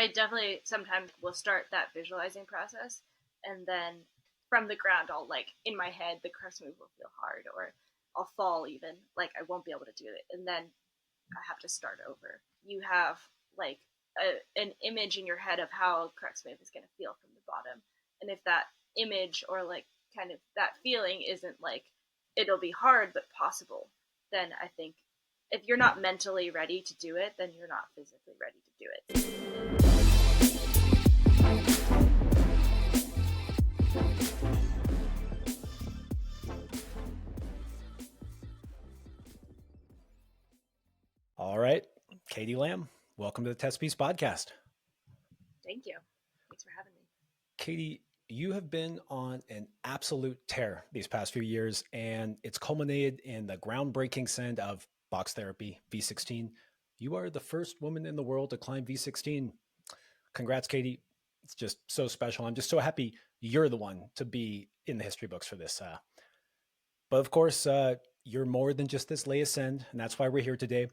I definitely sometimes will start that visualizing process, and then from the ground, I'll like in my head the crest move will feel hard, or I'll fall even like I won't be able to do it, and then I have to start over. You have like an image in your head of how crux move is going to feel from the bottom, and if that image or like kind of that feeling isn't like it'll be hard but possible, then I think if you're not mentally ready to do it, then you're not physically ready to do it. All right, Katie Lamb, welcome to the Testpiece podcast. Thank you. Thanks for having me. Katie, you have been on an absolute tear these past few years, and it's culminated in the groundbreaking send of box therapy V16. You are the first woman in the world to climb V16. Congrats, Katie. It's just so special. I'm just so happy you're the one to be in the history books for this. But of course, you're more than just this lay ascend, and that's why we're here today.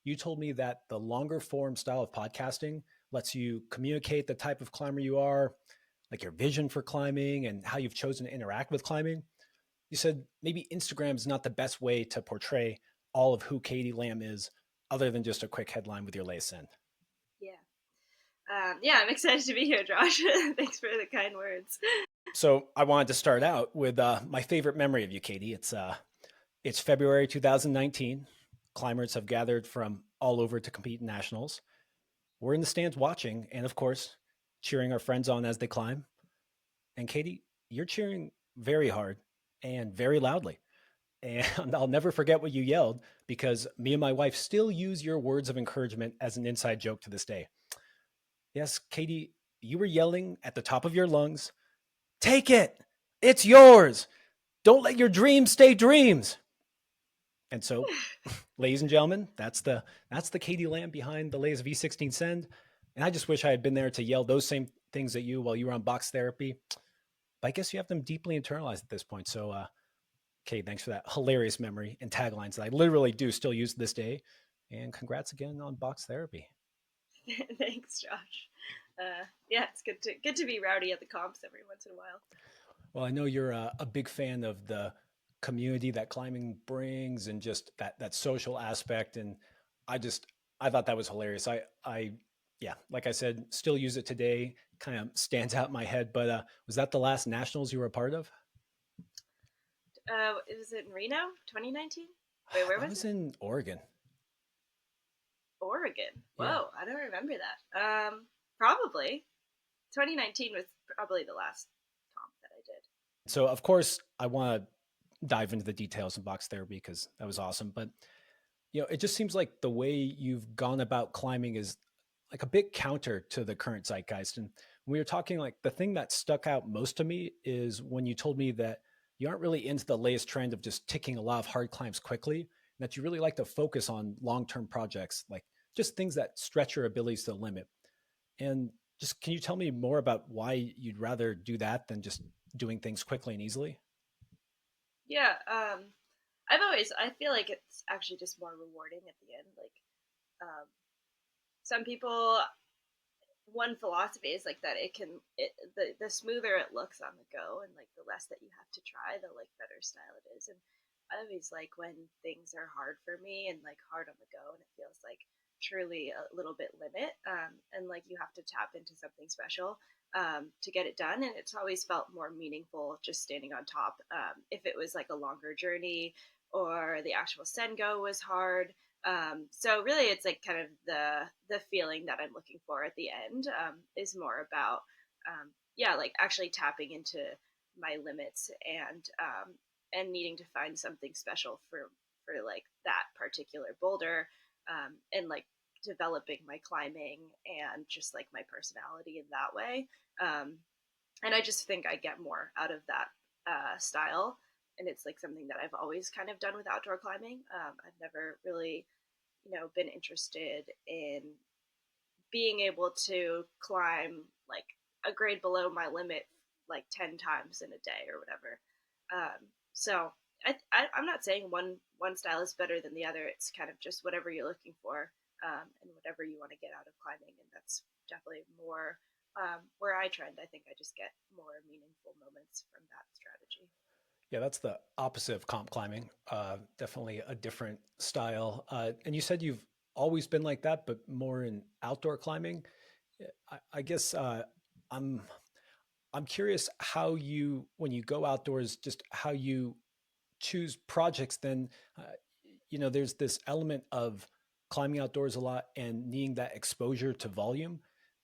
You told me that the longer form style of podcasting lets you communicate the type of climber you are, like your vision for climbing and how you've chosen to interact with climbing. You said maybe Instagram is not the best way to portray all of who Katie Lamb is, other than just a quick headline with your lay ascend. Yeah. Yeah, I'm excited to be here, Josh. Thanks for the kind words. So I wanted to start out with my favorite memory of you, Katie. It's February 2019. Climbers have gathered from all over to compete in nationals. We're in the stands watching, and of course, cheering our friends on as they climb. And Katie, you're cheering very hard and very loudly. And I'll never forget what you yelled because me and my wife still use your words of encouragement as an inside joke to this day. Yes, Katie, you were yelling at the top of your lungs, "Take it! It's yours! Don't let your dreams stay dreams!" And so, ladies and gentlemen, that's the Katie Lamb behind the Lay's V16 Send. And I just wish I had been there to yell those same things at you while you were on box therapy. But I guess you have them deeply internalized at this point. So, Kate, thanks for that hilarious memory and taglines that I literally do still use to this day. And congrats again on box therapy. Thanks, Josh. Yeah, it's good to be rowdy at the comps every once in a while. Well, I know you're a big fan of the community that climbing brings and just that social aspect. And I just I thought that was hilarious. I yeah, like I said, still use it today. Kind of stands out in my head. But was that the last nationals you were a part of? Was it in Reno, 2019? Wait, where That was was it? in Oregon. Oregon. Yeah. Whoa, I don't remember that. Probably 2019 was probably the last comp that I did. So of course I want to dive into the details of box therapy because that was awesome. But it just seems like the way you've gone about climbing is like a bit counter to the current zeitgeist. And when we were talking, like the thing that stuck out most to me is when you told me that you aren't really into the latest trend of just ticking a lot of hard climbs quickly, and that you really like to focus on long-term projects, like just things that stretch your abilities to the limit. And just can you tell me more about why you'd rather do that than just doing things quickly and easily? Yeah, I feel like it's actually just more rewarding at the end. Like, some people, one philosophy is like that the smoother it looks on the go and like the less that you have to try, the like better style it is. And I always like when things are hard for me and like hard on the go and it feels like truly a little bit limit, and like you have to tap into something special to get it done. And it's always felt more meaningful just standing on top, if it was like a longer journey or the actual send go was hard. So really, it's like kind of the feeling that I'm looking for at the end, is more about, yeah, like actually tapping into my limits and needing to find something special for like that particular boulder, and like developing my climbing and just like my personality in that way. And I just think I get more out of that style. And it's like something that I've always kind of done with outdoor climbing. I've never really, been interested in being able to climb like a grade below my limit like 10 times in a day or whatever. So I'm not saying one style is better than the other. It's kind of just whatever you're looking for. and whatever you want to get out of climbing. And that's definitely more where I trend. I think I just get more meaningful moments from that strategy. Yeah, that's the opposite of comp climbing. Definitely a different style. And you said you've always been like that, but more in outdoor climbing. I guess I'm I'm curious how you, when you go outdoors, just how you choose projects. Then, uh, there's this element of climbing outdoors a lot and needing that exposure to volume.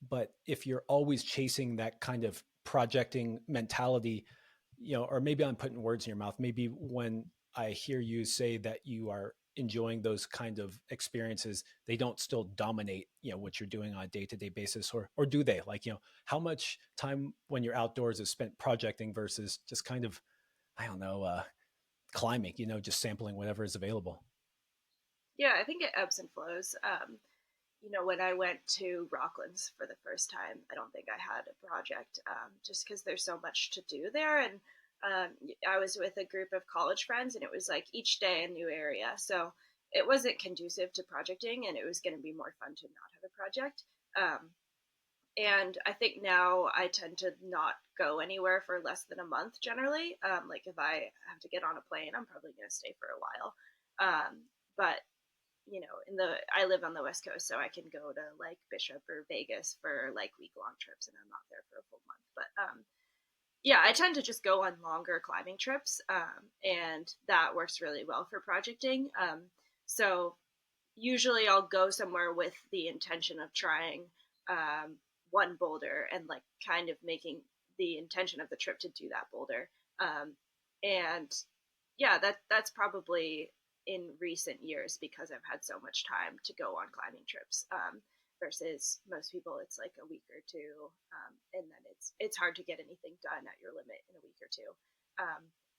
But if you're always chasing that kind of projecting mentality, or maybe I'm putting words in your mouth. Maybe when I hear you say that you are enjoying those kind of experiences, they don't still dominate, what you're doing on a day-to-day basis, or do they? Like, how much time when you're outdoors is spent projecting versus just kind of, I don't know, climbing, just sampling whatever is available. Yeah, I think it ebbs and flows. When I went to Rocklands for the first time, I don't think I had a project just because there's so much to do there. And I was with a group of college friends, and it was like each day a new area. So it wasn't conducive to projecting, and it was going to be more fun to not have a project. And I think now I tend to not go anywhere for less than a month generally. Like if I have to get on a plane, I'm probably going to stay for a while. But I live on the West Coast, so I can go to like Bishop or Vegas for like week long trips, and I'm not there for a full month. But yeah, I tend to just go on longer climbing trips, and that works really well for projecting. So usually I'll go somewhere with the intention of trying um, one boulder and like kind of making the intention of the trip to do that boulder. And yeah, that's probably in recent years because I've had so much time to go on climbing trips. Versus most people, it's like a week or two, and then it's hard to get anything done at your limit in a week or two.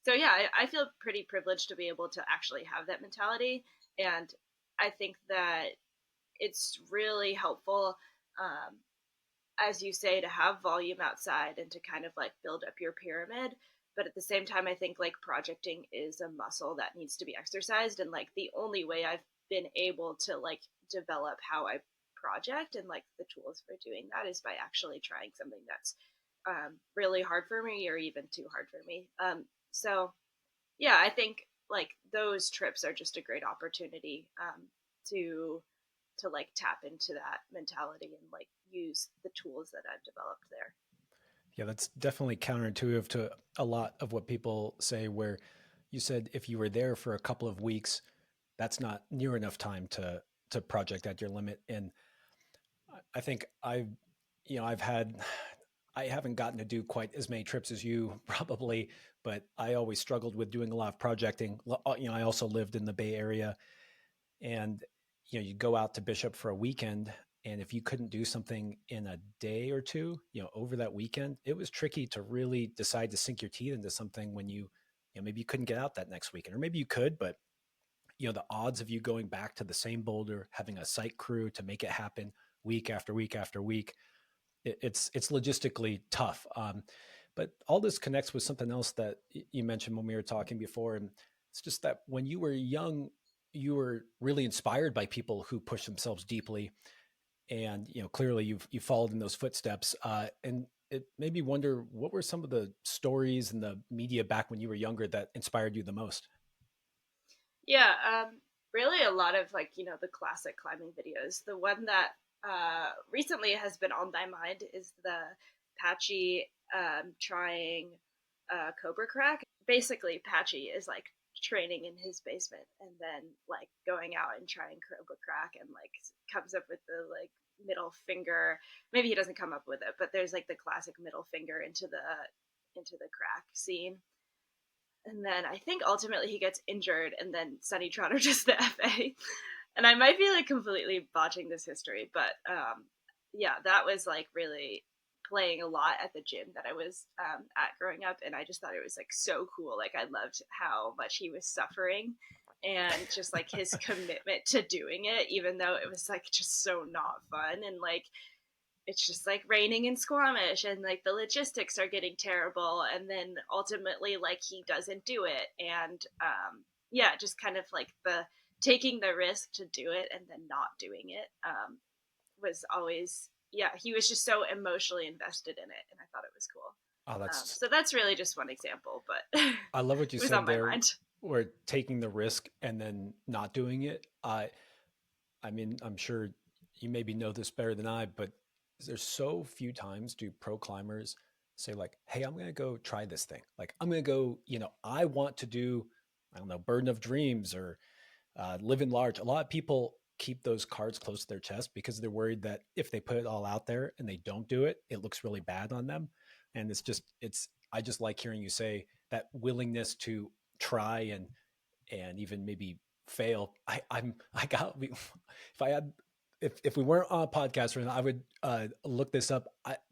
So yeah, I feel pretty privileged to be able to actually have that mentality, and I think that it's really helpful, um, as you say, to have volume outside and to kind of like build up your pyramid. But at the same time, I think like projecting is a muscle that needs to be exercised. And like the only way I've been able to like develop how I project and like the tools for doing that is by actually trying something that's really hard for me or even too hard for me. So yeah, I think like those trips are just a great opportunity to like tap into that mentality and like use the tools that I've developed there. Yeah, that's definitely counterintuitive to a lot of what people say, where you said if you were there for a couple of weeks, that's not near enough time to project at your limit. And I think I've had, I haven't gotten to do quite as many trips as you probably, but I always struggled with doing a lot of projecting. I also lived in the Bay Area, and you go out to Bishop for a weekend, and if you couldn't do something in a day or two, over that weekend, it was tricky to really decide to sink your teeth into something when maybe you couldn't get out that next weekend, or maybe you could, but the odds of you going back to the same boulder, having a site crew to make it happen week after week after week, it's logistically tough. But all this connects with something else that you mentioned when we were talking before, and it's just that when you were young, you were really inspired by people who push themselves deeply, and clearly you followed in those footsteps. And it made me wonder, what were some of the stories in the media back when you were younger that inspired you the most? Yeah, really a lot of like, the classic climbing videos. The one that recently has been on my mind is the Patchy trying Cobra Crack. Basically, Patchy is like training in his basement and then like going out and trying Cobra Crack and like comes up with the like middle finger. Maybe he doesn't come up with it, but there's like the classic middle finger into the crack scene, and then I think ultimately he gets injured, and then Sonny Trotter does the FA. And I might be like completely botching this history, but yeah, that was like really playing a lot at the gym that I was at growing up, and I just thought it was like so cool. Like I loved how much he was suffering, and just like his commitment to doing it, even though it was like just so not fun, and like it's just like raining in Squamish and like the logistics are getting terrible, and then ultimately like he doesn't do it, and yeah, just kind of like the taking the risk to do it and then not doing it was always, yeah, he was just so emotionally invested in it, and I thought it was cool. Oh, that's So that's really just one example, but I love what it you was on said my there. mind. Where taking the risk and then not doing it. I mean, I'm sure you maybe know this better than I, but there's so few times do pro climbers say like, "Hey, I'm going to go try this thing. Like, I'm going to go. I want to do, I don't know, Burden of Dreams or living large." A lot of people keep those cards close to their chest because they're worried that if they put it all out there and they don't do it, it looks really bad on them. And I just like hearing you say that willingness to try and even maybe fail. I got if I had if we weren't on a podcast right now, I would look this up.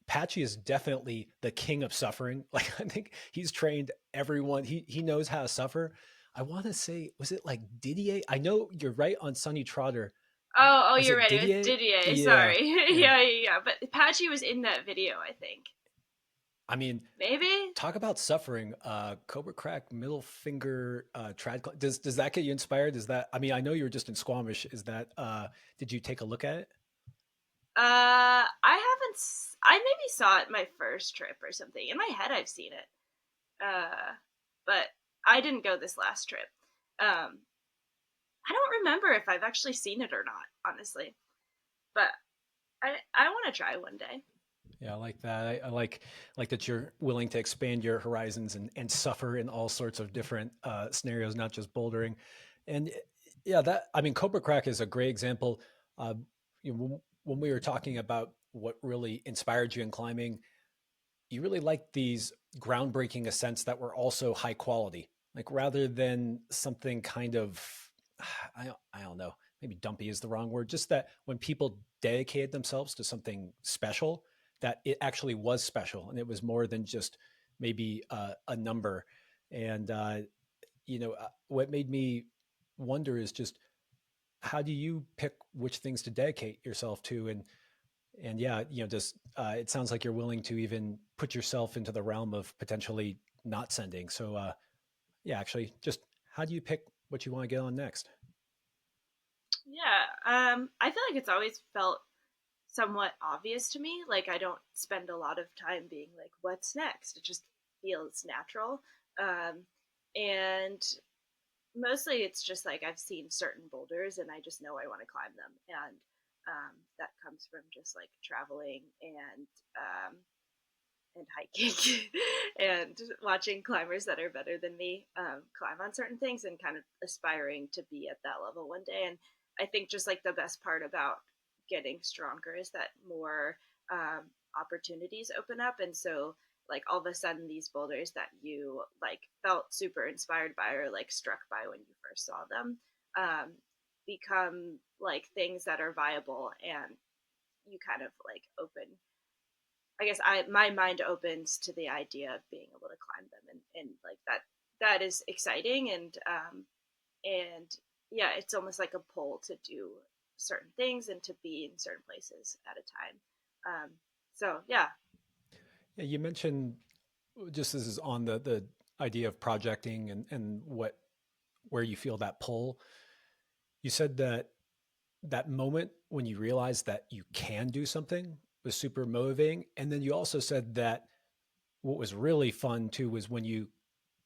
Patchy is definitely the king of suffering. Like I think he's trained everyone. He knows how to suffer. I want to say, was it like Didier? I know you're right on Sunny Trotter. Oh, Was you're it right. It was Didier? Didier. Yeah, Sorry. yeah. Yeah. But Patchy was in that video, I think. I mean, Maybe. talk about suffering. Cobra Crack, middle finger, Does that get you inspired? Is that? I mean, I know you were just in Squamish. Is that? Did you take a look at it? I haven't. I maybe saw it my first trip or something. In my head, I've seen it. But I didn't go this last trip. Um, I don't remember if I've actually seen it or not, honestly. But I want to try one day. Yeah, I like that. I like that you're willing to expand your horizons and suffer in all sorts of different scenarios, not just bouldering. And yeah, that I mean, Cobra Crack is a great example. Uh, when we were talking about what really inspired you in climbing, you really liked these groundbreaking ascents that were also high quality. Like rather than something kind of, I don't know, maybe dumpy is the wrong word. Just that when people dedicated themselves to something special, that it actually was special and it was more than just maybe a number. And what made me wonder is just how do you pick which things to dedicate yourself to, and yeah, just it sounds like you're willing to even put yourself into the realm of potentially not sending. So yeah, actually, just how do you pick what you want to get on next? Yeah. I feel like it's always felt somewhat obvious to me. Like I don't spend a lot of time being like, "What's next?" It just feels natural. And mostly it's just like I've seen certain boulders and I just know I want to climb them, and that comes from just like traveling and hiking and watching climbers that are better than me climb on certain things and kind of aspiring to be at that level one day. And I think just like the best part about getting stronger is that more opportunities open up, and so like all of a sudden these boulders that you like felt super inspired by or like struck by when you first saw them become like things that are viable, and you kind of like open, I guess my mind opens to the idea of being able to climb them, and like that is exciting, and yeah, it's almost like a pull to do certain things and to be in certain places at a time. So yeah. Yeah, you mentioned just this is on the idea of projecting and what where you feel that pull. You said that that moment when you realized that you can do something was super motivating, and then you also said that what was really fun too was when you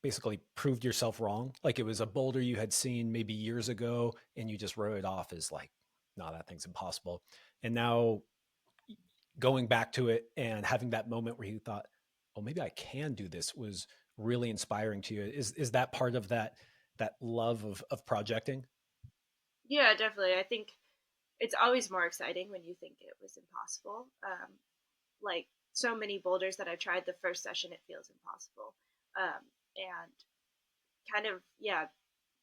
basically proved yourself wrong. Like it was a boulder you had seen maybe years ago and you just wrote it off as like, no, that thing's impossible. And now going back to it and having that moment where you thought, oh, maybe I can do this was really inspiring to you. Is that part of that love of projecting? Yeah, definitely. I think it's always more exciting when you think it was impossible. Like so many boulders that I've tried, the first session it feels impossible, and kind of, yeah,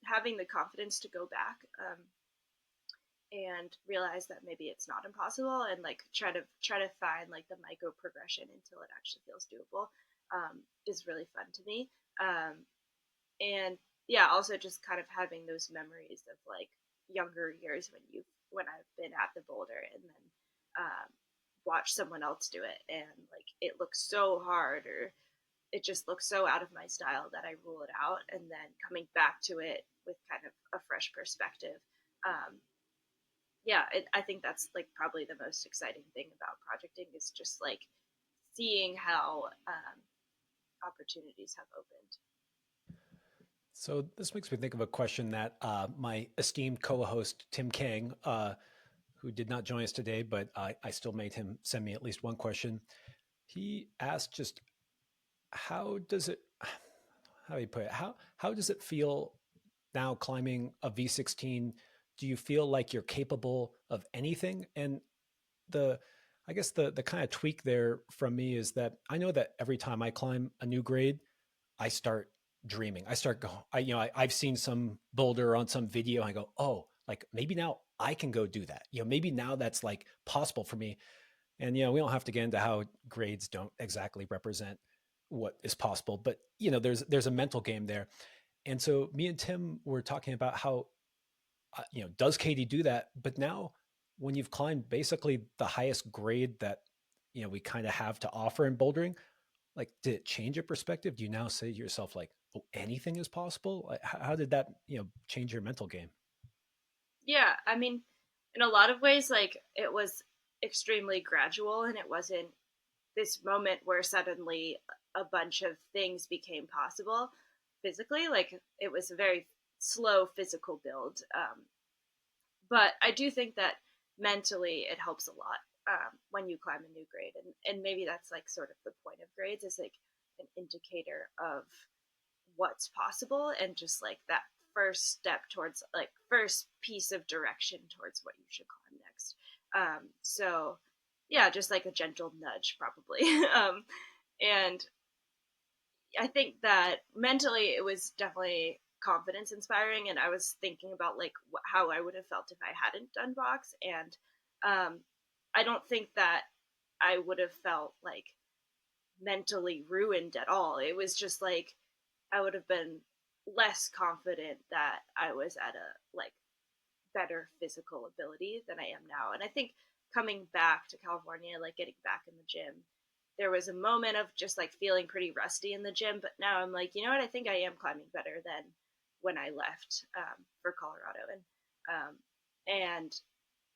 having the confidence to go back and realize that maybe it's not impossible, and like try to find like the micro progression until it actually feels doable is really fun to me. And yeah, also just kind of having those memories of like younger years when I've been at the boulder and then watch someone else do it, and like it looks so hard or it just looks so out of my style that I rule it out, and then coming back to it with kind of a fresh perspective. Um, yeah, I think that's like probably the most exciting thing about projecting is just like seeing how opportunities have opened. So this makes me think of a question that my esteemed co-host Tim Kang, who did not join us today, but I still made him send me at least one question. He asked just how does it, how do you put it, how does it feel now climbing a V16? Do you feel like you're capable of anything? And the I guess the kind of tweak there from me is that I know that every time I climb a new grade, I start dreaming. I start going, I've seen some boulder on some video. And I go, oh, like maybe now I can go do that. Maybe now that's like possible for me. And, we don't have to get into how grades don't exactly represent what is possible, but there's a mental game there. And so me and Tim were talking about how, does Katie do that? But now when you've climbed basically the highest grade that, we kind of have to offer in bouldering, like did it change your perspective? Do you now say to yourself like, oh, anything is possible? Like, how did that change your mental game? Yeah, I mean, in a lot of ways, like it was extremely gradual, and it wasn't this moment where suddenly a bunch of things became possible physically. Like it was a very slow physical build. But I do think that mentally it helps a lot when you climb a new grade, and maybe that's like sort of the point of grades is like an indicator of what's possible and just like that first step towards like first piece of direction towards what you should climb next. So yeah, just like a gentle nudge probably. And I think that mentally it was definitely confidence inspiring, and I was thinking about like how I would have felt if I hadn't done box, and um, I don't think that I would have felt like mentally ruined at all. It was just like I would have been less confident that I was at a like better physical ability than I am now. And I think coming back to California, like getting back in the gym, there was a moment of just like feeling pretty rusty in the gym. But now I'm like, you know what? I think I am climbing better than when I left for Colorado. And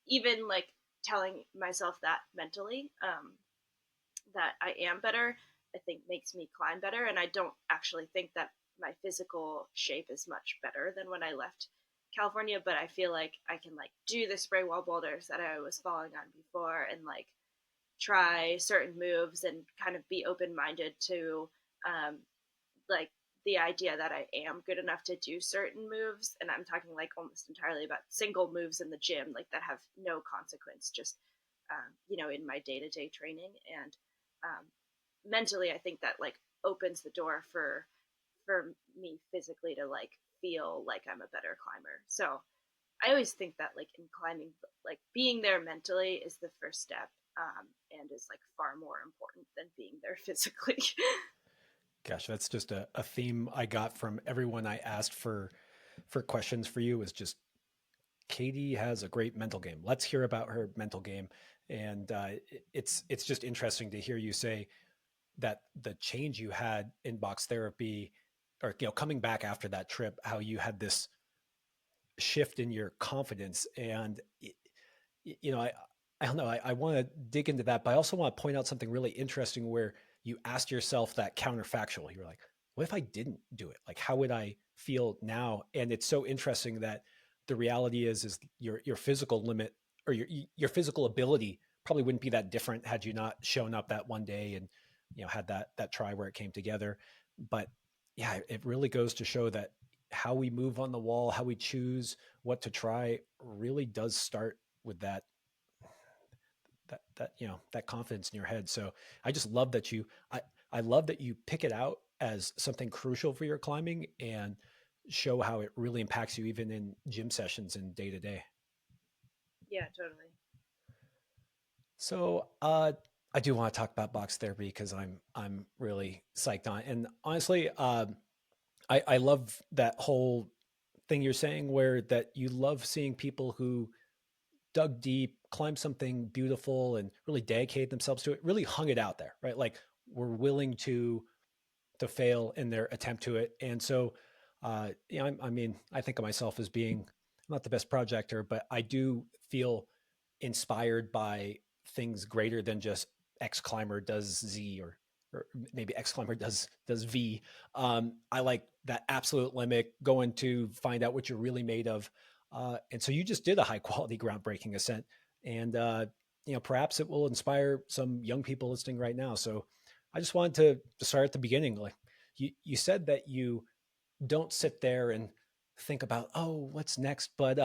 even like telling myself that mentally, that I am better, I think makes me climb better. And I don't actually think that my physical shape is much better than when I left California, but I feel like I can like do the spray wall boulders that I was falling on before and like try certain moves and kind of be open minded to um, like the idea that I am good enough to do certain moves. And I'm talking like almost entirely about single moves in the gym, like that have no consequence, just, in my day to day training. And um, mentally, I think that like opens the door for me physically to like feel like I'm a better climber. So I always think that like in climbing, like being there mentally is the first step, and is like far more important than being there physically. Gosh, that's just a theme I got from everyone I asked for questions for you is just Katie has a great mental game. Let's hear about her mental game. And it's just interesting to hear you say that the change you had in box therapy, or coming back after that trip, how you had this shift in your confidence. And I don't know. I want to dig into that, but I also want to point out something really interesting where you asked yourself that counterfactual. You're like, what if I didn't do it? Like, how would I feel now? And it's so interesting that the reality is your physical limit or your physical ability probably wouldn't be that different had you not shown up that one day and had that try where it came together. But yeah, it really goes to show that how we move on the wall, how we choose what to try, really does start with that confidence in your head. So I just love that I love that you pick it out as something crucial for your climbing and show how it really impacts you even in gym sessions and day to day. Yeah, totally. So I do want to talk about box therapy because I'm really psyched on it. And honestly, I love that whole thing you're saying where that you love seeing people who dug deep, climbed something beautiful, and really dedicated themselves to it. Really hung it out there, right? Like were willing to fail in their attempt to it. And so, I mean, I think of myself as being not the best projector, but I do feel inspired by things greater than just X climber does Z, or maybe X climber does V. I like that absolute limit, going to find out what you're really made of. And so you just did a high quality, groundbreaking ascent, and perhaps it will inspire some young people listening right now. So I just wanted to start at the beginning. Like you said that you don't sit there and think about, oh, what's next, but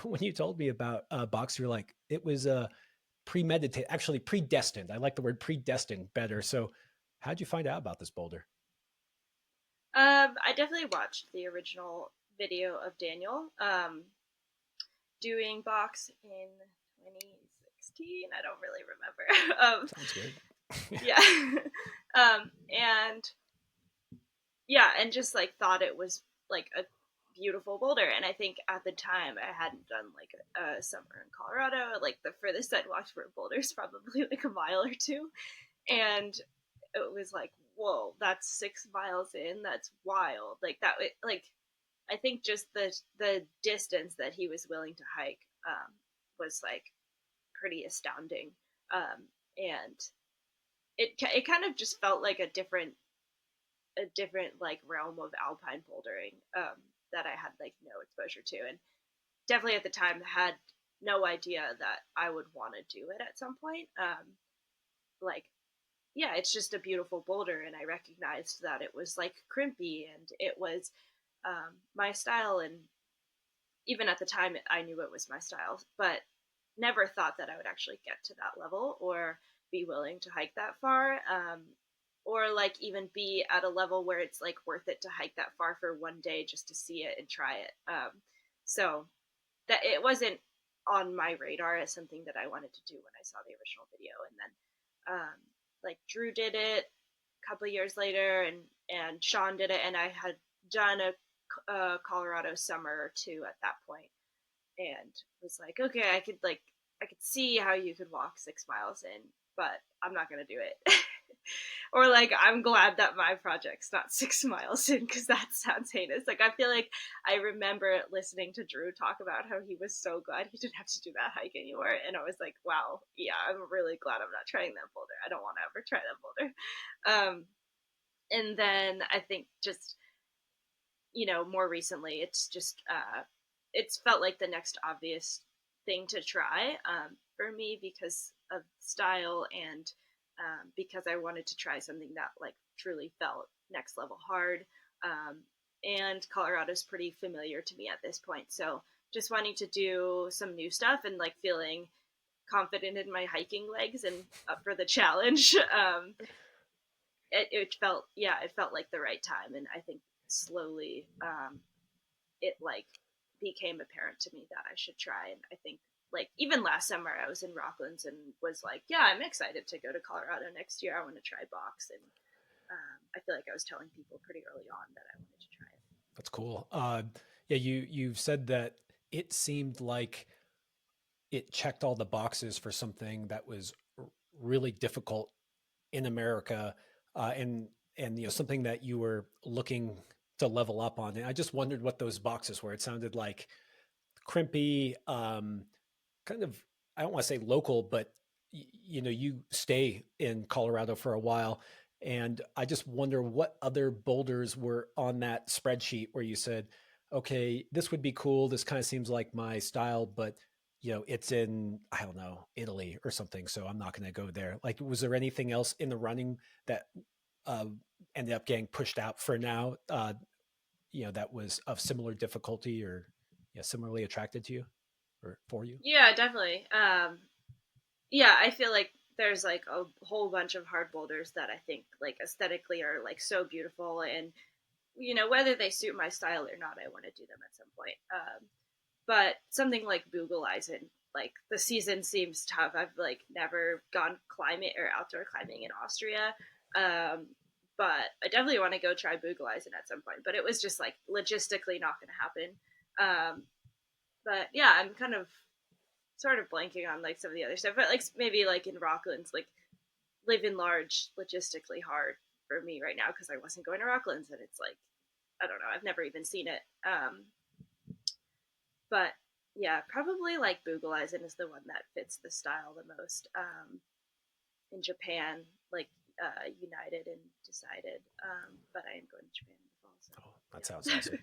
when you told me about box, you're like, it was premeditated, actually predestined. I like the word predestined better. So how'd you find out about this boulder? I definitely watched the original video of Daniel doing box in 2016. I don't really remember. Sounds good. Yeah. And yeah, and just like thought it was like a beautiful boulder. And I think at the time I hadn't done like a summer in Colorado. Like the furthest I'd walked for boulders probably like a mile or two, and it was like, whoa, that's 6 miles in. That's wild. Like that. Like I think just the distance that he was willing to hike was like pretty astounding. And it kind of just felt like a different like realm of alpine bouldering that I had like no exposure to, and definitely at the time had no idea that I would want to do it at some point. Like yeah, it's just a beautiful boulder, and I recognized that it was like crimpy and it was my style, and even at the time I knew it was my style, but never thought that I would actually get to that level or be willing to hike that far. Or like even be at a level where it's like worth it to hike that far for one day just to see it and try it. So that it wasn't on my radar as something that I wanted to do when I saw the original video. And then like Drew did it a couple of years later, and Sean did it, and I had done a Colorado summer or two at that point, and was like, okay, I could see how you could walk 6 miles in, but I'm not gonna do it. Or like I'm glad that my project's not 6 miles in because that sounds heinous. Like I feel like I remember listening to Drew talk about how he was so glad he didn't have to do that hike anymore, and I was like, wow, yeah, I'm really glad I'm not trying that boulder. I don't want to ever try that boulder. And then I think just more recently, it's felt like the next obvious thing to try for me because of style, and because I wanted to try something that like truly felt next level hard. Um, and Colorado's pretty familiar to me at this point, so just wanting to do some new stuff and like feeling confident in my hiking legs and up for the challenge. It felt like the right time, and I think slowly it like became apparent to me that I should try. And I think like even last summer I was in Rocklands and was like, yeah, I'm excited to go to Colorado next year. I want to try box, and I feel like I was telling people pretty early on that I wanted to try it. That's cool. Yeah, you've said that it seemed like it checked all the boxes for something that was really difficult in America, and something that you were looking to level up on. And I just wondered what those boxes were. It sounded like crimpy, kind of, I don't want to say local, but you stay in Colorado for a while. And I just wonder what other boulders were on that spreadsheet where you said, okay, this would be cool. This kind of seems like my style, but it's in, I don't know, Italy or something. So I'm not going to go there. Like, was there anything else in the running that uh, ended up getting pushed out for now, that was of similar difficulty or similarly attracted to you or for you? Yeah, definitely. Yeah, I feel like there's like a whole bunch of hard boulders that I think like aesthetically are like so beautiful, and whether they suit my style or not, I want to do them at some point. But something like Bugeleisen, like the season seems tough. I've like never gone climbing or outdoor climbing in Austria. Um, but I definitely want to go try Bugeleisen at some point. But it was just like logistically not going to happen. But yeah, I'm kind of sort of blanking on like some of the other stuff. But like maybe like in Rocklands, like living large, logistically hard for me right now because I wasn't going to Rocklands, and it's like I don't know. I've never even seen it. But yeah, probably like Bugalizen is the one that fits the style the most. In Japan, like United and decided. But I am going to Japan in the fall, so Oh, that sounds yeah. awesome.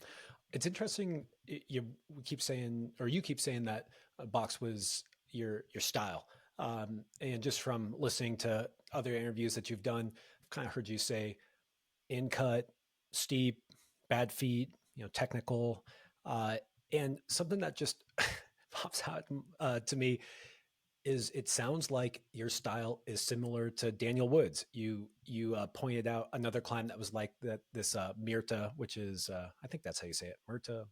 It's interesting. You keep saying, or you keep saying that box was your style, and just from listening to other interviews that you've done, I've kind of heard you say in cut, steep, bad feet, technical, uh, and something that just pops out to me is it sounds like your style is similar to Daniel Wood's. You pointed out another climb that was like that. This Myrta, which is I think that's how you say it, Myrta,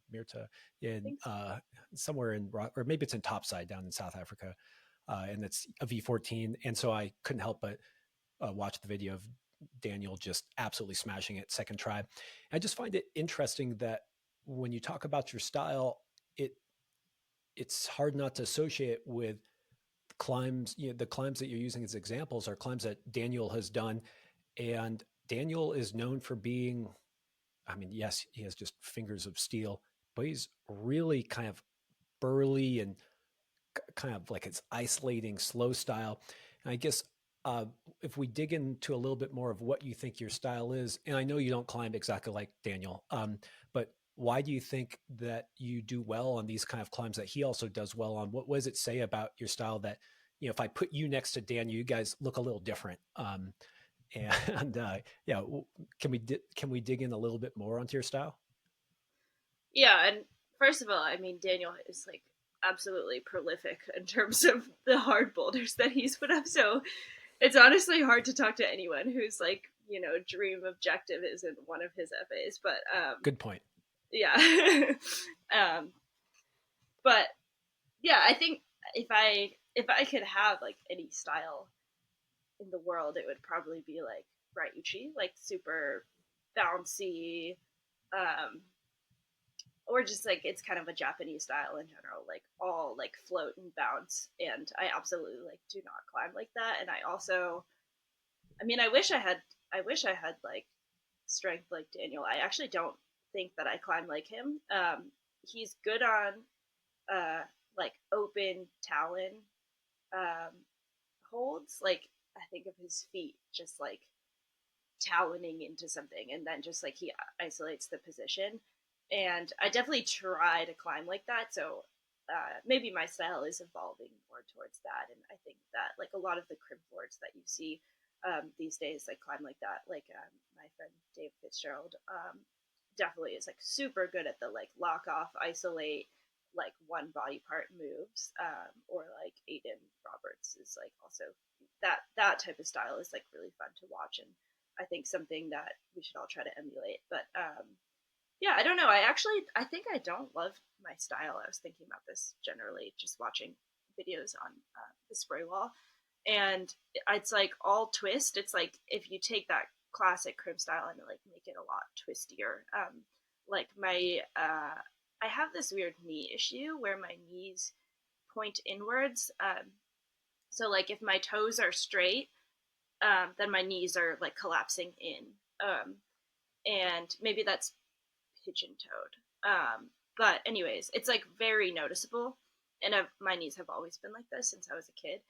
I in think so. somewhere in or maybe it's in Topside down in South Africa, and it's a V14. And so I couldn't help but watch the video of Daniel just absolutely smashing it second try. I just find it interesting that when you talk about your style, it it's hard not to associate with climbs. The climbs that you're using as examples are climbs that Daniel has done, and Daniel is known for being, I mean, yes, he has just fingers of steel, but he's really kind of burly and kind of like it's isolating slow style. And I guess uh, if we dig into a little bit more of what you think your style is, and I know you don't climb exactly like Daniel, but why do you think that you do well on these kind of climbs that he also does well on? What does it say about your style that, if I put you next to Daniel, you guys look a little different? And yeah, can we dig in a little bit more onto your style? Yeah, and first of all, I mean Daniel is like absolutely prolific in terms of the hard boulders that he's put up. So it's honestly hard to talk to anyone who's like, dream objective isn't one of his FAs. But Good point. yeah. um, but yeah, I think if I could have like any style in the world, it would probably be like Ryuchi, like super bouncy, um, or just like it's kind of a Japanese style in general, like all like float and bounce. And I absolutely like do not climb like that. And I also, I mean, I wish I had like strength like Daniel. I actually don't think that I climb like him. He's good on like open talon um, holds. Like I think of his feet just like taloning into something, and then just like he isolates the position. And I definitely try to climb like that. So maybe my style is evolving more towards that. And I think that like a lot of the crimp boards that you see these days like climb like that, like my friend Dave Fitzgerald definitely is like super good at the like lock off, isolate, like one body part moves, or like Aiden Roberts is like also that type of style is like really fun to watch, and I think something that we should all try to emulate. But yeah, I don't know. I think I don't love my style. I was thinking about this generally, just watching videos on the spray wall, and it's like all twist. It's like if you take that classic crimp style and like make it a lot twistier. Like my I have this weird knee issue where my knees point inwards. So like if my toes are straight, then my knees are like collapsing in. And maybe that's pigeon toed. But anyways, it's like very noticeable, and my knees have always been like this since I was a kid.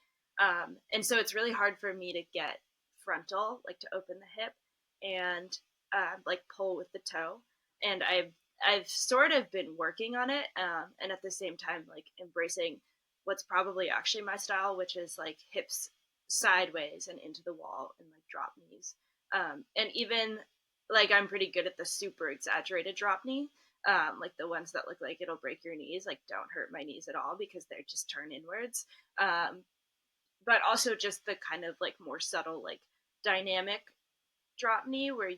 And so it's really hard for me to get frontal, like to open the hip and like pull with the toe. And I've sort of been working on it, and at the same time like embracing what's probably actually my style, which is like hips sideways and into the wall and like drop knees. And even like I'm pretty good at the super exaggerated drop knee. Like the ones that look like it'll break your knees, like don't hurt my knees at all because they're just turn inwards. But also just the kind of like more subtle, like dynamic drop knee where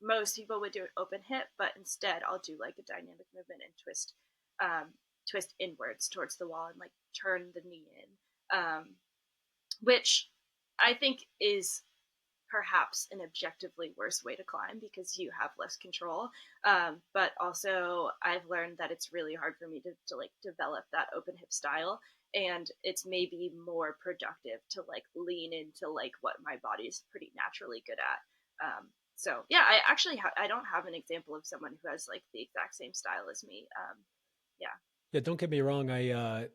most people would do an open hip, but instead I'll do like a dynamic movement and twist inwards towards the wall and like turn the knee in, which I think is perhaps an objectively worse way to climb because you have less control. But also, I've learned that it's really hard for me to like develop that open hip style, and it's maybe more productive to like lean into like what my body's pretty naturally good at. So yeah, I actually I don't have an example of someone who has like the exact same style as me. Yeah. Yeah, don't get me wrong. I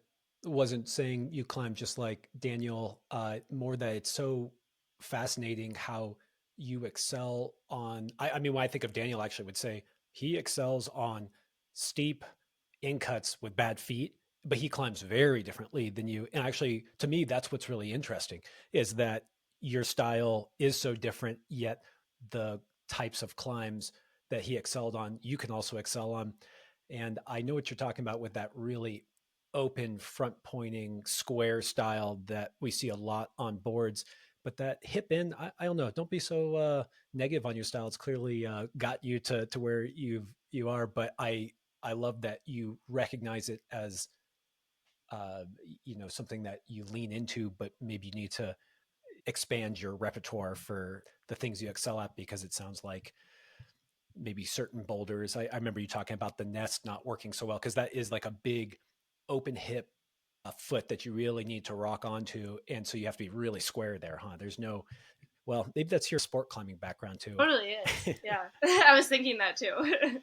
wasn't saying you climb just like Daniel. More that it's so fascinating how you excel on. I mean, when I think of Daniel, I actually would say he excels on steep in cuts with bad feet, but he climbs very differently than you. And actually, to me, that's what's really interesting is that your style is so different, yet the types of climbs that he excelled on, you can also excel on. And I know what you're talking about with that really open front pointing square style that we see a lot on boards. But that hip in, I don't know. Don't be so negative on your style. It's clearly got you to where you are. But I love that you recognize it as uh, something that you lean into, but maybe you need to expand your repertoire for the things you excel at because it sounds like maybe certain boulders. I remember you talking about the nest not working so well because that is like a big open hip foot that you really need to rock onto. And so you have to be really square there, huh? There's no, well, maybe that's your sport climbing background too. Totally is. Yeah. I was thinking that too.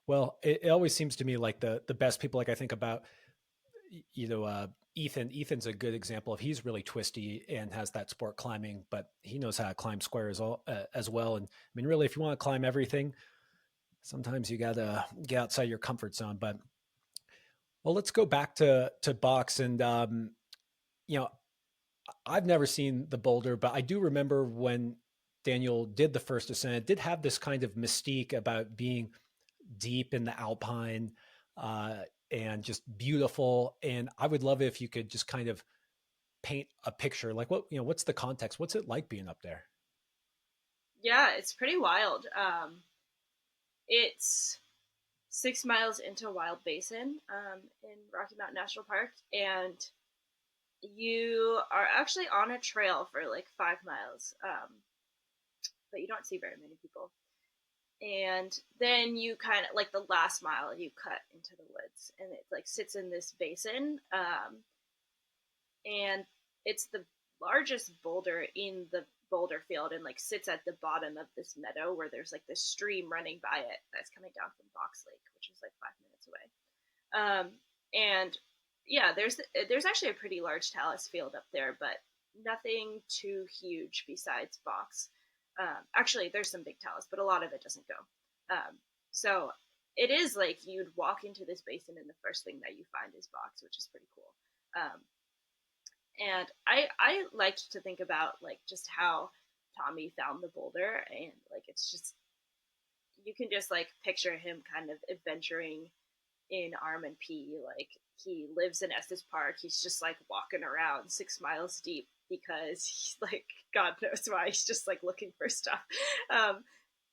Well, it always seems to me like the best people, like I think about, Ethan's a good example of he's really twisty and has that sport climbing, but he knows how to climb square as well. And I mean, really, if you want to climb everything, sometimes you got to get outside your comfort zone. But well, let's go back to box and you know I've never seen the boulder, but I do remember when Daniel did the first ascent. It did have this kind of mystique about being deep in the alpine uh, and just beautiful. And I would love it if you could just kind of paint a picture, like what's the context? What's it like being up there? Yeah, it's pretty wild. It's 6 miles into Wild Basin in Rocky Mountain National Park, and you are actually on a trail for like 5 miles, but you don't see very many people. And then you kind of like the last mile you cut into the woods, and it like sits in this basin, and it's the largest boulder in the boulder field, and like sits at the bottom of this meadow where there's like this stream running by it that's coming down from Box Lake, which is like 5 minutes away. And yeah, there's actually a pretty large talus field up there, but nothing too huge besides Box. Actually, there's some big talus, but a lot of it doesn't go. So it is like you'd walk into this basin and the first thing that you find is Box, which is pretty cool. And I liked to think about like just how Tommy found the boulder, and like it's just you can just like picture him kind of adventuring in Arm and P. Like he lives in Estes Park. He's just like walking around 6 miles deep because he's like God knows why. He's just like looking for stuff, um,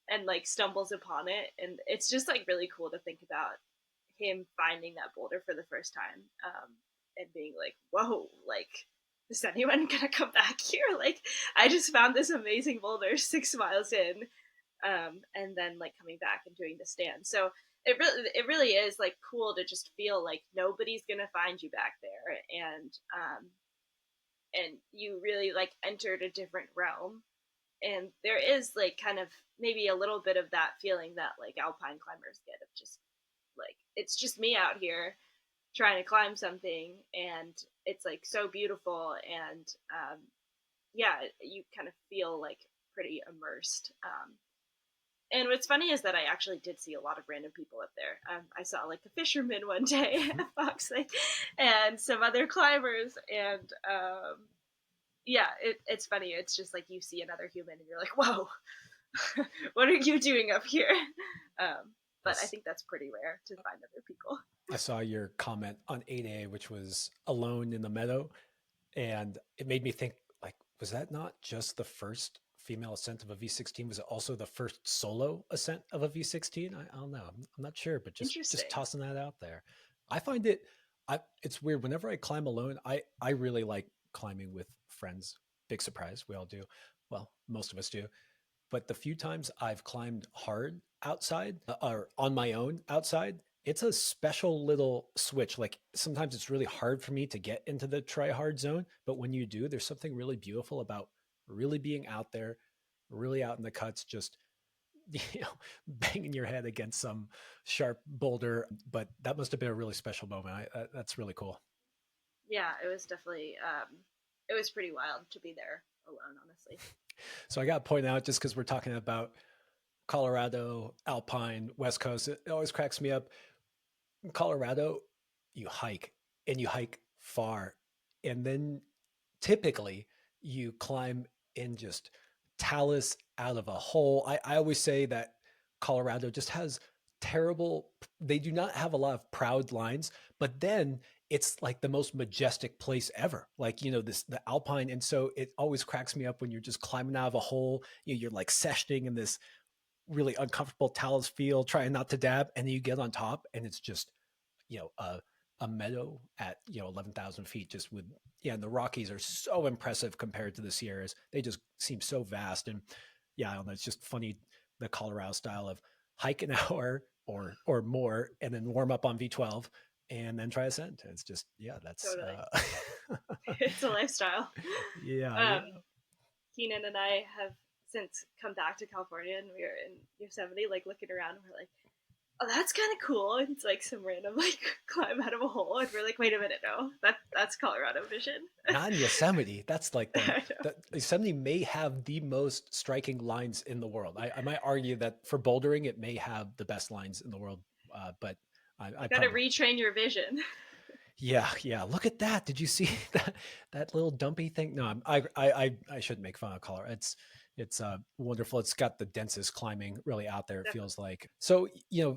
and like stumbles upon it. And it's just like really cool to think about him finding that boulder for the first time, and being like, "Whoa! Like, is anyone gonna come back here? Like, I just found this amazing boulder 6 miles in." And then like coming back and doing the stand. So it really is like cool to just feel like nobody's gonna find you back there, and you really like entered a different realm. And there is like kind of maybe a little bit of that feeling that like alpine climbers get of just like it's just me out here trying to climb something, and it's like so beautiful, and yeah, you kind of feel like pretty immersed. And what's funny is that I actually did see a lot of random people up there. I saw like a fisherman one day at Fox Lake, and some other climbers. And yeah, it's funny. It's just like you see another human, and you're like, "Whoa, what are you doing up here?" But I think that's pretty rare to find other people. I saw your comment on 8A, which was alone in the meadow, and it made me think, like, was that not just the first female ascent of a V16? Was it also the first solo ascent of a V16? I don't know. I'm not sure, but just Interesting. tossing that out there. I find it, it's weird. Whenever I climb alone, I really like climbing with friends. Big surprise, we all do. Well, most of us do. But the few times I've climbed hard outside or on my own outside, it's a special little switch. Like sometimes it's really hard for me to get into the try hard zone, but when you do, there's something really beautiful about really being out there, really out in the cuts, just banging your head against some sharp boulder. But that must have been a really special moment. That's really cool. Yeah, it was definitely it was pretty wild to be there alone, honestly. So I got to point out, just because we're talking about Colorado, Alpine, West Coast, it always cracks me up. In Colorado, you hike and you hike far. And then typically you climb in just talus out of a hole. I always say that Colorado just has terrible, they do not have a lot of proud lines, but then it's like the most majestic place ever. Like, this, the Alpine. And so it always cracks me up when you're just climbing out of a hole, you're like sessioning in this really uncomfortable talus field, trying not to dab. And then you get on top and it's just, you know, a meadow at 11,000 feet, just with, yeah, and the Rockies are so impressive compared to the Sierras. They just seem so vast. And yeah, I don't know, it's just funny, the Colorado style of hike an hour or more and then warm up on V12 and then try ascent. It's just, yeah, that's Totally. It's a lifestyle. yeah, Um, yeah. Keenan and I have since come back to California, and we were in Yosemite, like looking around, and we're like, "Oh, that's kind of cool." And it's like some random like climb out of a hole, and we're like, "Wait a minute, no, that's Colorado vision." Not in Yosemite. That's like I know. the Yosemite may have the most striking lines in the world. I might argue that for bouldering, it may have the best lines in the world. But I You got to probably, retrain your vision. yeah, yeah. Look at that. Did you see that little dumpy thing? No, I shouldn't make fun of Colorado. It's wonderful. It's got the densest climbing really out there, it feels Definitely. like. So,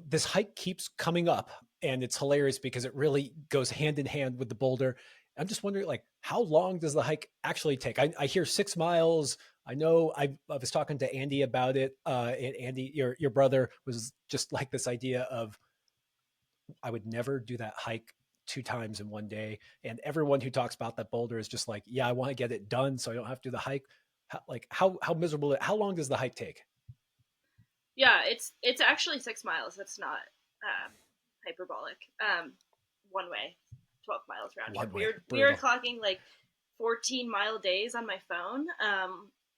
this hike keeps coming up and it's hilarious because it really goes hand in hand with the boulder. I'm just wondering, like, how long does the hike actually take? I hear 6 miles. I know I was talking to Andy about it. And Andy, your brother, was just like this idea of, I would never do that hike 2 times in one day. And everyone who talks about that boulder is just like, yeah, I want to get it done so I don't have to do the hike. How miserable? How long does the hike take? Yeah, it's actually 6 miles. That's not um, hyperbolic. One way, 12 miles round trip. One We way, were brutal. clocking like 14-mile days on my phone,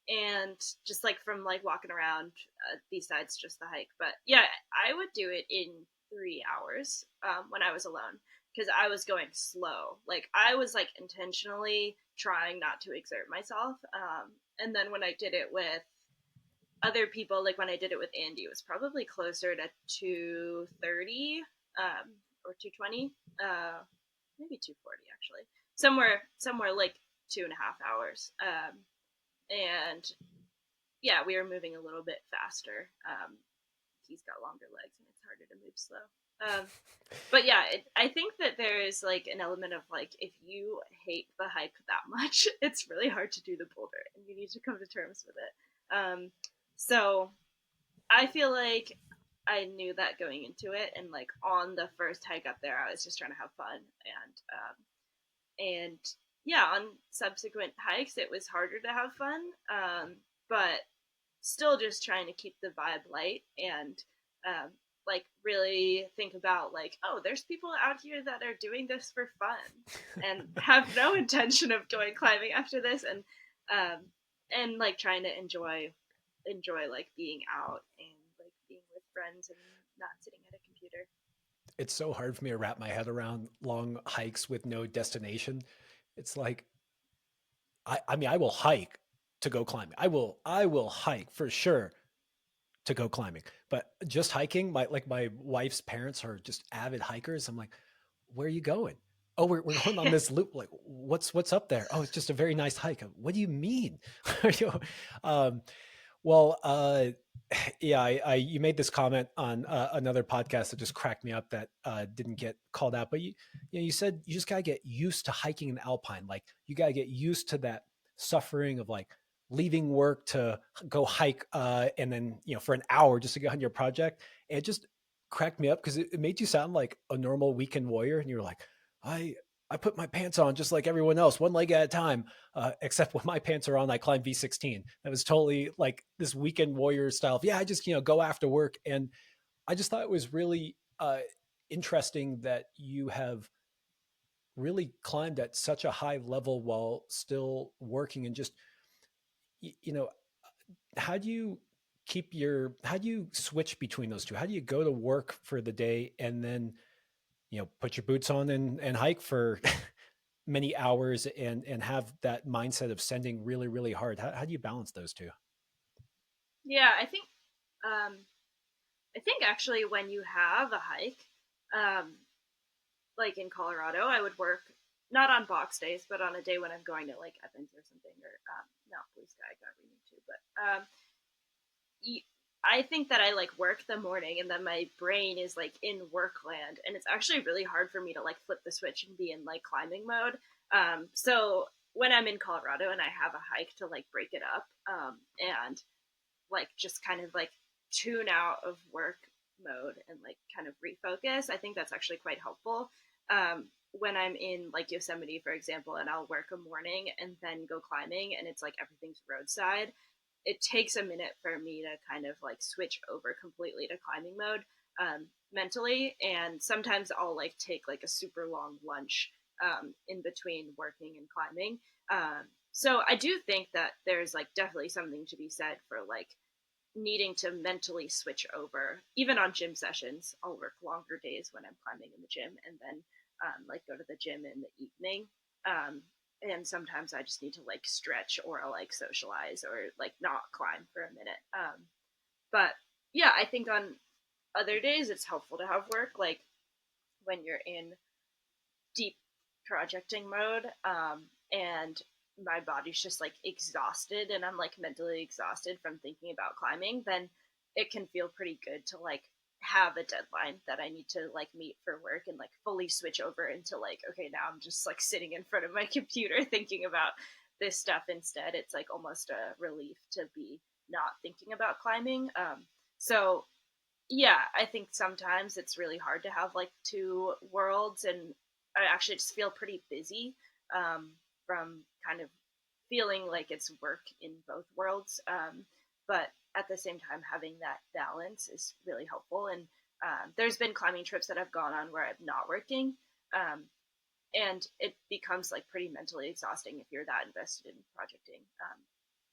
and just like from like walking around. Besides just the hike, but yeah, I would do it in 3 hours when I was alone because I was going slow. Like I was like intentionally trying not to exert myself, and then when I did it with other people, like when I did it with Andy, it was probably closer to 230 or 220, maybe 240 actually, somewhere like 2.5 hours. And yeah, we were moving a little bit faster. He's got longer legs and it's harder to move slow. But yeah, I think that there is like an element of like if you hate the hike that much, it's really hard to do the boulder, and you need to come to terms with it. So I feel like I knew that going into it, and like on the first hike up there, I was just trying to have fun, and yeah, on subsequent hikes, it was harder to have fun, but still just trying to keep the vibe light and um, like really think about like, oh, there's people out here that are doing this for fun and have no intention of going climbing after this, um, and like trying to enjoy like being out and like being with friends and not sitting at a computer. It's so hard for me to wrap my head around long hikes with no destination. It's like, I mean, I will hike to go climbing. I will hike for sure to go climbing. But just hiking, my wife's parents are just avid hikers. I'm like, where are you going? Oh, we're going on this loop. Like, what's up there? Oh, it's just a very nice hike. What do you mean? You know, um, well, yeah, you made this comment on another podcast that just cracked me up that didn't get called out. But you said you just gotta get used to hiking in Alpine. Like you gotta get used to that suffering of like leaving work to go hike, and then for an hour just to get on your project. And it just cracked me up because it made you sound like a normal weekend warrior, and you're like, I I put my pants on just like everyone else, one leg at a time. Except when my pants are on, I climb V16. That was totally like this weekend warrior style of, yeah, I just, go after work. And I just thought it was really interesting that you have really climbed at such a high level while still working and just, you know, how do you keep your, how do you switch between those two? How do you go to work for the day and then, put your boots on and hike for many hours and have that mindset of sending really, really hard? How do you balance those two? Yeah, um, I think actually when you have a hike, um, like in Colorado, I would work not on box days, but on a day when I'm going to like Evans or something, or not Blue Sky, God, we need to, but I think that I like work the morning and then my brain is like in work land, and it's actually really hard for me to like flip the switch and be in like climbing mode. So when I'm in Colorado and I have a hike to like break it up, and like just kind of like tune out of work mode and like kind of refocus, I think that's actually quite helpful. When I'm in like Yosemite, for example, and I'll work a morning and then go climbing and it's like everything's roadside, it takes a minute for me to kind of like switch over completely to climbing mode, mentally. And sometimes I'll like take like a super long lunch, in between working and climbing. So I do think that there's like definitely something to be said for like needing to mentally switch over. Even on gym sessions, I'll work longer days when I'm climbing in the gym, and then like go to the gym in the evening. Um, and sometimes I just need to like stretch or like socialize or like not climb for a minute. But yeah, I think on other days it's helpful to have work, like when you're in deep projecting mode, and my body's just like exhausted and I'm like mentally exhausted from thinking about climbing, then it can feel pretty good to like have a deadline that I need to like meet for work and like fully switch over into like, okay, now I'm just like sitting in front of my computer thinking about this stuff instead. It's like almost a relief to be not thinking about climbing. So yeah, I think sometimes it's really hard to have like two worlds, and I actually just feel pretty busy, from kind of feeling like it's work in both worlds. But at the same time, having that balance is really helpful. And there's been climbing trips that I've gone on where I'm not working, um, and it becomes like pretty mentally exhausting if you're that invested in projecting,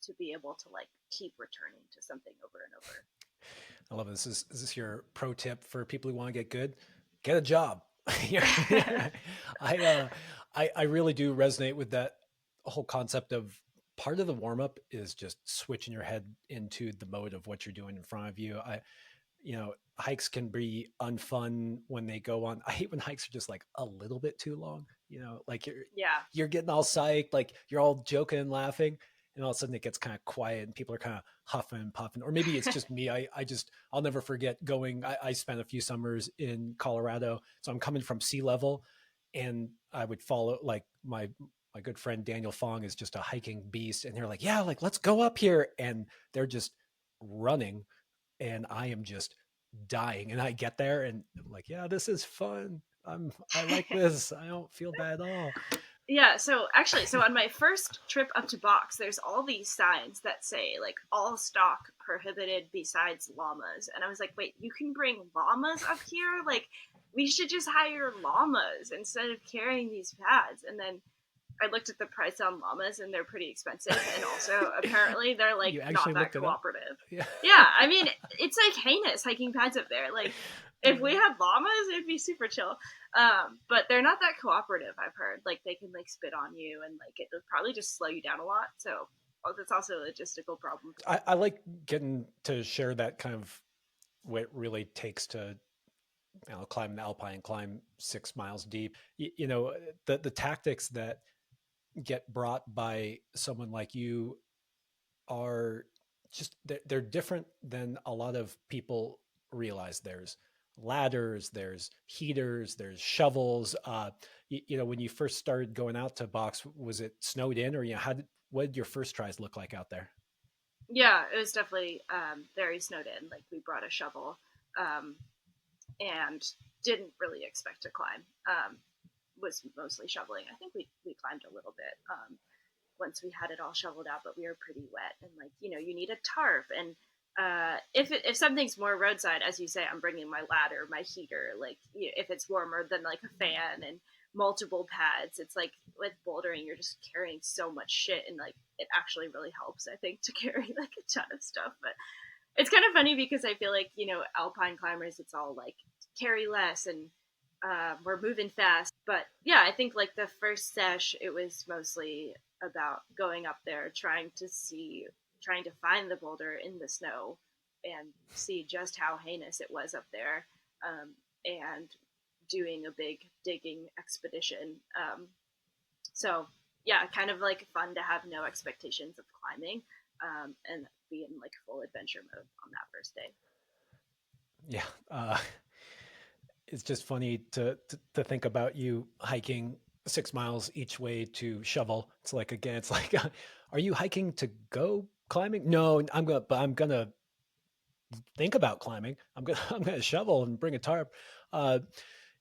to be able to like keep returning to something over and over. I love this. Is this your pro tip for people who want to get good? Get a job. I, uh, I really do resonate with that whole concept of part of the warm up is just switching your head into the mode of what you're doing in front of you. Hikes can be unfun when they go on. I hate when hikes are just like a little bit too long. Like Yeah. you're getting all psyched, like you're all joking and laughing, and all of a sudden it gets kind of quiet and people are kind of huffing and puffing. Or maybe it's just me. I'll never forget going. I spent a few summers in Colorado, so I'm coming from sea level, and I would follow like my good friend Daniel Fong is just a hiking beast, and they're like, yeah, like let's go up here, and they're just running, and I am just dying. And I get there and I'm like, yeah, this is fun. I like this. I don't feel bad at all. Yeah, so actually, so on my first trip up to Box, there's all these signs that say like all stock prohibited besides llamas. And I was like, wait, you can bring llamas up here? Like, we should just hire llamas instead of carrying these pads. And then I looked at the price on llamas and they're pretty expensive. And also, apparently, they're like You not actually that looked it up? cooperative. Yeah. Yeah, I mean, it's like heinous hiking pads up there. Like, if we Uh, had llamas, it'd be super chill. But they're not that cooperative, I've heard. Like, they can like spit on you and like it would probably just slow you down a lot. So that's also a logistical problem. I like getting to share that kind of what it really takes to climb an alpine, climb 6 miles deep. The tactics that get brought by someone like you are just they're different than a lot of people realize. There's ladders, there's heaters, there's shovels. When you first started going out to box, was it snowed in, or what did your first tries look like out there? Yeah, it was definitely very snowed in. Like, we brought a shovel, um, and didn't really expect to climb. Was mostly shoveling. I think we climbed a little bit, once we had it all shoveled out, but we were pretty wet. And like, you need a tarp. And if something's more roadside, as you say, I'm bringing my ladder, my heater. Like, if it's warmer than like a fan and multiple pads, it's like with bouldering, you're just carrying so much shit, and like it actually really helps, I think, to carry like a ton of stuff. But It's kind of funny because I feel like, alpine climbers, it's all like carry less and we're moving fast. But yeah, I think like the first sesh, it was mostly about going up there, trying to find the boulder in the snow and see just how heinous it was up there, and doing a big digging expedition. So yeah, kind of like fun to have no expectations of climbing, and be in like full adventure mode on that first day. Yeah. It's just funny to think about you hiking 6 miles each way to Shovel. It's like, again, it's like, are you hiking to go climbing? No, I'm gonna think about climbing. I'm gonna shovel and bring a tarp. Uh,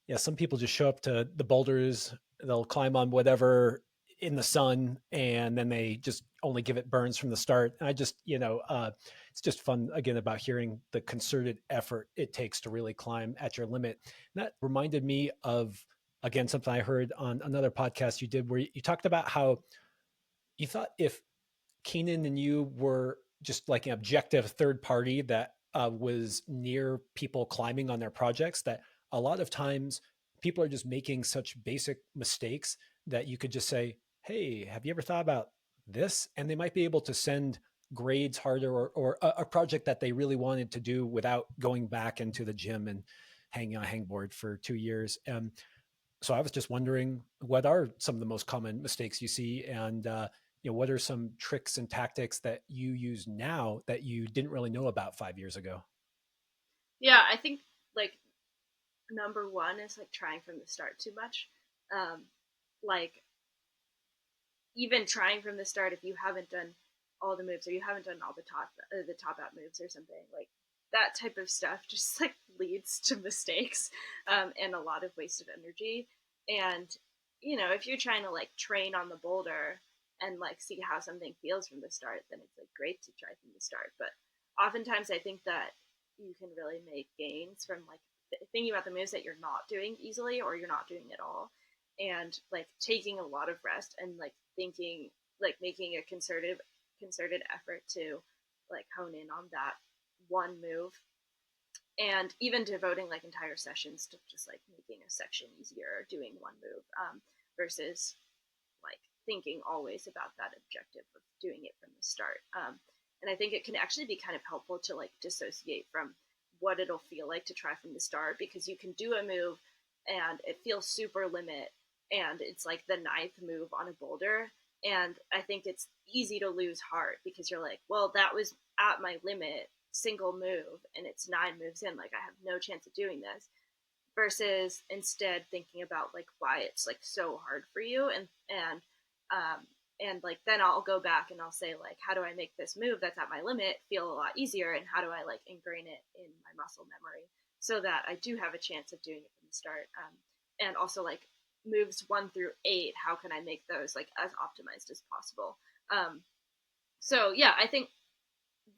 yeah, some people just show up to the boulders. They'll climb on whatever in the sun, and then they just only give it burns from the start. And I just, it's just fun again about hearing the concerted effort it takes to really climb at your limit. And that reminded me of, again, something I heard on another podcast you did, where you talked about how you thought if Keenan and you were just like an objective third party that was near people climbing on their projects, that a lot of times people are just making such basic mistakes that you could just say, hey, have you ever thought about this? And they might be able to send grades harder, or a project that they really wanted to do without going back into the gym and hanging on a hangboard for 2 years. So I was just wondering, what are some of the most common mistakes you see, and what are some tricks and tactics that you use now that you didn't really know about 5 years ago? Yeah, I think like number one is like trying from the start too much. Um, like even trying from the start, if you haven't done all the moves or you haven't done all the top out moves or something, like that type of stuff just like leads to mistakes, and a lot of wasted energy. And if you're trying to like train on the boulder and like see how something feels from the start, then it's like great to try from the start. But oftentimes I think that you can really make gains from like thinking about the moves that you're not doing easily or you're not doing at all, and like taking a lot of rest and like thinking, like making a concerted effort to like hone in on that one move, and even devoting like entire sessions to just like making a section easier, doing one move, versus like thinking always about that objective of doing it from the start. And I think it can actually be kind of helpful to like dissociate from what it'll feel like to try from the start, because you can do a move and it feels super limit, and it's like the ninth move on a boulder, and I think it's easy to lose heart because you're like, well, that was at my limit single move and it's 9 moves in, like I have no chance of doing this, versus instead thinking about like why it's like so hard for you, um and like then I'll go back and I'll say like, how do I make this move that's at my limit feel a lot easier, and how do I like ingrain it in my muscle memory so that I do have a chance of doing it from the start. And also like moves 1 through 8, how can I make those like as optimized as possible? So yeah, I think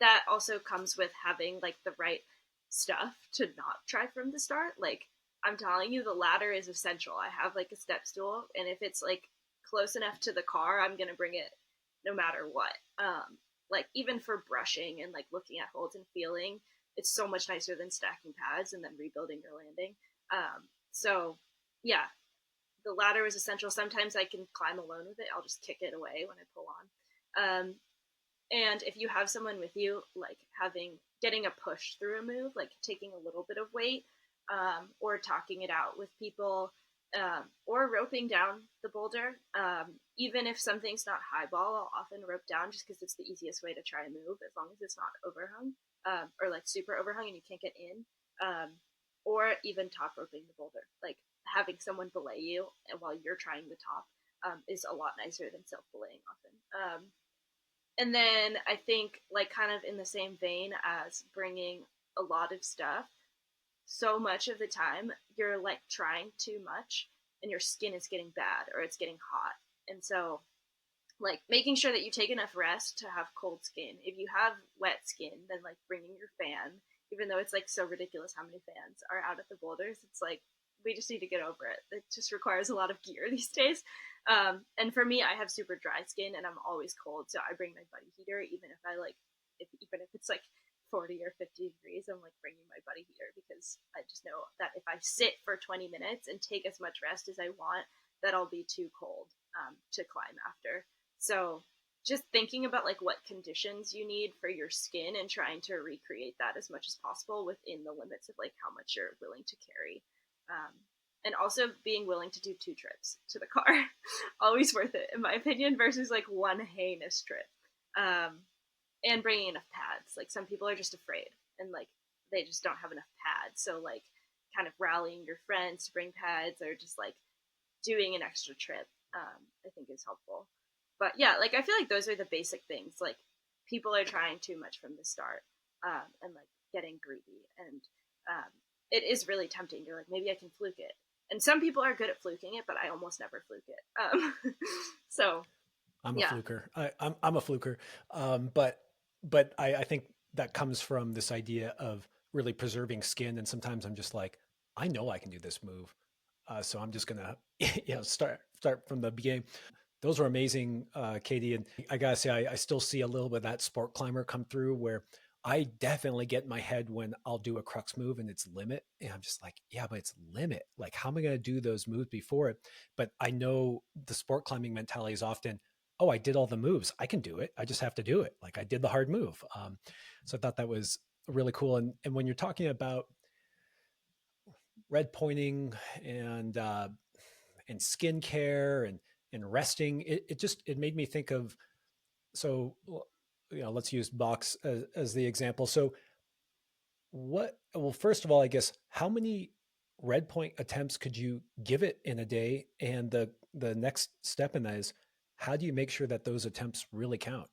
that also comes with having like the right stuff to not try from the start. Like I'm telling you, the ladder is essential. I have like a step stool, and if it's like close enough to the car, I'm gonna bring it no matter what. Like even for brushing and like looking at holds and feeling, it's so much nicer than stacking pads and then rebuilding your landing. So yeah, the ladder is essential. Sometimes I can climb alone with it. I'll just kick it away when I pull on. And if you have someone with you, like getting a push through a move, like taking a little bit of weight, or talking it out with people, or roping down the boulder. Even if something's not highball, I'll often rope down just because it's the easiest way to try a move, as long as it's not overhung, or like super overhung and you can't get in. Or even top roping the boulder, like having someone belay you and while you're trying the top, is a lot nicer than self belaying often. And then I think, like, kind of in the same vein as bringing a lot of stuff, so much of the time you're like trying too much and your skin is getting bad or it's getting hot. And so, like, making sure that you take enough rest to have cold skin. If you have wet skin, then like bringing your fan, even though it's like so ridiculous how many fans are out at the boulders, it's like we just need to get over it. It just requires a lot of gear these days. And for me, I have super dry skin and I'm always cold, so I bring my buddy heater, even if even if it's like 40 or 50 degrees, I'm like bringing my body heater because I just know that if I sit for 20 minutes and take as much rest as I want, that I'll be too cold to climb after. So just thinking about like what conditions you need for your skin and trying to recreate that as much as possible within the limits of like how much you're willing to carry. Um, and also being willing to do 2 trips to the car. Always worth it, in my opinion, versus like one heinous trip. Um, and bringing enough pads. Like some people are just afraid and like they just don't have enough pads. So like kind of rallying your friends to bring pads or just like doing an extra trip, I think is helpful. But yeah, like I feel like those are the basic things. Like people are trying too much from the start, and like getting greedy, and it is really tempting. You're like, maybe I can fluke it, and some people are good at fluking it, but I almost never fluke it. So I'm a yeah, fluker. I'm a fluker. But I think that comes from this idea of really preserving skin. And sometimes I'm just like, I know I can do this move, so I'm just gonna start from the beginning. Those were amazing, Katie. And I gotta say, I still see a little bit of that sport climber come through where I definitely get in my head when I'll do a crux move and it's limit. And I'm just like, yeah, but it's limit. Like, how am I going to do those moves before it? But I know the sport climbing mentality is often, oh, I did all the moves. I can do it. I just have to do it. Like I did the hard move. So I thought that was really cool. And when you're talking about red pointing and skincare and resting, it made me think of, so let's use box as the example. So well, first of all, I guess how many red point attempts could you give it in a day? And the next step in that is, how do you make sure that those attempts really count?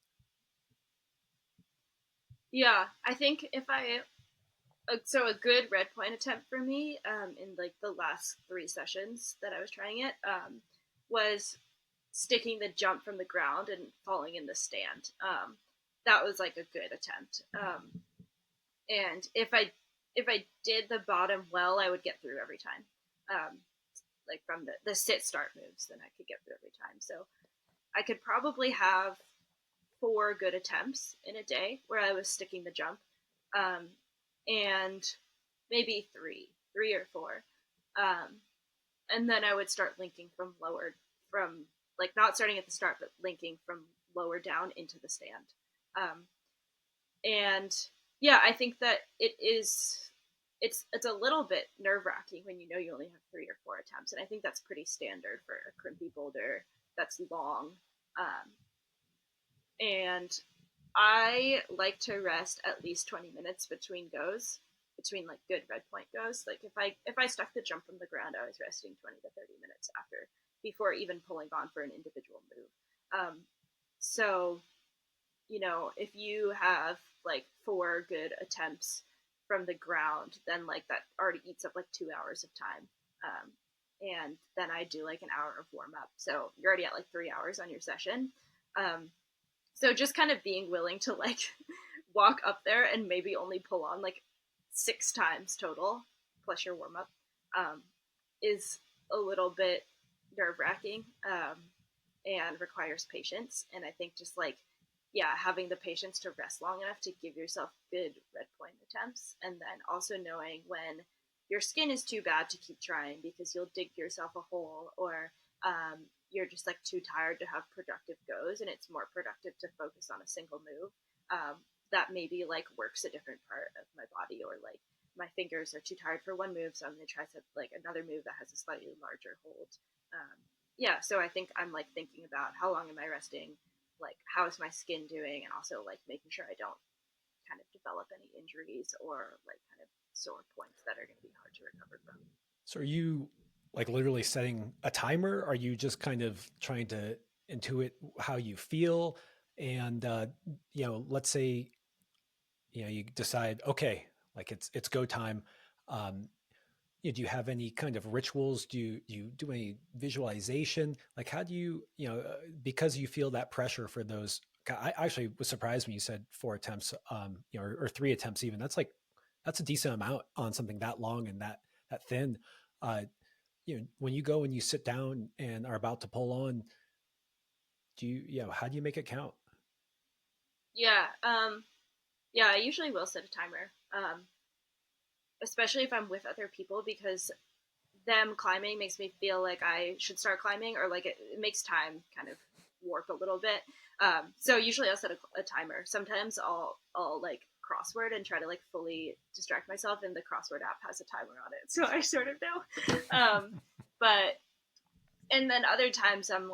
yeah. I think if I so a good red point attempt for me in like the last 3 sessions that I was trying it was sticking the jump from the ground and falling in the stand. That was like a good attempt. And if I did the bottom well, I would get through every time. Um, like from the sit start moves, then I could get through every time. So I could probably have 4 good attempts in a day where I was sticking the jump, um, and maybe three or four, um, and then I would start linking from like not starting at the start, but linking from lower down into the stand. Um, and yeah, I think that it's a little bit nerve wracking when you know you only have 3 or 4 attempts, and I think that's pretty standard for a crimpy boulder that's long. Um, and I like to rest at least 20 minutes between goes, between like good red point goes. Like if I stuck the jump from the ground, I was resting 20 to 30 minutes after before even pulling on for an individual move. So if you have like 4 good attempts from the ground, then like that already eats up like 2 hours of time. And then I do like an hour of warm up. So you're already at like 3 hours on your session. Um, so just kind of being willing to like walk up there and maybe only pull on like 6 times total, plus your warm up, um, is a little bit nerve wracking, and requires patience. And I think just like, yeah, having the patience to rest long enough to give yourself good red point attempts, and then also knowing when your skin is too bad to keep trying because you'll dig yourself a hole, or you're just like too tired to have productive goes, and it's more productive to focus on a single move that maybe like works a different part of my body, or like my fingers are too tired for one move, so I'm going to try like another move that has a slightly larger hold. Yeah, so I think I'm like thinking about how long am I resting, like how is my skin doing, and also like making sure I don't kind of develop any injuries or like kind of sore points that are going to be hard to recover from. So are you like literally setting a timer? Are you just kind of trying to intuit how you feel? And let's say you decide, okay, like it's go time. Um, do you have any kind of rituals? Do you do any visualization? Like how do you because you feel that pressure for those? I actually was surprised when you said 4 attempts, or 3 attempts even. That's a decent amount on something that long and that thin. Uh, when you go and you sit down and are about to pull on, how do you make it count? Yeah, Yeah, I usually will set a timer, especially if I'm with other people, because them climbing makes me feel like I should start climbing, or like it makes time kind of warp a little bit. So usually I'll set a timer. Sometimes I'll like crossword and try to like fully distract myself, and the crossword app has a timer on it, so I sort of know. But and then other times I'm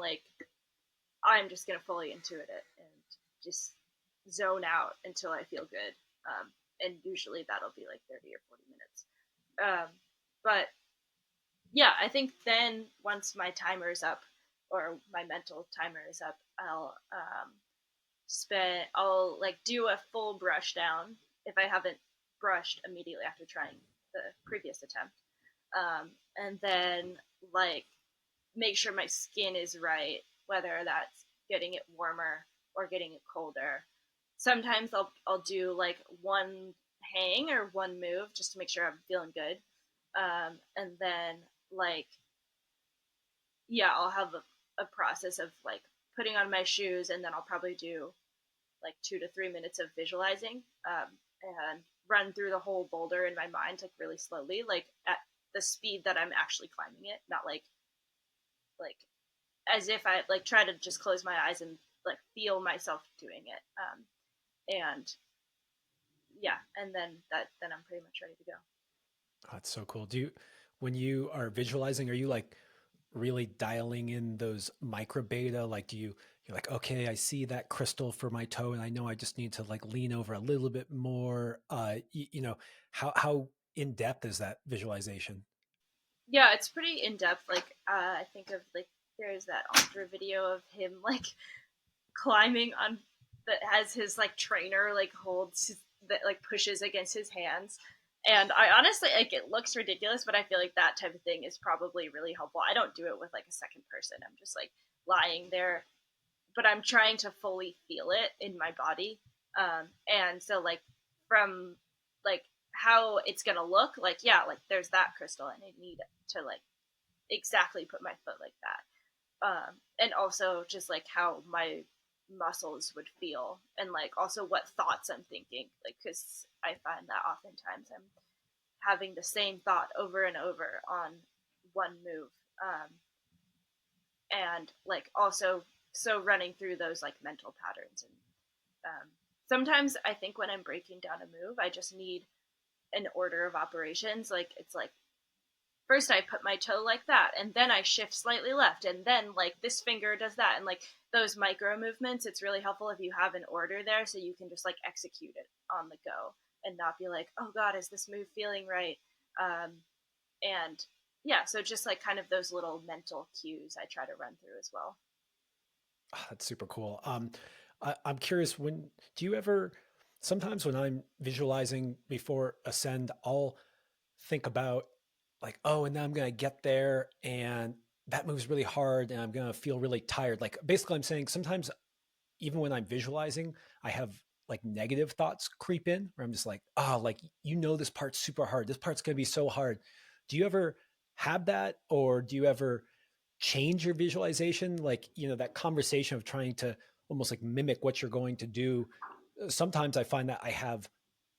just gonna fully intuit it and just zone out until I feel good. And usually that'll be like 30 or 40 minutes. But yeah, I think then once my timer is up, or my mental timer is up, I'll like do a full brush down if I haven't brushed immediately after trying the previous attempt. And then like make sure my skin is right, whether that's getting it warmer or getting it colder. Sometimes I'll do like one hang or one move just to make sure I'm feeling good. And then like yeah, I'll have a process of like putting on my shoes, and then I'll probably do like 2 to 3 minutes of visualizing, and run through the whole boulder in my mind like really slowly, like at the speed that I'm actually climbing it, not like as if I like try to just close my eyes and like feel myself doing it. And yeah, and then I'm pretty much ready to go. Oh, that's so cool. When you are visualizing, are you like really dialing in those micro beta? Like, you're like, okay, I see that crystal for my toe, and I know I just need to like lean over a little bit more. How in depth is that visualization? Yeah, it's pretty in depth. Like I think of like there's that ultra video of him like climbing on that has his like trainer like holds that like pushes against his hands. And I honestly like it looks ridiculous, but I feel like that type of thing is probably really helpful. I don't do it with like a second person. I'm just like lying there, but I'm trying to fully feel it in my body. And so like from like how it's gonna look, like yeah, like there's that crystal, and I need to like exactly put my foot like that. And also just like how my muscles would feel, and like also what thoughts I'm thinking, like because I find that oftentimes I'm having the same thought over and over on one move. And like also so running through those like mental patterns, and sometimes I think when I'm breaking down a move I just need an order of operations. Like it's like first I put my toe like that, and then I shift slightly left, and then like this finger does that, and like those micro movements, it's really helpful if you have an order there, so you can just like execute it on the go and not be like, oh god, is this move feeling right? um, and yeah, so just like kind of those little mental cues I try to run through as well. Oh, that's super cool. I'm curious, when do you ever, sometimes when I'm visualizing before ascend, I'll think about like, oh, and then I'm going to get there and that moves really hard and I'm going to feel really tired. Like basically I'm saying sometimes even when I'm visualizing, I have like negative thoughts creep in where I'm just like, oh, like, this part's super hard. This part's going to be so hard. Do you ever have that, or do you ever change your visualization? Like, that conversation of trying to almost like mimic what you're going to do. Sometimes I find that I have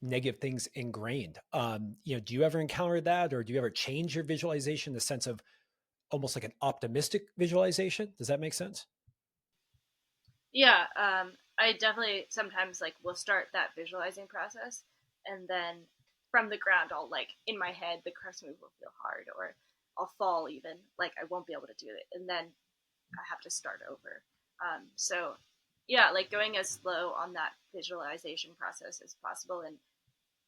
negative things ingrained. Do you ever encounter that, or do you ever change your visualization in the sense of almost like an optimistic visualization? Does that make sense? Yeah, I definitely sometimes like will start that visualizing process, and then from the ground I'll like in my head the crux move will feel hard, or I'll fall even, like I won't be able to do it, and then I have to start over. So yeah, like going as slow on that visualization process as possible, and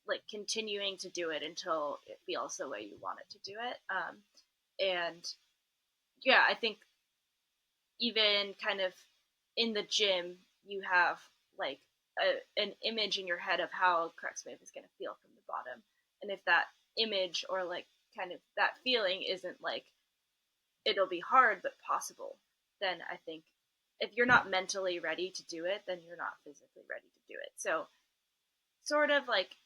like continuing to do it until it feels the way you want it to do it. And yeah, I think even kind of in the gym, you have like an image in your head of how crux wave is going to feel from the bottom. And if that image or like kind of that feeling isn't like it'll be hard but possible, then I think if you're not mentally ready to do it, then you're not physically ready to do it. So sort of like,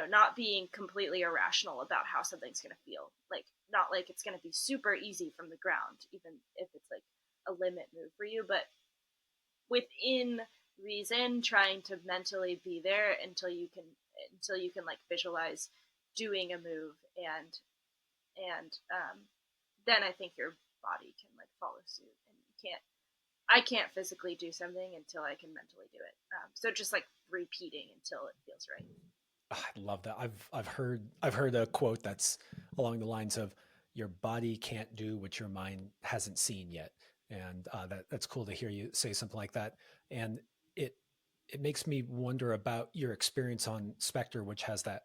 not being completely irrational about how something's going to feel. Like, not like it's going to be super easy from the ground, even if it's like a limit move for you, but within reason trying to mentally be there until you can like visualize doing a move, and then I think your body can like follow suit, and you can't I can't physically do something until I can mentally do it. So just like repeating until it feels right. Ah, I love that. I've heard a quote that's along the lines of your body can't do what your mind hasn't seen yet, and that's cool to hear you say something like that. And it it makes me wonder about your experience on Spectre, which has that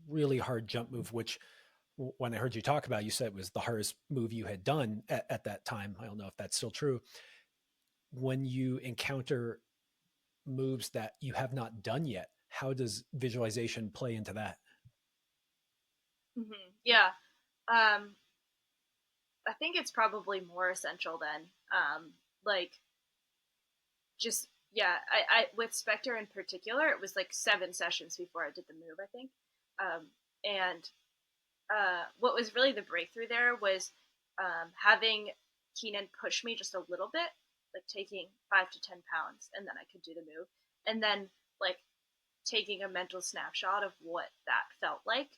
really hard jump move. Which when I heard you talk about, you said it was the hardest move you had done at that time. I don't know if that's still true. When you encounter moves that you have not done yet, how does visualization play into that? Yeah. Um, I think it's probably more essential than like just yeah. I with Spectre in particular, it was like 7 sessions before I did the move. I think, and what was really the breakthrough there was having Keenan push me just a little bit, like taking 5 to 10 pounds, and then I could do the move, and then like taking a mental snapshot of what that felt like,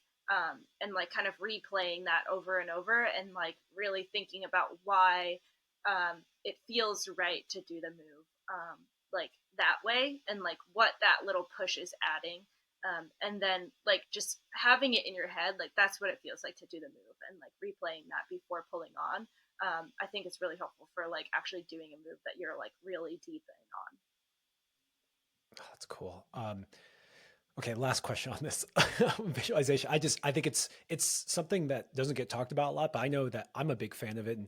and like kind of replaying that over and over, and like really thinking about why it feels right to do the move, like that way, and like what that little push is adding. And then like just having it in your head, like that's what it feels like to do the move, and like replaying that before pulling on. I think it's really helpful for like actually doing a move that you're like really deep in on. Oh, that's cool. Okay, last question on this visualization. I think it's something that doesn't get talked about a lot, but I know that I'm a big fan of it, and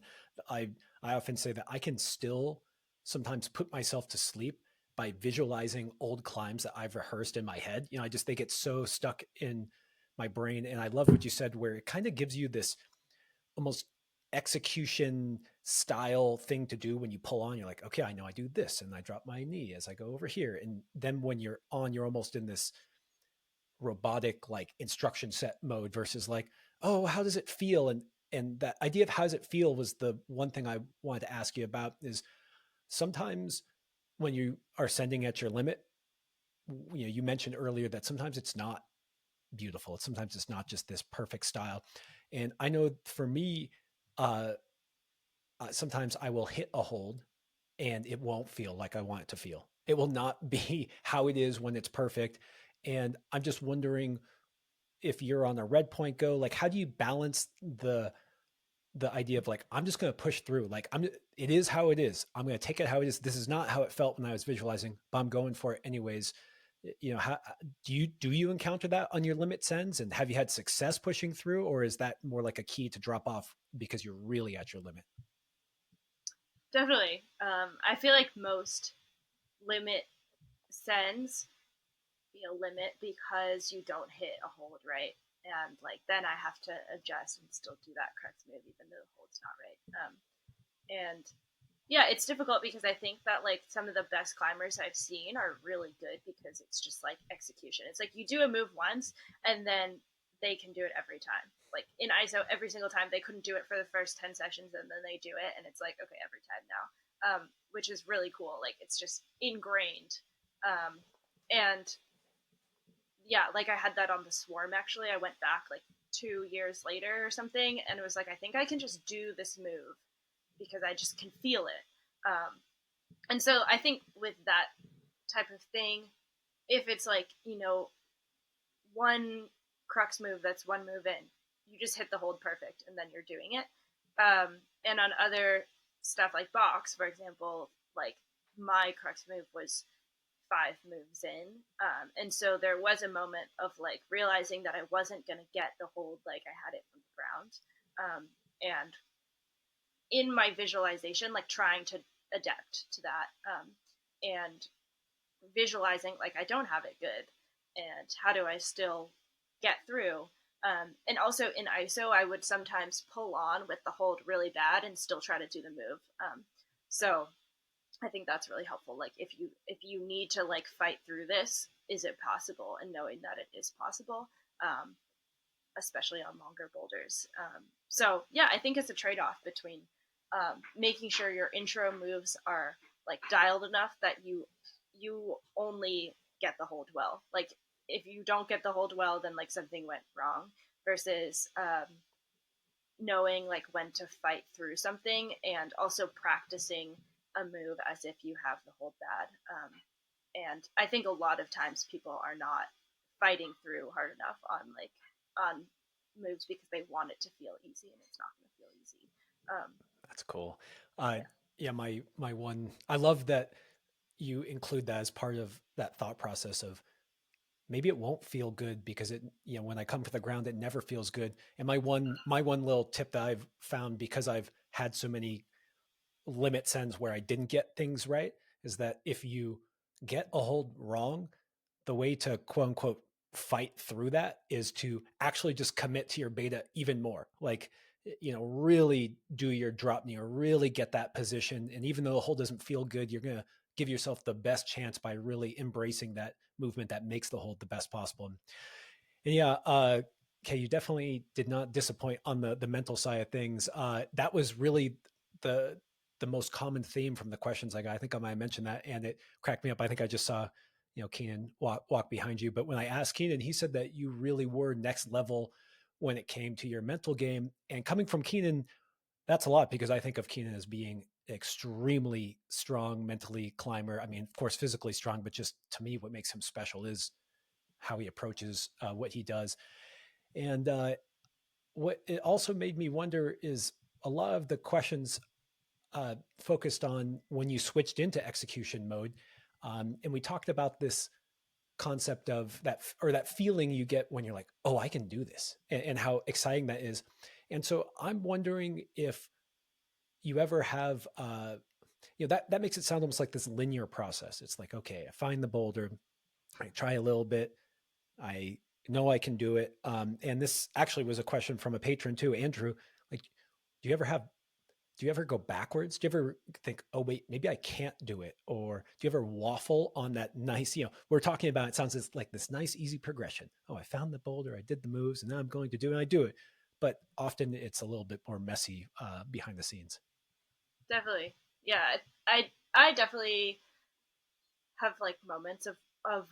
I I often say that I can still sometimes put myself to sleep by visualizing old climbs that I've rehearsed in my head. I just think it's so stuck in my brain, and I love what you said, where it kind of gives you this almost execution style thing to do when you pull on. You're like, okay, I know I do this, and I drop my knee as I go over here, and then when you're on, you're almost in this robotic like instruction set mode versus like, oh, how does it feel? And that idea of how does it feel was the one thing I wanted to ask you about. Is sometimes when you are sending at your limit, you mentioned earlier that sometimes it's not beautiful, sometimes it's not just this perfect style. And I know for me, uh, sometimes I will hit a hold and it won't feel like I want it to feel. It will not be how it is when it's perfect. And I'm just wondering, if you're on a Redpoint go, like how do you balance the idea of like, I'm just going to push through, like it is how it is, I'm going to take it how it is, this is not how it felt when I was visualizing, but I'm going for it anyways. How do you encounter that on your limit sends, and have you had success pushing through, or is that more like a key to drop off because you're really at your limit? Definitely. I feel like most limit sends be a limit because you don't hit a hold right, and like then I have to adjust and still do that correct move even though the hold's not right. And yeah, it's difficult because I think that like some of the best climbers I've seen are really good because it's just like execution. It's like you do a move once and then they can do it every time. Like in ISO, every single time they couldn't do it for the first 10 sessions and then they do it and it's like, okay, every time now, which is really cool. Like it's just ingrained. And yeah, like I had that on the Swarm actually. I went back like 2 years later or something and it was like, I think I can just do this move because I just can feel it. And so I think with that type of thing, if it's like, one crux move that's one move in, you just hit the hold perfect and then you're doing it. And on other stuff like box, for example, like my crux move was 5 moves in. And so there was a moment of like realizing that I wasn't going to get the hold like I had it from the ground. And in my visualization, like trying to adapt to that, and visualizing like I don't have it good, and how do I still get through. And also in ISO, I would sometimes pull on with the hold really bad and still try to do the move. So I think that's really helpful. Like if you need to like fight through this, is it possible? And knowing that it is possible, um, especially on longer boulders. So yeah, I think it's a trade off between making sure your intro moves are like dialed enough that you only get the hold well. Like if you don't get the hold well, then like something went wrong. Versus knowing like when to fight through something, and also practicing a move as if you have the hold bad. And I think a lot of times people are not fighting through hard enough on moves because they want it to feel easy, and it's not going to feel easy. Um, That's cool. Uh, yeah, yeah, my one. I love that you include that as part of that thought process of maybe it won't feel good because it, when I come to the ground, it never feels good. And my one little tip that I've found, because I've had so many limit sends where I didn't get things right, is that if you get a hold wrong, the way to quote unquote fight through that is to actually just commit to your beta even more. Like, really do your drop knee or really get that position. And even though the hold doesn't feel good, you're going to give yourself the best chance by really embracing that movement that makes the hold the best possible. And yeah, okay, you definitely did not disappoint on the mental side of things. That was really the the most common theme from the questions I got. I think I might mention that, and it cracked me up. I think I just saw, Keenan walk behind you. But when I asked Keenan, he said that you really were next level when it came to your mental game. And coming from Keenan, that's a lot, because I think of Keenan as being extremely strong mentally climber. I mean, of course, physically strong, but just to me, what makes him special is how he approaches what he does. And what it also made me wonder is a lot of the questions focused on when you switched into execution mode. And we talked about this concept of that, or that feeling you get when you're like, oh, I can do this, and how exciting that is. And so I'm wondering if you ever have, that makes it sound almost like this linear process. It's like, okay, I find the boulder, I try a little bit, I know I can do it. And this actually was a question from a patron too, Andrew. Like, do you ever have, do you ever go backwards? Do you ever think, oh, wait, maybe I can't do it? Or do you ever waffle on that nice, we're talking about, it sounds like this nice, easy progression. Oh, I found the boulder, I did the moves, and now I'm going to do it, and I do it. But often it's a little bit more messy behind the scenes. definitely. Yeah, I definitely have like moments of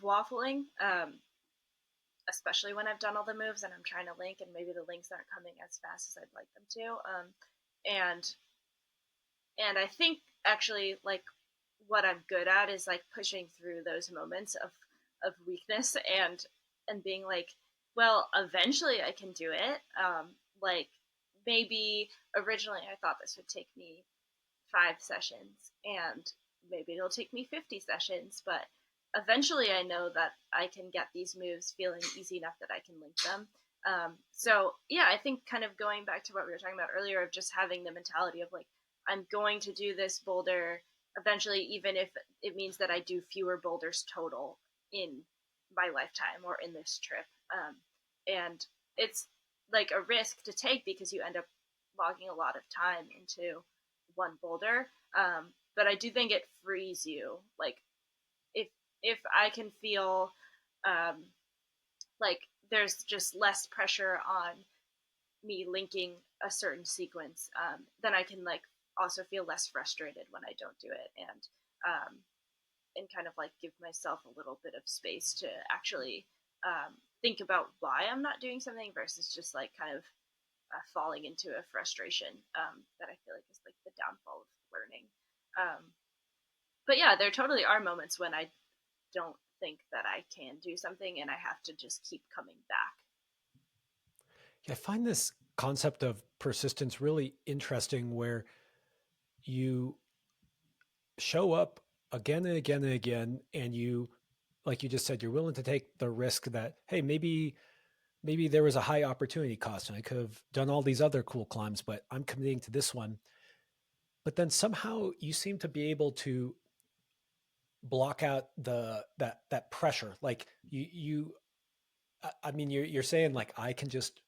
waffling. Especially when I've done all the moves and I'm trying to link, and maybe the links aren't coming as fast as I'd like them to. And and I think actually like what I'm good at is like pushing through those moments of weakness, and being like, well, eventually I can do it. Like maybe originally I thought this would take me 5 sessions, and maybe it'll take me 50 sessions, but eventually I know that I can get these moves feeling easy enough that I can link them. So yeah, I think kind of going back to what we were talking about earlier of just having the mentality of like, I'm going to do this boulder eventually, even if it means that I do fewer boulders total in my lifetime or in this trip. And it's like a risk to take because you end up logging a lot of time into one boulder. But I do think it frees you. Like if if I can feel um, like there's just less pressure on me linking a certain sequence, then I can like also feel less frustrated when I don't do it, um, and kind of like give myself a little bit of space to actually think about why I'm not doing something versus just like kind of falling into a frustration that I feel like is like the downfall of learning. Um, but yeah, there totally are moments when I don't think that I can do something and I have to just keep coming back. Yeah, I find this concept of persistence really interesting, where you show up again and again and again, and you, like you just said, you're willing to take the risk that, hey, maybe there was a high opportunity cost and I could have done all these other cool climbs, but I'm committing to this one. But then somehow you seem to be able to block out that pressure. Like I mean, you're saying like, I can just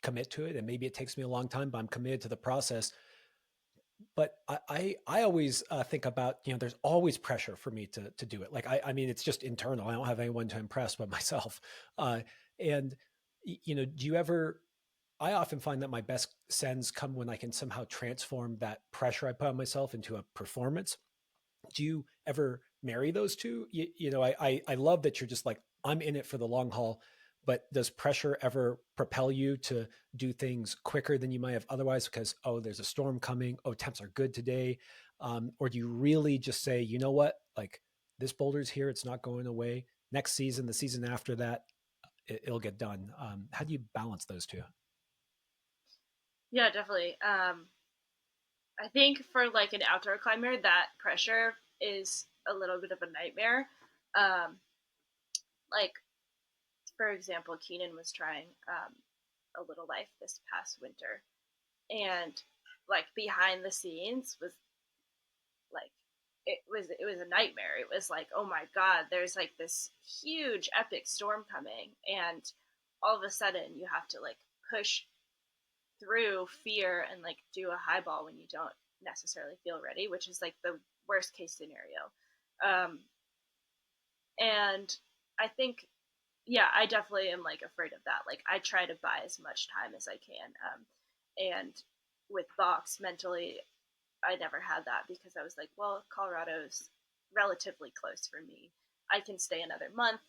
commit to it, and maybe it takes me a long time, but I'm committed to the process. But I always think about, there's always pressure for me to do it. Like, I mean, it's just internal. I don't have anyone to impress but myself. And do you ever, I often find that my best sends come when I can somehow transform that pressure I put on myself into a performance. Do you ever marry those two? I love that you're just like, I'm in it for the long haul, but does pressure ever propel you to do things quicker than you might have otherwise because, oh, there's a storm coming, oh, temps are good today? Or do you really just say, you know what, like this boulder's here, it's not going away. Next season, the season after that, it'll get done. How do you balance those two? Yeah, definitely. I think for like an outdoor climber, that pressure is a little bit of a nightmare. Um, like for example, Keenan was trying a little life this past winter, and like behind the scenes was like it was a nightmare. It was like, oh my god, there's like this huge epic storm coming, and all of a sudden you have to like push through fear and like do a highball when you don't necessarily feel ready, which is like the worst case scenario. Um, and I think, yeah, I definitely am like afraid of that. Like I try to buy as much time as I can. And with box mentally, I never had that because I was like, well, Colorado's relatively close for me. I can stay another month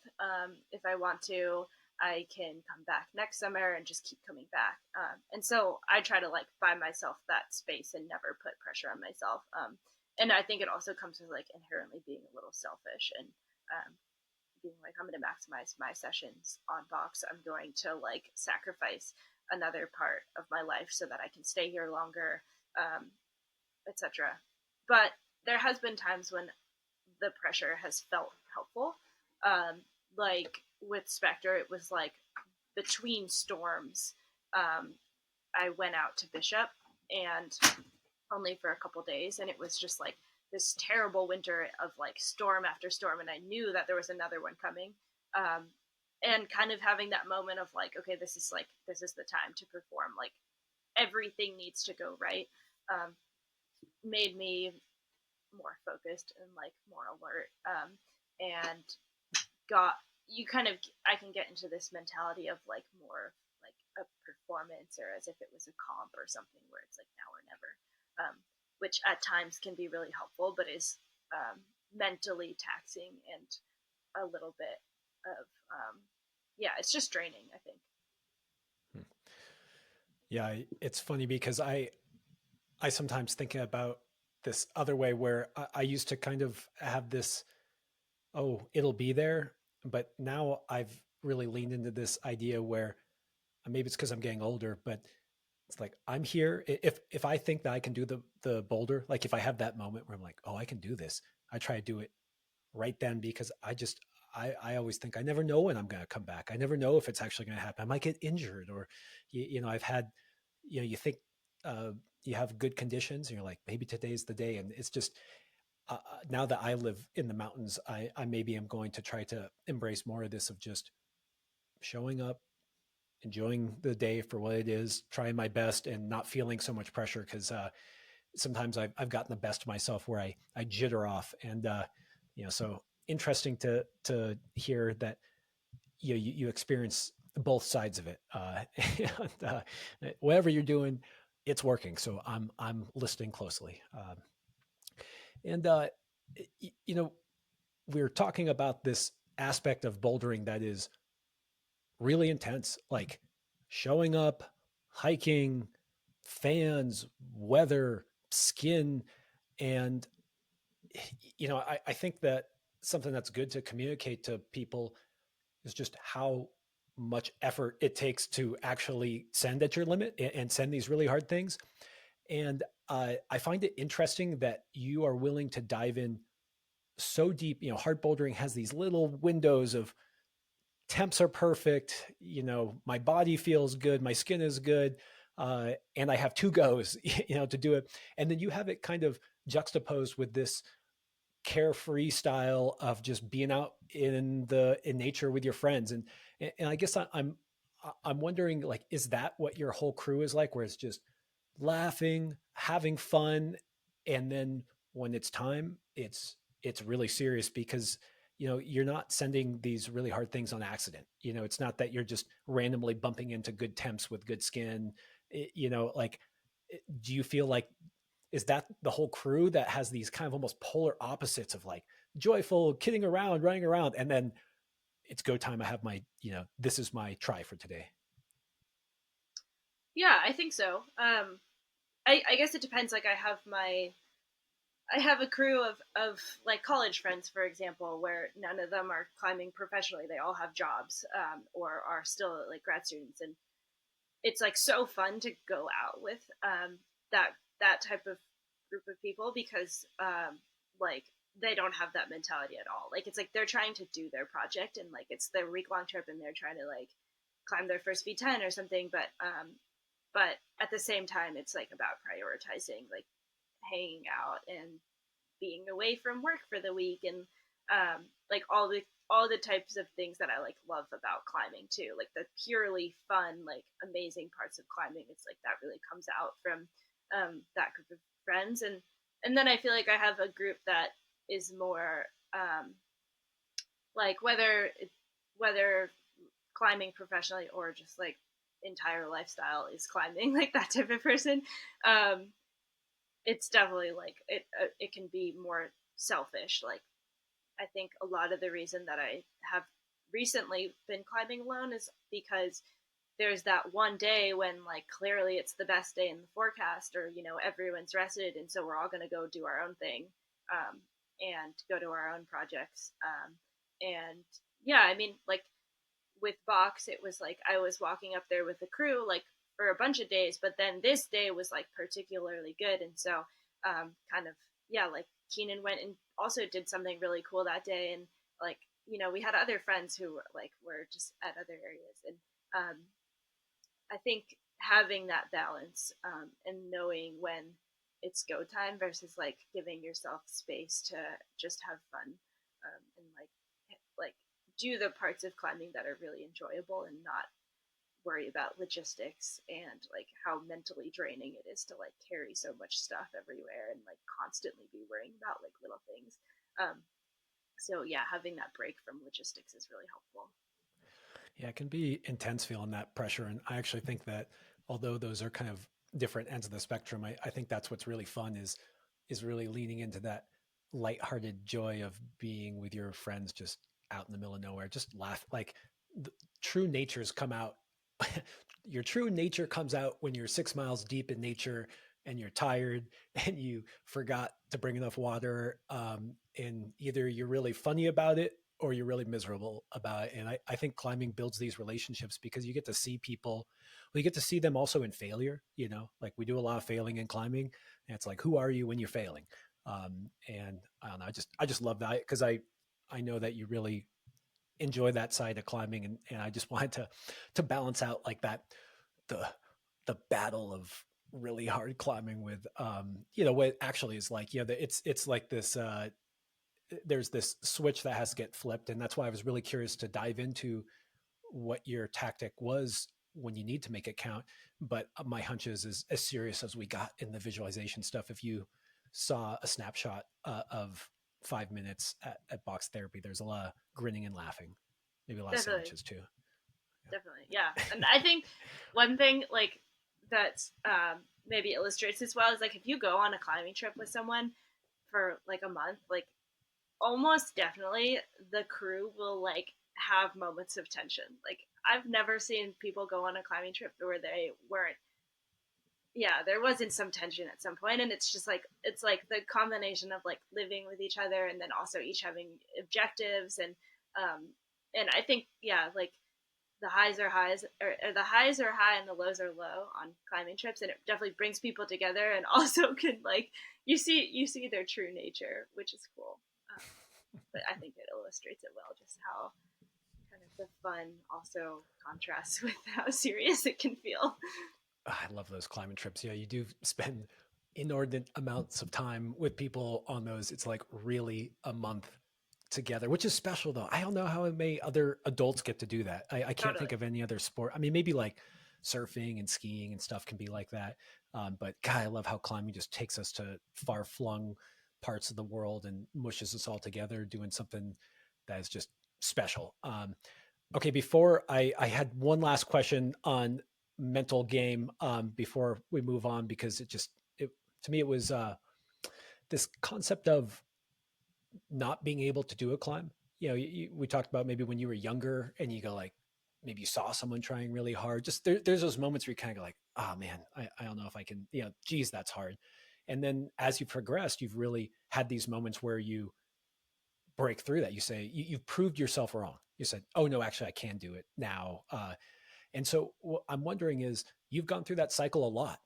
if I want to. I can come back next summer and just keep coming back. And so I try to like buy myself that space and never put pressure on myself. And I think it also comes with like inherently being a little selfish and being like, I'm going to maximize my sessions on box. I'm going to like sacrifice another part of my life so that I can stay here longer, etc. But there has been times when the pressure has felt helpful. Like with Spectre, it was like between storms. Um, I went out to Bishop and only for a couple days, and it was just like this terrible winter of like storm after storm, and I knew that there was another one coming. Um, and kind of having that moment of like, okay, this is the time to perform. Like everything needs to go right. Um, Made me more focused and like more alert. And got you kind of I can get into this mentality of like more like a performance or as if it was a comp or something where it's like now or never, which at times can be really helpful, but is mentally taxing and a little bit of yeah, it's just draining. I think. Yeah, it's funny because I sometimes think about this other way where I used to kind of have this, oh, it'll be there, but now I've really leaned into this idea where maybe it's because I'm getting older, but it's like I'm here. If I think that I can do the boulder, like if I have that moment where I'm like, oh, I can do this, I try to do it right then because I always think I never know when I'm going to come back. I never know if it's actually going to happen. I might get injured, or I've had, you think uh, you have good conditions, and you're like, maybe today's the day, and it's just now that I live in the mountains, I maybe am going to try to embrace more of this of just showing up, enjoying the day for what it is, trying my best, and not feeling so much pressure because sometimes I've gotten the best of myself where I jitter off, and so interesting to hear that you experience both sides of it. And, whatever you're doing, it's working. So I'm listening closely. And you know, we're talking about this aspect of bouldering that is really intense, like showing up, hiking, fans, weather, skin, and I think that something that's good to communicate to people is just how much effort it takes to actually send at your limit and send these really hard things. And I find it interesting that you are willing to dive in so deep. Hard bouldering has these little windows of temps are perfect. My body feels good, my skin is good, and I have two goes, to do it. And then you have it kind of juxtaposed with this carefree style of just being out in nature with your friends. And I guess I'm wondering, like, is that what your whole crew is like, where it's just laughing, having fun, and then when it's time, it's really serious because you're not sending these really hard things on accident. It's not that you're just randomly bumping into good temps with good skin. Like, do you feel like, is that the whole crew that has these kind of almost polar opposites of like joyful, kidding around, running around, and then it's go time. I have my, this is my try for today. Yeah, I think so. I guess it depends. Like I have a crew of like college friends, for example, where none of them are climbing professionally. They all have jobs, or are still like grad students, and it's like so fun to go out with that that type of group of people because like they don't have that mentality at all. Like it's like they're trying to do their project and like it's their week long trip and they're trying to like climb their first V10 or something, but at the same time it's like about prioritizing like hanging out and being away from work for the week and like all the types of things that I like love about climbing too. Like the purely fun, like amazing parts of climbing. It's like that really comes out from that group of friends, and then I feel like I have a group that is more like whether climbing professionally or just like entire lifestyle is climbing, like that type of person. Um, it's definitely like it can be more selfish. Like I think a lot of the reason that I have recently been climbing alone is because there's that one day when like clearly it's the best day in the forecast or everyone's rested and so we're all going to go do our own thing um, and go to our own projects and yeah, I mean like with box it was like I was walking up there with the crew like for a bunch of days, but then this day was like particularly good and so kind of yeah, like Keenan went and also did something really cool that day and like we had other friends who were just at other areas and um, I think having that balance and knowing when it's go time versus like giving yourself space to just have fun and like do the parts of climbing that are really enjoyable and not worry about logistics and like how mentally draining it is to like carry so much stuff everywhere and like constantly be worrying about like little things. Um, so yeah, having that break from logistics is really helpful. Yeah, it can be intense feeling that pressure. And I actually think that although those are kind of different ends of the spectrum, I think that's what's really fun is really leaning into that lighthearted joy of being with your friends just out in the middle of nowhere, just laugh like the true natures come out. Your true nature comes out when you're 6 miles deep in nature and you're tired and you forgot to bring enough water. And either you're really funny about it or you're really miserable about it. And I think climbing builds these relationships because you get to see people, well, you get to see them also in failure, like we do a lot of failing in climbing. And it's like, who are you when you're failing? And I don't know, I just love that because I know that you really enjoy that side of climbing. And I just wanted to balance out like that, the, the battle of really hard climbing with, what it actually is like, it's like this, there's this switch that has to get flipped. And that's why I was really curious to dive into what your tactic was when you need to make it count. But my hunch is as serious as we got in the visualization stuff. If you saw a snapshot of 5 minutes at box therapy, there's a lot of grinning and laughing, maybe a lot of Definitely, sandwiches too. definitely, yeah. And I think one thing like that maybe illustrates this well is like if you go on a climbing trip with someone for like a month, like almost definitely the crew will like have moments of tension. Like I've never seen people go on a climbing trip where they weren't, yeah, there wasn't some tension at some point and it's like the combination of like living with each other and then also each having objectives um I think yeah, like the highs are highs or the highs are high and the lows are low on climbing trips and it definitely brings people together and also can like you see their true nature, which is cool. um, but I think it illustrates it well just how kind of the fun also contrasts with how serious it can feel. I love those climbing trips. Yeah, you do spend inordinate amounts of time with people on those. It's like really a month together, which is special though. I don't know how many other adults get to do that. I can't think Totally. of any other sport. I mean, maybe like surfing and skiing and stuff can be like that. But God, I love how climbing just takes us to far flung parts of the world and mushes us all together doing something that is just special. Okay, before I had one last question on mental game before we move on because it to me it was this concept of not being able to do a climb? We talked about maybe when you were younger and you go like, maybe you saw someone trying really hard. Just there's those moments where you kind of go like, oh man, I don't know if I can, geez, that's hard. And then as you progressed, you've really had these moments where you break through that. You say, you've proved yourself wrong. You said, oh no, actually I can do it now. And so what I'm wondering is, you've gone through that cycle a lot.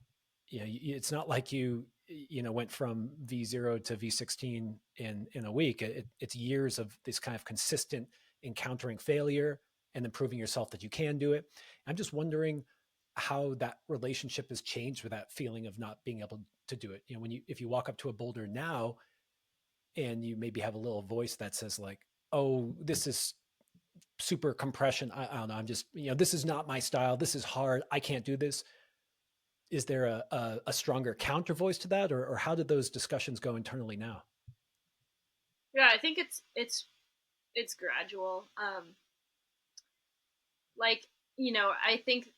It's not like you went from V0 to V16 in a week. It's years of this kind of consistent encountering failure and then proving yourself that you can do it. I'm just wondering how that relationship has changed with that feeling of not being able to do it. If you walk up to a boulder now and you maybe have a little voice that says like, oh, this is super compression. I don't know. I'm just, this is not my style. This is hard. I can't do this. Is there a stronger counter voice to that, or how did those discussions go internally now? Yeah, I think it's gradual. Like, I think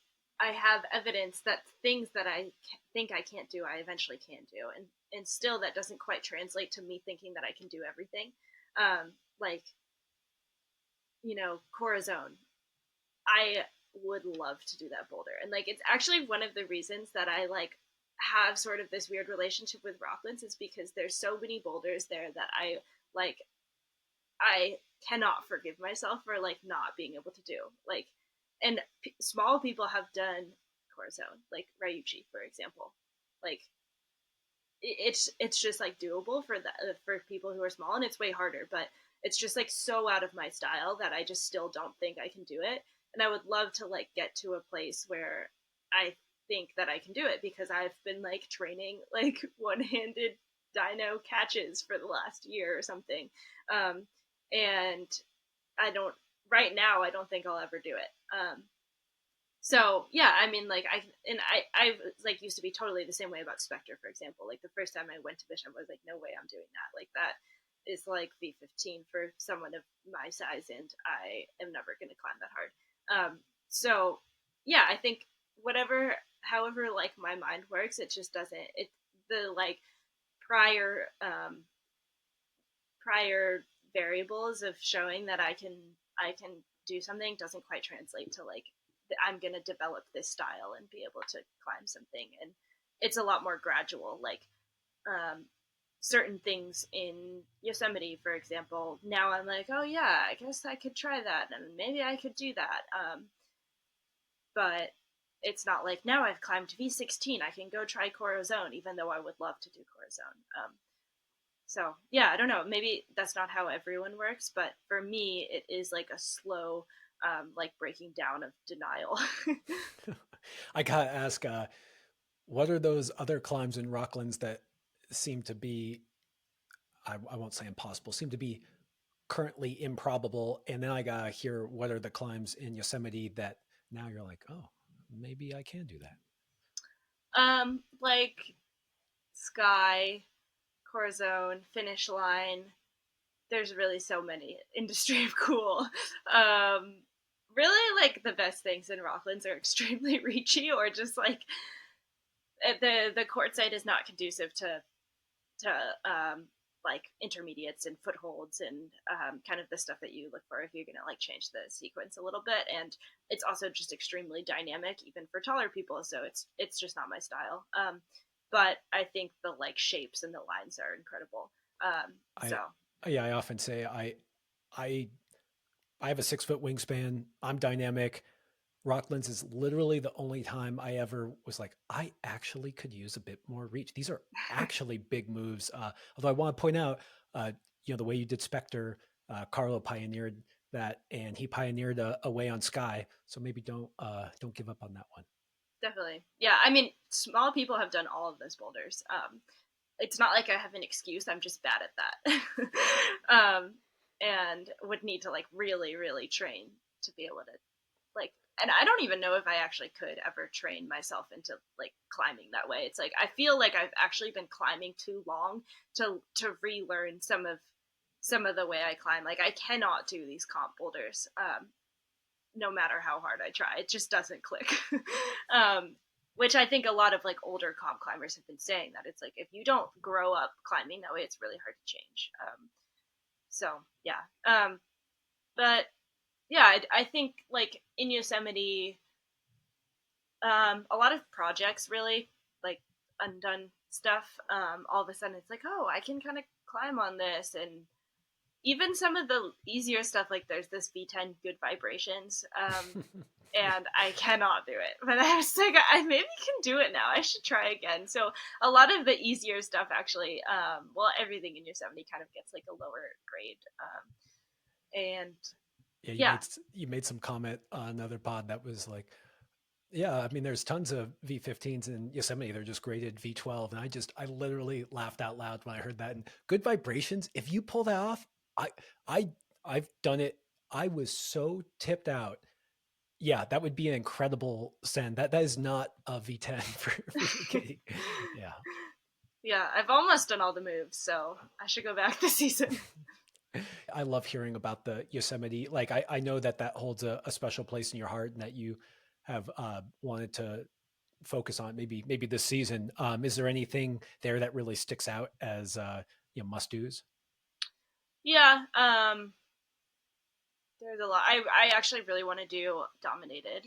I have evidence that things that I think I can't do, I eventually can do, and still that doesn't quite translate to me thinking that I can do everything. Like, Corazon. I would love to do that boulder. And like it's actually one of the reasons that I like have sort of this weird relationship with Rocklands is because there's so many boulders there that like I cannot forgive myself for like not being able to do. Like and small people have done Corazon, like Ryuchi for example. Like it's just like doable for for people who are small, and it's way harder, but it's just like so out of my style that I just still don't think I can do it. And I would love to like get to a place where I think that I can do it, because I've been like training like one-handed dino catches for the last year or something. And I don't right now I don't think I'll ever do it. So yeah, I mean, like I like used to be totally the same way about Spectre, for example. Like the first time I went to Bishop, I was like, no way, I'm doing that. Like that is like V15 for someone of my size, and I am never going to climb that hard. So yeah, I think however, like my mind works, it just doesn't. It the like prior prior variables of showing that I can do something doesn't quite translate to like I'm going to develop this style and be able to climb something. And it's a lot more gradual. Like um, certain things in Yosemite, for example, now I'm like, oh yeah, I guess I could try that, and maybe I could do that. But it's not like now I've climbed V16, I can go try Corazon, even though I would love to do Corazon. So yeah, I don't know. Maybe that's not how everyone works, but for me, it is like a slow, like breaking down of denial. I gotta ask, what are those other climbs in Rocklands that seem to be, I won't say impossible, seem to be currently improbable? And then I gotta hear, what are the climbs in Yosemite that now you're like, oh, maybe I can do that. Like Sky, Corazon, Finish Line. There's really so many. Industry of Cool. Um, really, like the best things in Rocklands are extremely reachy, or just like the court site is not conducive to like intermediates and footholds and kind of the stuff that you look for if you're gonna like change the sequence a little bit. And it's also just extremely dynamic, even for taller people. So it's just not my style. But I think the like shapes and the lines are incredible. So I Yeah, I often say I I have a 6 foot wingspan. I'm dynamic. Rocklands is literally the only time I ever was like, I actually could use a bit more reach. These are actually big moves. Although I want to point out, the way you did Spectre, Carlo pioneered that, and he pioneered a way on Sky. So maybe don't give up on that one. definitely, yeah. I mean, small people have done all of those boulders. It's not like I have an excuse. I'm just bad at that. And would need to like really, really train to be able to like. And I don't even know if I actually could ever train myself into like climbing that way. It's like I feel like I've actually been climbing too long to relearn some of the way I climb. Like I cannot do these comp boulders. No matter how hard I try, it just doesn't click. um, which I think a lot of like older comp climbers have been saying, that it's like if you don't grow up climbing that way, it's really hard to change. So yeah, but yeah, I think like in Yosemite, a lot of projects really like undone stuff. All of a sudden, it's like, oh, I can kind of climb on this, and even some of the easier stuff, like there's this V10 good vibrations, and I cannot do it. But I was like, I maybe can do it now. I should try again. So a lot of the easier stuff actually, well, everything in Yosemite kind of gets like a lower grade, and Yeah, yeah, you made some comment on another pod that was like, yeah, I mean, there's tons of V15s in Yosemite. They're just graded V12, and I literally laughed out loud when I heard that. And good vibrations. If you pull that off, I, I, I've done it. I was so tipped out. Yeah, that would be an incredible send. That is not a V10 for you, Katie. Yeah. yeah, I've almost done all the moves, so I should go back this season. I love hearing about the Yosemite. Like I know that holds a special place in your heart, and that you have wanted to focus on maybe this season. Is there anything there that really sticks out as must dos? Yeah, there's a lot. I actually really want to do dominated,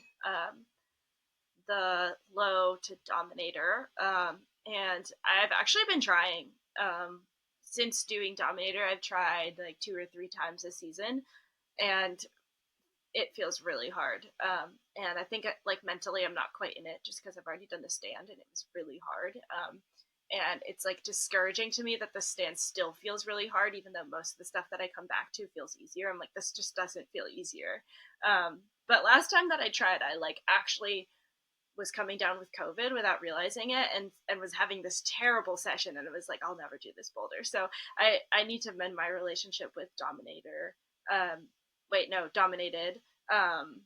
the low to dominator, and I've actually been trying. Since doing dominator, I've tried like 2 or 3 times this season, and it feels really hard. And I think like mentally, I'm not quite in it just because I've already done the stand and it was really hard. And it's like discouraging to me that the stand still feels really hard, even though most of the stuff that I come back to feels easier. I'm like, this just doesn't feel easier. But last time that I tried, I like actually was coming down with COVID without realizing it, and was having this terrible session, and it was like, I'll never do this boulder. So I need to mend my relationship with dominator. Wait, no, dominated. Um,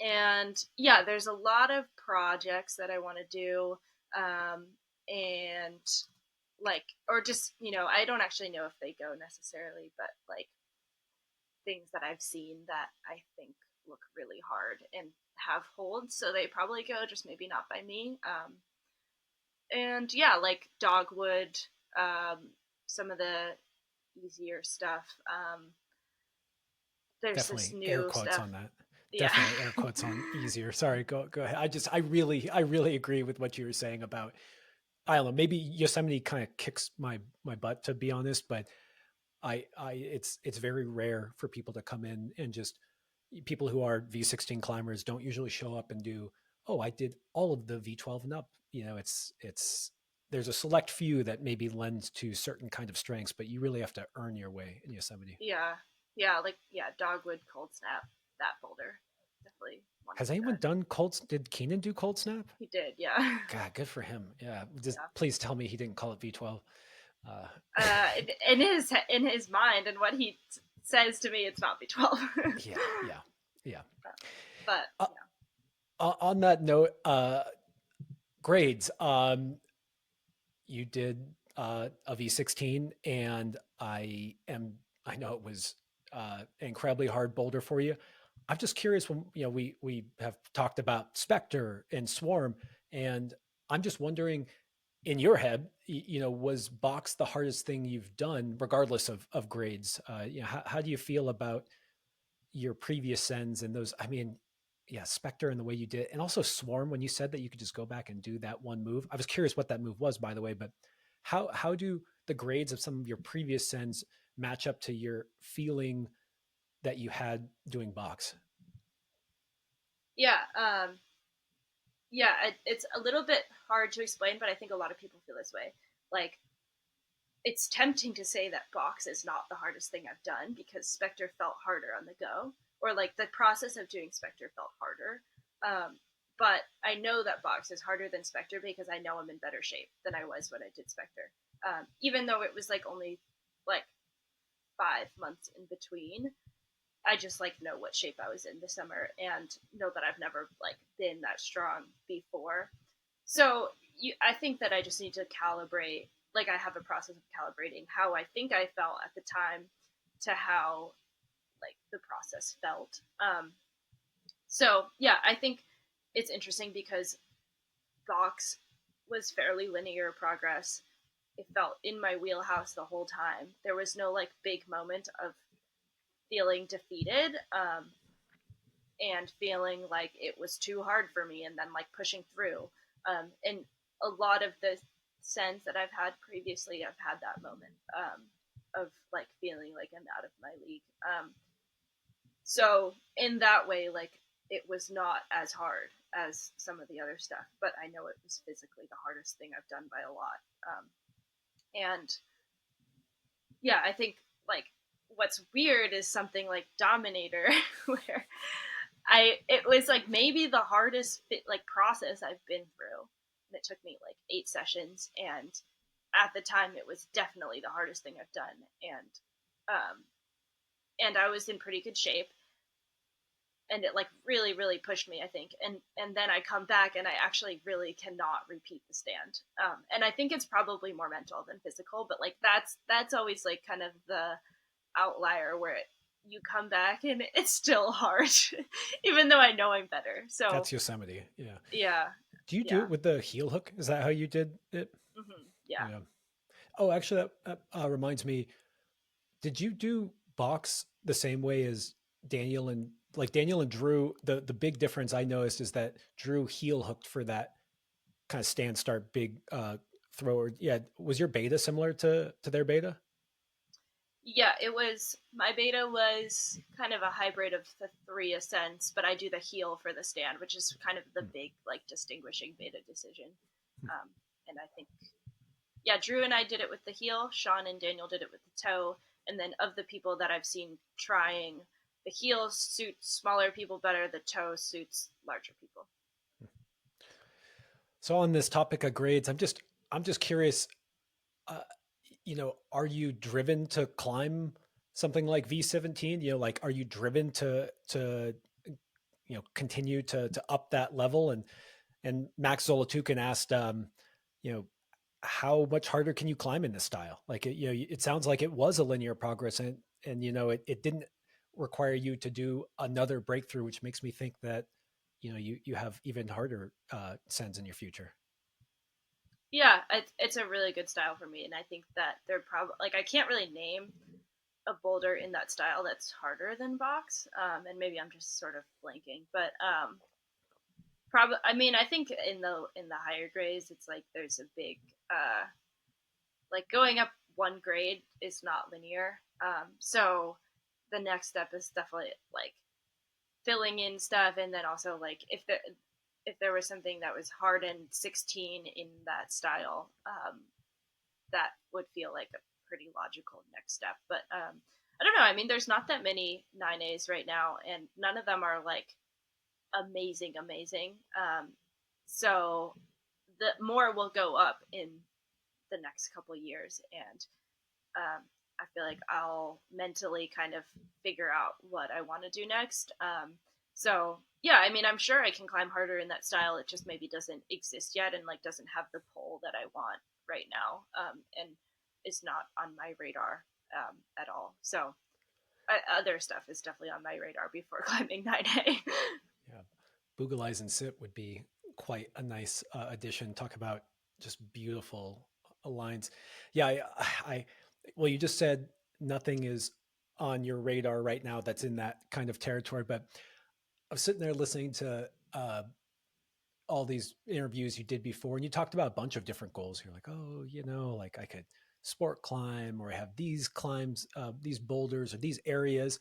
and yeah, there's a lot of projects that I want to do, and like, or just I don't actually know if they go necessarily, but like things that I've seen that I think look really hard and have holds, so they probably go, just maybe not by me. And yeah, like dogwood, um, some of the easier stuff. There's this Definitely air new quotes stuff. on that. Yeah. Definitely air quotes on easier. Sorry, go ahead. I really agree with what you were saying about, I don't know, maybe Yosemite kind of kicks my butt, to be honest, but it's very rare for people to come in and just, people who are V16 climbers don't usually show up and do, oh, I did all of the V12 and up. It's there's a select few that maybe lends to certain kind of strengths, but you really have to earn your way in Yosemite. Yeah, yeah, like yeah, dogwood, cold snap, that boulder, definitely want to Has do anyone that. done cold? Did Keenan do cold snap? He did, yeah. God, good for him. Yeah, just Yeah. please tell me he didn't call it V12. Uh, In his mind and what he says to me, it's not B12. yeah, yeah, yeah. But Uh, yeah. on that note, grades. You did a V16, and I know it was an incredibly hard boulder for you. I'm just curious, when we have talked about Spectre and Swarm, and I'm just wondering, in your head, was box the hardest thing you've done, regardless of grades? How do you feel about your previous sends and those? I mean, yeah, Spectre and the way you did it, and also Swarm, when you said that you could just go back and do that one move. I was curious what that move was, by the way, but how do the grades of some of your previous sends match up to your feeling that you had doing box? Yeah, yeah, it's a little bit hard to explain, but I think a lot of people feel this way. Like, it's tempting to say that box is not the hardest thing I've done because Spectre felt harder on the go, or like the process of doing Spectre felt harder. But I know that box is harder than Spectre because I know I'm in better shape than I was when I did Spectre. Even though it was like only like 5 months in between, I just like know what shape I was in this summer and know that I've never like been that strong before. So I think that I just need to calibrate. Like I have a process of calibrating how I think I felt at the time to how like the process felt. So yeah, I think it's interesting because box was fairly linear progress. it felt in my wheelhouse the whole time. There was no like big moment of feeling defeated, and feeling like it was too hard for me and then like pushing through. And a lot of the sends that I've had previously, I've had that moment of like feeling like I'm out of my league. So in that way, like it was not as hard as some of the other stuff, but I know it was physically the hardest thing I've done by a lot. And yeah, I think like what's weird is something like Dominator, where it was like maybe the hardest like process I've been through. And it took me like 8 sessions, and at the time it was definitely the hardest thing I've done. Um and I was in pretty good shape, and it like really really pushed me, I think. And then I come back and I actually really cannot repeat the stand. And I think it's probably more mental than physical, but like that's always like kind of the outlier where you come back and it's still hard even though I know I'm better. So That's Yosemite. Yeah. yeah. Do you do Yeah. it with the heel hook? Is that how you did it? Yeah. Yeah. Oh, actually, that reminds me. Did you do box the same way as Daniel and like Daniel and Drew? The big difference I noticed is that Drew heel hooked for that kind of stand start big thrower. Yeah, was your beta similar to their beta? Yeah, it was, my beta was kind of a hybrid of the three ascents, but I do the heel for the stand, which is kind of the Hmm. big like distinguishing beta decision. um, and I think, yeah, Drew and I did it with the heel, Sean and Daniel did it with the toe. And then of the people that I've seen trying, the heel suits smaller people better, the toe suits larger people. So on this topic of grades, I'm just curious. Uh, are you driven to climb something like V17? Like, are you driven to continue to up that level? And Max Zolotukhin asked, you know, how much harder can you climb in this style? Like, it sounds like it was a linear progress, and it didn't require you to do another breakthrough, which makes me think that you have even harder sends in your future. Yeah, it's a really good style for me, and I think that they're probably like, I can't really name a boulder in that style that's harder than box. And maybe I'm just sort of blanking, but probably, I mean, I think in the higher grades, it's like there's a big like going up one grade is not linear. So the next step is definitely like filling in stuff, and then also like if there was something that was hard in 16 in that style, that would feel like a pretty logical next step. But I don't know. I mean, there's not that many 9As right now, and none of them are like amazing, amazing. So the more will go up in the next couple years, and I feel like I'll mentally kind of figure out what I want to do next. So yeah, I mean, I'm sure I can climb harder in that style. It just maybe doesn't exist yet, and like doesn't have the pull that I want right now, and is not on my radar at all. So other stuff is definitely on my radar before climbing 9A. Yeah, Boogle Eyes and Sit would be quite a nice addition. Talk about just beautiful lines. Yeah, I well, you just said nothing is on your radar right now that's in that kind of territory, but I was sitting there listening to all these interviews you did before, and you talked about a bunch of different goals. You're like, oh, like I could sport climb, or I have these climbs, these boulders, or these areas.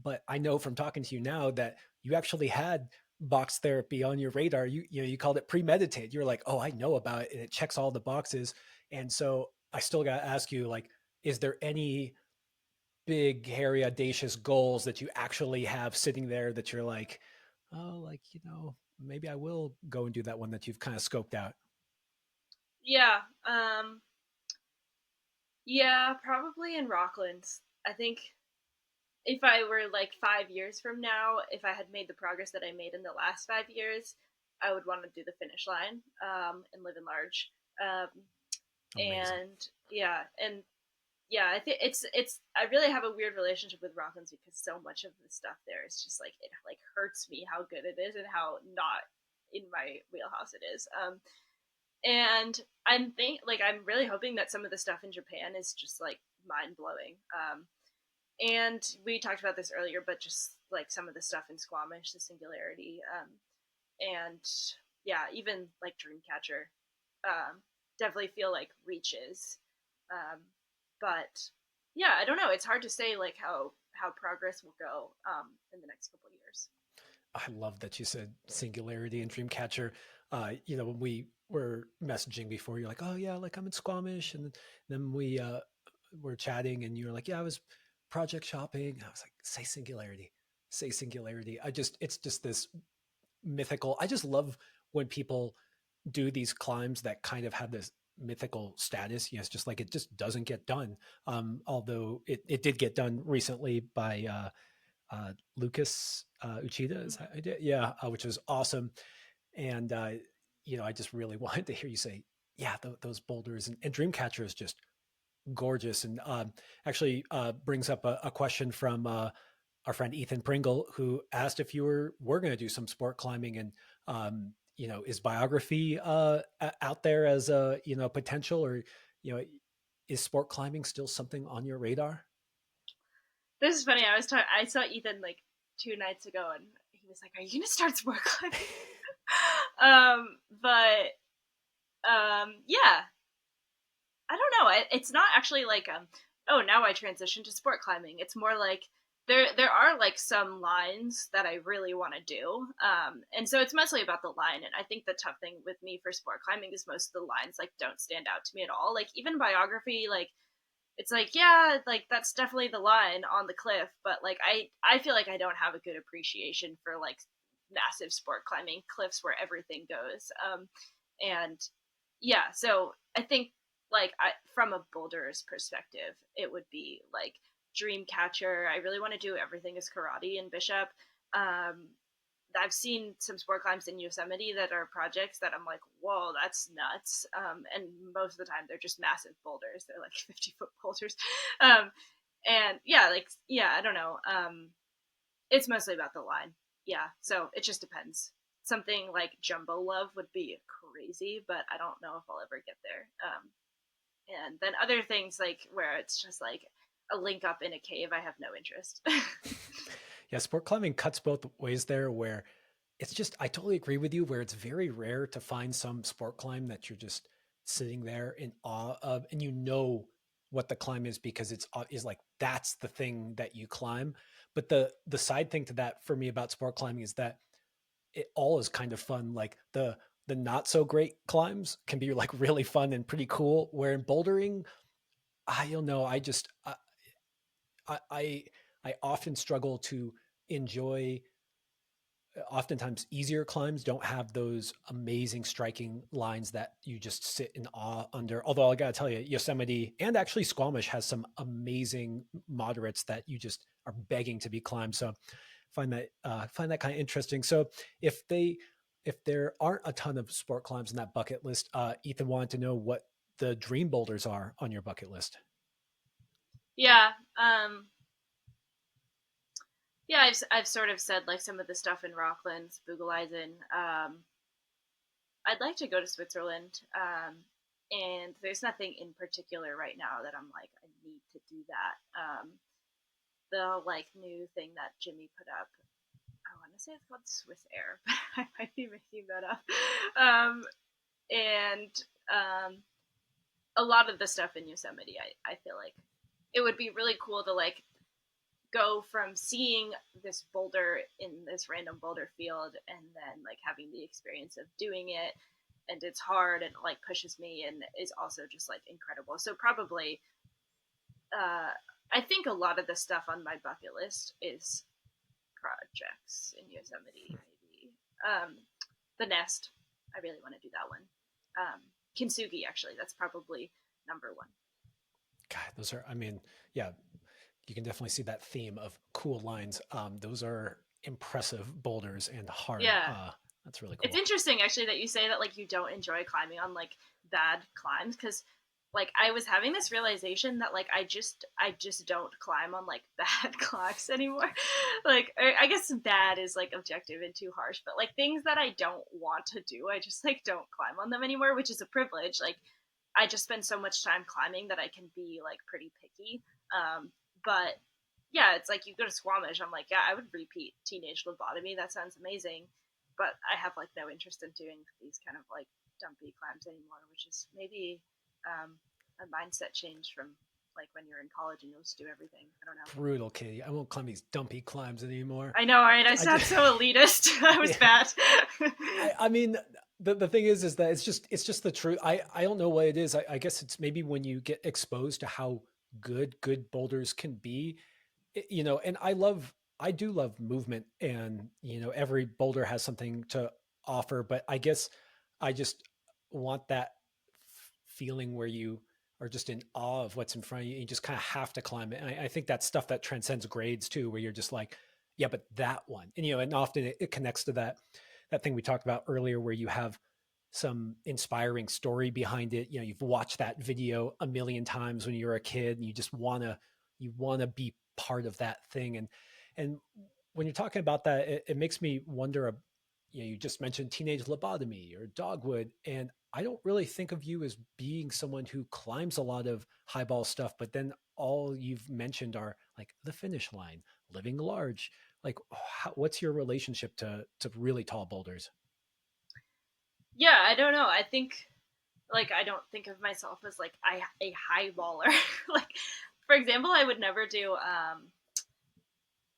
But I know from talking to you now that you actually had box therapy on your radar. You called it premeditated. You're like, oh, I know about it, and it checks all the boxes. And so I still got to ask you, like, is there any big, hairy, audacious goals that you actually have sitting there that you're like, oh, like, maybe I will go and do that one that you've kind of scoped out? Yeah, yeah, probably in Rocklands. I think if I were like 5 years from now, if I had made the progress that I made in the last 5 years, I would want to do the finish line, and live in large. Um, Amazing. and yeah, and yeah, I think it's I really have a weird relationship with Rocklands because so much of the stuff there is just like, it like hurts me how good it is and how not in my wheelhouse it is. And I'm really hoping that some of the stuff in Japan is just like mind blowing. And we talked about this earlier, but just like some of the stuff in Squamish, the Singularity, and yeah, even like Dreamcatcher, definitely feel like reaches. Um, but yeah, I don't know. It's hard to say like how progress will go in the next couple of years. I love that you said Singularity and Dreamcatcher. When we were messaging before, you're like, "Oh yeah, like I'm in Squamish," and then we were chatting, and you were like, "Yeah, I was project shopping." I was like, "Say Singularity, say Singularity." It's just this mythical. I just love when people do these climbs that kind of have this mythical status. Yes, just like it just doesn't get done. Although it did get done recently by Lucas Uchida. Is that idea? Yeah, which was awesome. And I just really wanted to hear you say, yeah, those boulders and Dreamcatcher is just gorgeous, and actually brings up a question from our friend Ethan Pringle, who asked if you were going to do some sport climbing, and is biography out there as a potential, or is sport climbing still something on your radar? This is funny. I saw Ethan like 2 nights ago, and he was like, "Are you gonna start sport climbing?" But yeah, I don't know. It's not actually like oh, now I transition to sport climbing. It's more like there are like some lines that I really want to do, and so it's mostly about the line. And I think the tough thing with me for sport climbing is most of the lines like don't stand out to me at all. Like even biography, like it's like yeah, like that's definitely the line on the cliff, but like I feel like I don't have a good appreciation for like massive sport climbing cliffs where everything goes. And yeah, so I think from a boulder's perspective, it would be like Dreamcatcher. I really want to do everything is karate in Bishop. Um, I've seen some sport climbs in Yosemite that are projects that I'm like, whoa, that's nuts. And most of the time they're just massive boulders. They're like 50-foot boulders. Um, and yeah, like, yeah, I don't know. It's mostly about the line. Yeah. So it just depends. Something like Jumbo Love would be crazy, but I don't know if I'll ever get there. And then other things like where it's just like a link up in a cave, I have no interest. Yeah, sport climbing cuts both ways there, where it's just, I totally agree with you, where it's very rare to find some sport climb that you're just sitting there in awe of, and what the climb is, because is like that's the thing that you climb. But the side thing to that for me about sport climbing is that it all is kind of fun. Like the not so great climbs can be like really fun and pretty cool. Where in bouldering, I don't know, I I often struggle to enjoy. Oftentimes easier climbs don't have those amazing striking lines that you just sit in awe under. Although I gotta tell you, Yosemite and actually Squamish has some amazing moderates that you just are begging to be climbed. So find that kind of interesting. So if there aren't a ton of sport climbs in that bucket list, Ethan wanted to know what the dream boulders are on your bucket list. Yeah. Yeah, I've sort of said like some of the stuff in Rocklands, Bugeleisen. I'd like to go to Switzerland, and there's nothing in particular right now that I'm like I need to do that. The like new thing that Jimmy put up, I want to say it's called Swiss Air, but I might be making that up. And a lot of the stuff in Yosemite, I feel like it would be really cool to like go from seeing this boulder in this random boulder field and then like having the experience of doing it, and it's hard and like pushes me and is also just like incredible. So probably I think a lot of the stuff on my bucket list is projects in Yosemite. Maybe the Nest, I really want to do that one. Kintsugi, actually, that's probably number one. God, those are, I mean, yeah, you can definitely see that theme of cool lines. Those are impressive boulders and hard. Yeah, That's really it's cool. interesting actually that you say that like you don't enjoy climbing on like bad climbs because like I was having this realization that like I just don't climb on like bad climbs anymore. Like I guess bad is like objective and too harsh, but like things that I don't want to do, I just like don't climb on them anymore, which is a privilege. Like I just spend so much time climbing that I can be like pretty picky. But yeah, it's like you go to Squamish, I'm like, yeah, I would repeat Teenage Lobotomy. That sounds amazing. But I have like no interest in doing these kind of like dumpy climbs anymore, which is maybe um, a mindset change from like when you're in college and you'll just do everything. I don't know. Brutal, Katie. I won't climb these dumpy climbs anymore. I know, right? I I sound just, so elitist. I was yeah. bad. I mean, the thing is that it's just the truth. I don't know what it is. I guess it's maybe when you get exposed to how good boulders can be, and I do love movement, and every boulder has something to offer, but I guess I just want that feeling where you are just in awe of what's in front of you. You just kind of have to climb it. And I think that's stuff that transcends grades too, where you're just like, yeah, but that one, and often it connects to that thing we talked about earlier, where you have some inspiring story behind it. You've watched that video a million times when you were a kid, and you want to be part of that thing. And when you're talking about that, it makes me wonder. You just mentioned teenage lobotomy or dogwood, and I don't really think of you as being someone who climbs a lot of highball stuff. But then all you've mentioned are like the finish line, living large. Like, what's your relationship to really tall boulders? Yeah, I don't know. I think like I don't think of myself as like a high baller. Like for example, I would never do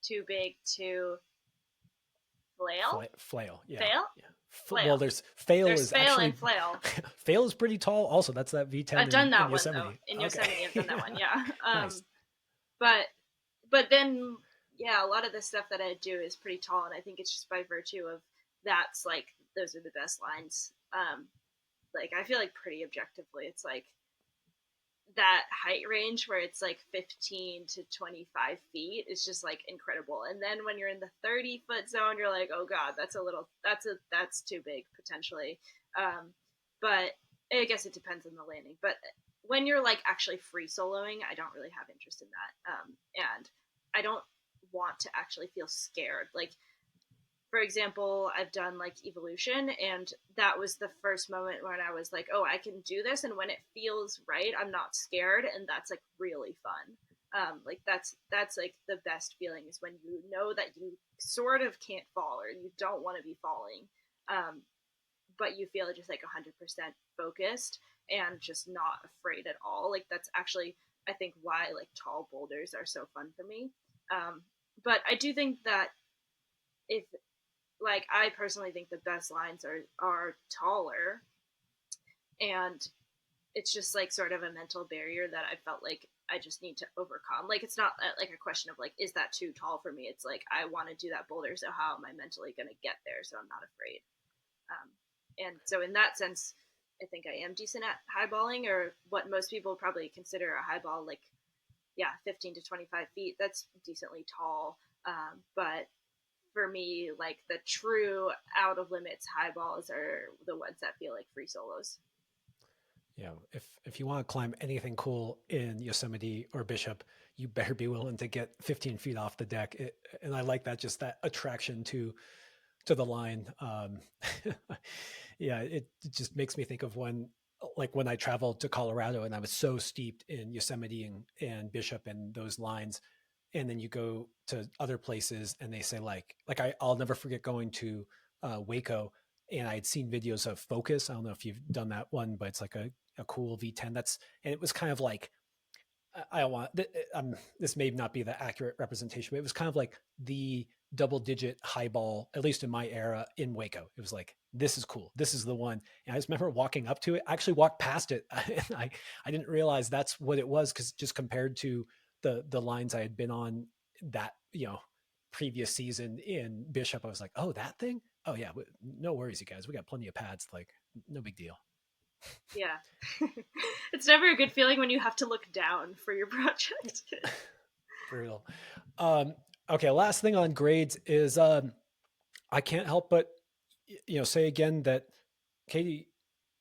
too big to flail. Flail, yeah, Fail? yeah. Well, Flail. there's fail There's is fail actually and flail. fail is pretty tall. Also, that's that V10 I've in, done in that one though. Yosemite. In Okay, Yosemite I've done that one, yeah. nice. But but then yeah, a lot of the stuff that I do is pretty tall and I think it's just by virtue of that's like those are the best lines. Like I feel like pretty objectively it's like that height range where it's like 15 to 25 feet is just like incredible. And then when you're in the 30-foot zone, you're like, oh God, that's too big potentially. But I guess it depends on the landing. But when you're like actually free soloing, I don't really have interest in that. And I don't want to actually feel scared. Like for example, I've done like evolution, and that was the first moment when I was like, oh, I can do this. And when it feels right, I'm not scared. And that's like really fun. Like that's like the best feeling is when you know that you sort of can't fall or you don't want to be falling. Um, but you feel just like 100% focused and just not afraid at all. Like that's actually, I think, why like tall boulders are so fun for me. Um, but I do think that if like I personally think the best lines are taller, and it's just like sort of a mental barrier that I felt like I just need to overcome. Like it's not like a question of like is that too tall for me? It's like I want to do that boulder, so how am I mentally going to get there? So I'm not afraid. Um, and so in that sense, I think I am decent at highballing, or what most people probably consider a highball. Like yeah, 15 to 25 feet. That's decently tall. But for me, like the true out of limits high balls are the ones that feel like free solos. If you want to climb anything cool in Yosemite or Bishop, you better be willing to get 15 feet off the deck. And I like that, just that attraction to the line. Yeah, it just makes me think of when I traveled to Colorado and I was so steeped in Yosemite and Bishop and those lines. And then you go to other places and they say I'll never forget going to Waco, and I had seen videos of Focus. I don't know if you've done that one, but it's like a cool V10. And it was kind of like, I don't want this may not be the accurate representation, but it was kind of like the double digit highball, at least in my era in Waco. It was like, this is cool. This is the one. And I just remember walking up to it. I actually walked past it. And I didn't realize that's what it was, because just compared to the lines I had been on that, previous season in Bishop, I was like, oh, that thing? Oh yeah. No worries, you guys. We got plenty of pads. Like, no big deal. Yeah. It's never a good feeling when you have to look down for your project. Brutal. Um, okay, last thing on grades is I can't help but say again that Katie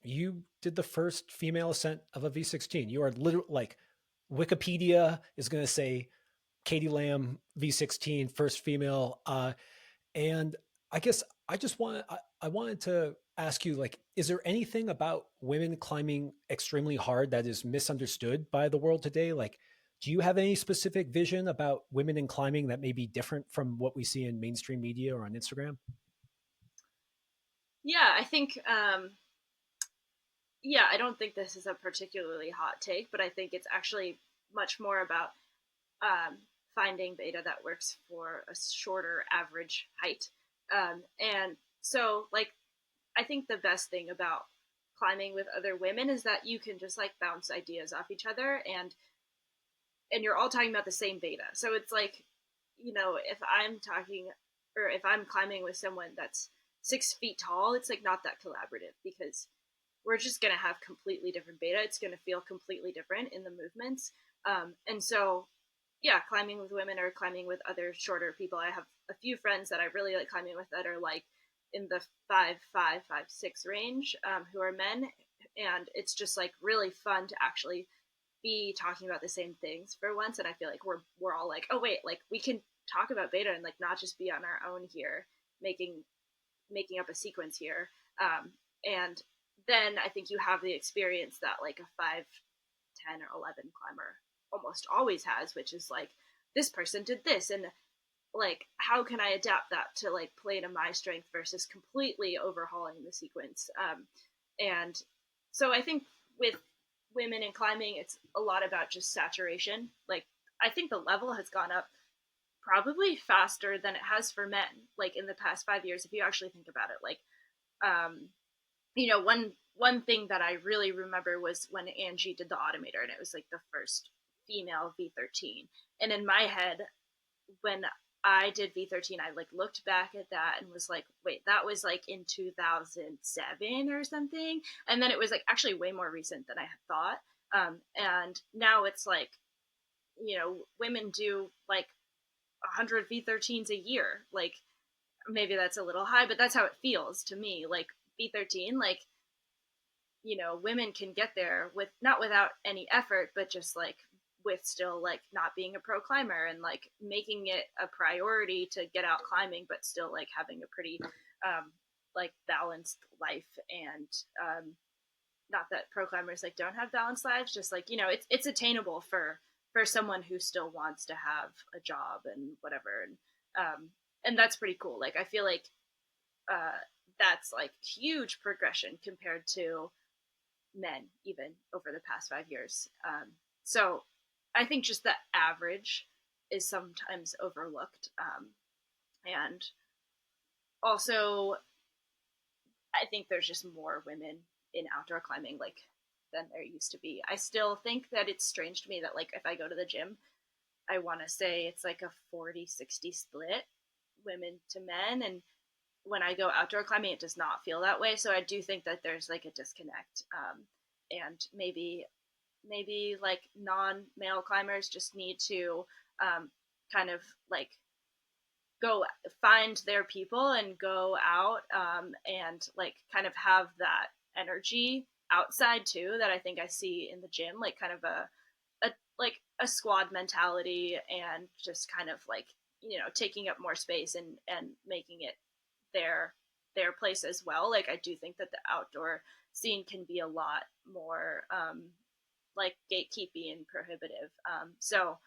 you did the first female ascent of a V16. You are literally like Wikipedia is going to say Katie Lamb V16 first female. And I guess I wanted to ask you, like, is there anything about women climbing extremely hard that is misunderstood by the world today? Like, do you have any specific vision about women in climbing that may be different from what we see in mainstream media or on Instagram? Yeah, I think yeah, I don't think this is a particularly hot take, but I think it's actually much more about um, finding beta that works for a shorter average height. And so, like, I think the best thing about climbing with other women is that you can just like bounce ideas off each other, and you're all talking about the same beta. So it's like, if I'm talking or if I'm climbing with someone that's 6 feet tall, it's like not that collaborative because we're just going to have completely different beta. It's going to feel completely different in the movements. And so, yeah, climbing with women or climbing with other shorter people. I have a few friends that I really like climbing with that are like in the 5'5", 5'6" range, who are men. And it's just like really fun to actually be talking about the same things for once. And I feel like we're all like, oh wait, like we can talk about beta and like not just be on our own here, making making up a sequence here. And then I think you have the experience that like a 5, 10, or 11 climber almost always has, which is like, this person did this. And like, how can I adapt that to like play to my strength versus completely overhauling the sequence? And so I think with women in climbing, it's a lot about just saturation. Like, I think the level has gone up probably faster than it has for men, like in the past 5 years, if you actually think about it. Like, um, one thing that I really remember was when Angie did the Automator, and it was like the first female V13. And in my head, when I did V13, I like looked back at that and was like, wait, that was like in 2007 or something. And then it was like actually way more recent than I had thought. And now it's like, women do like 100 V13s a year. Like, maybe that's a little high, but that's how it feels to me. Like, V13, like, women can get there with not without any effort, but just like with still like not being a pro climber and like making it a priority to get out climbing, but still like having a pretty like balanced life. And not that pro climbers like don't have balanced lives, just like, it's attainable for someone who still wants to have a job and whatever. And that's pretty cool. Like, I feel like uh that's like huge progression compared to men even over the past 5 years. So I think just the average is sometimes overlooked. And also, I think there's just more women in outdoor climbing like than there used to be. I still think that it's strange to me that like if I go to the gym, I want to say it's like a 40-60 split women to men, and when I go outdoor climbing, it does not feel that way. So I do think that there's like a disconnect, and maybe like non-male climbers just need to kind of like go find their people and go out, and like kind of have that energy outside too that I think I see in the gym, like kind of a like a squad mentality, and just kind of like, taking up more space and making it their place as well. Like, I do think that the outdoor scene can be a lot more like gatekeepy and prohibitive. So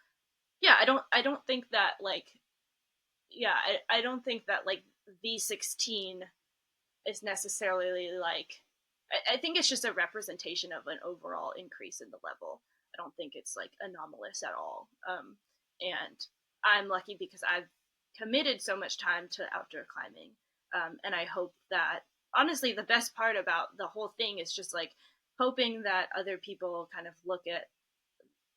yeah, I don't think that like, yeah, I don't think that like V16 is necessarily like, I think it's just a representation of an overall increase in the level. I don't think it's like anomalous at all. And I'm lucky because I've committed so much time to outdoor climbing. And I hope that, honestly, the best part about the whole thing is just like hoping that other people kind of look at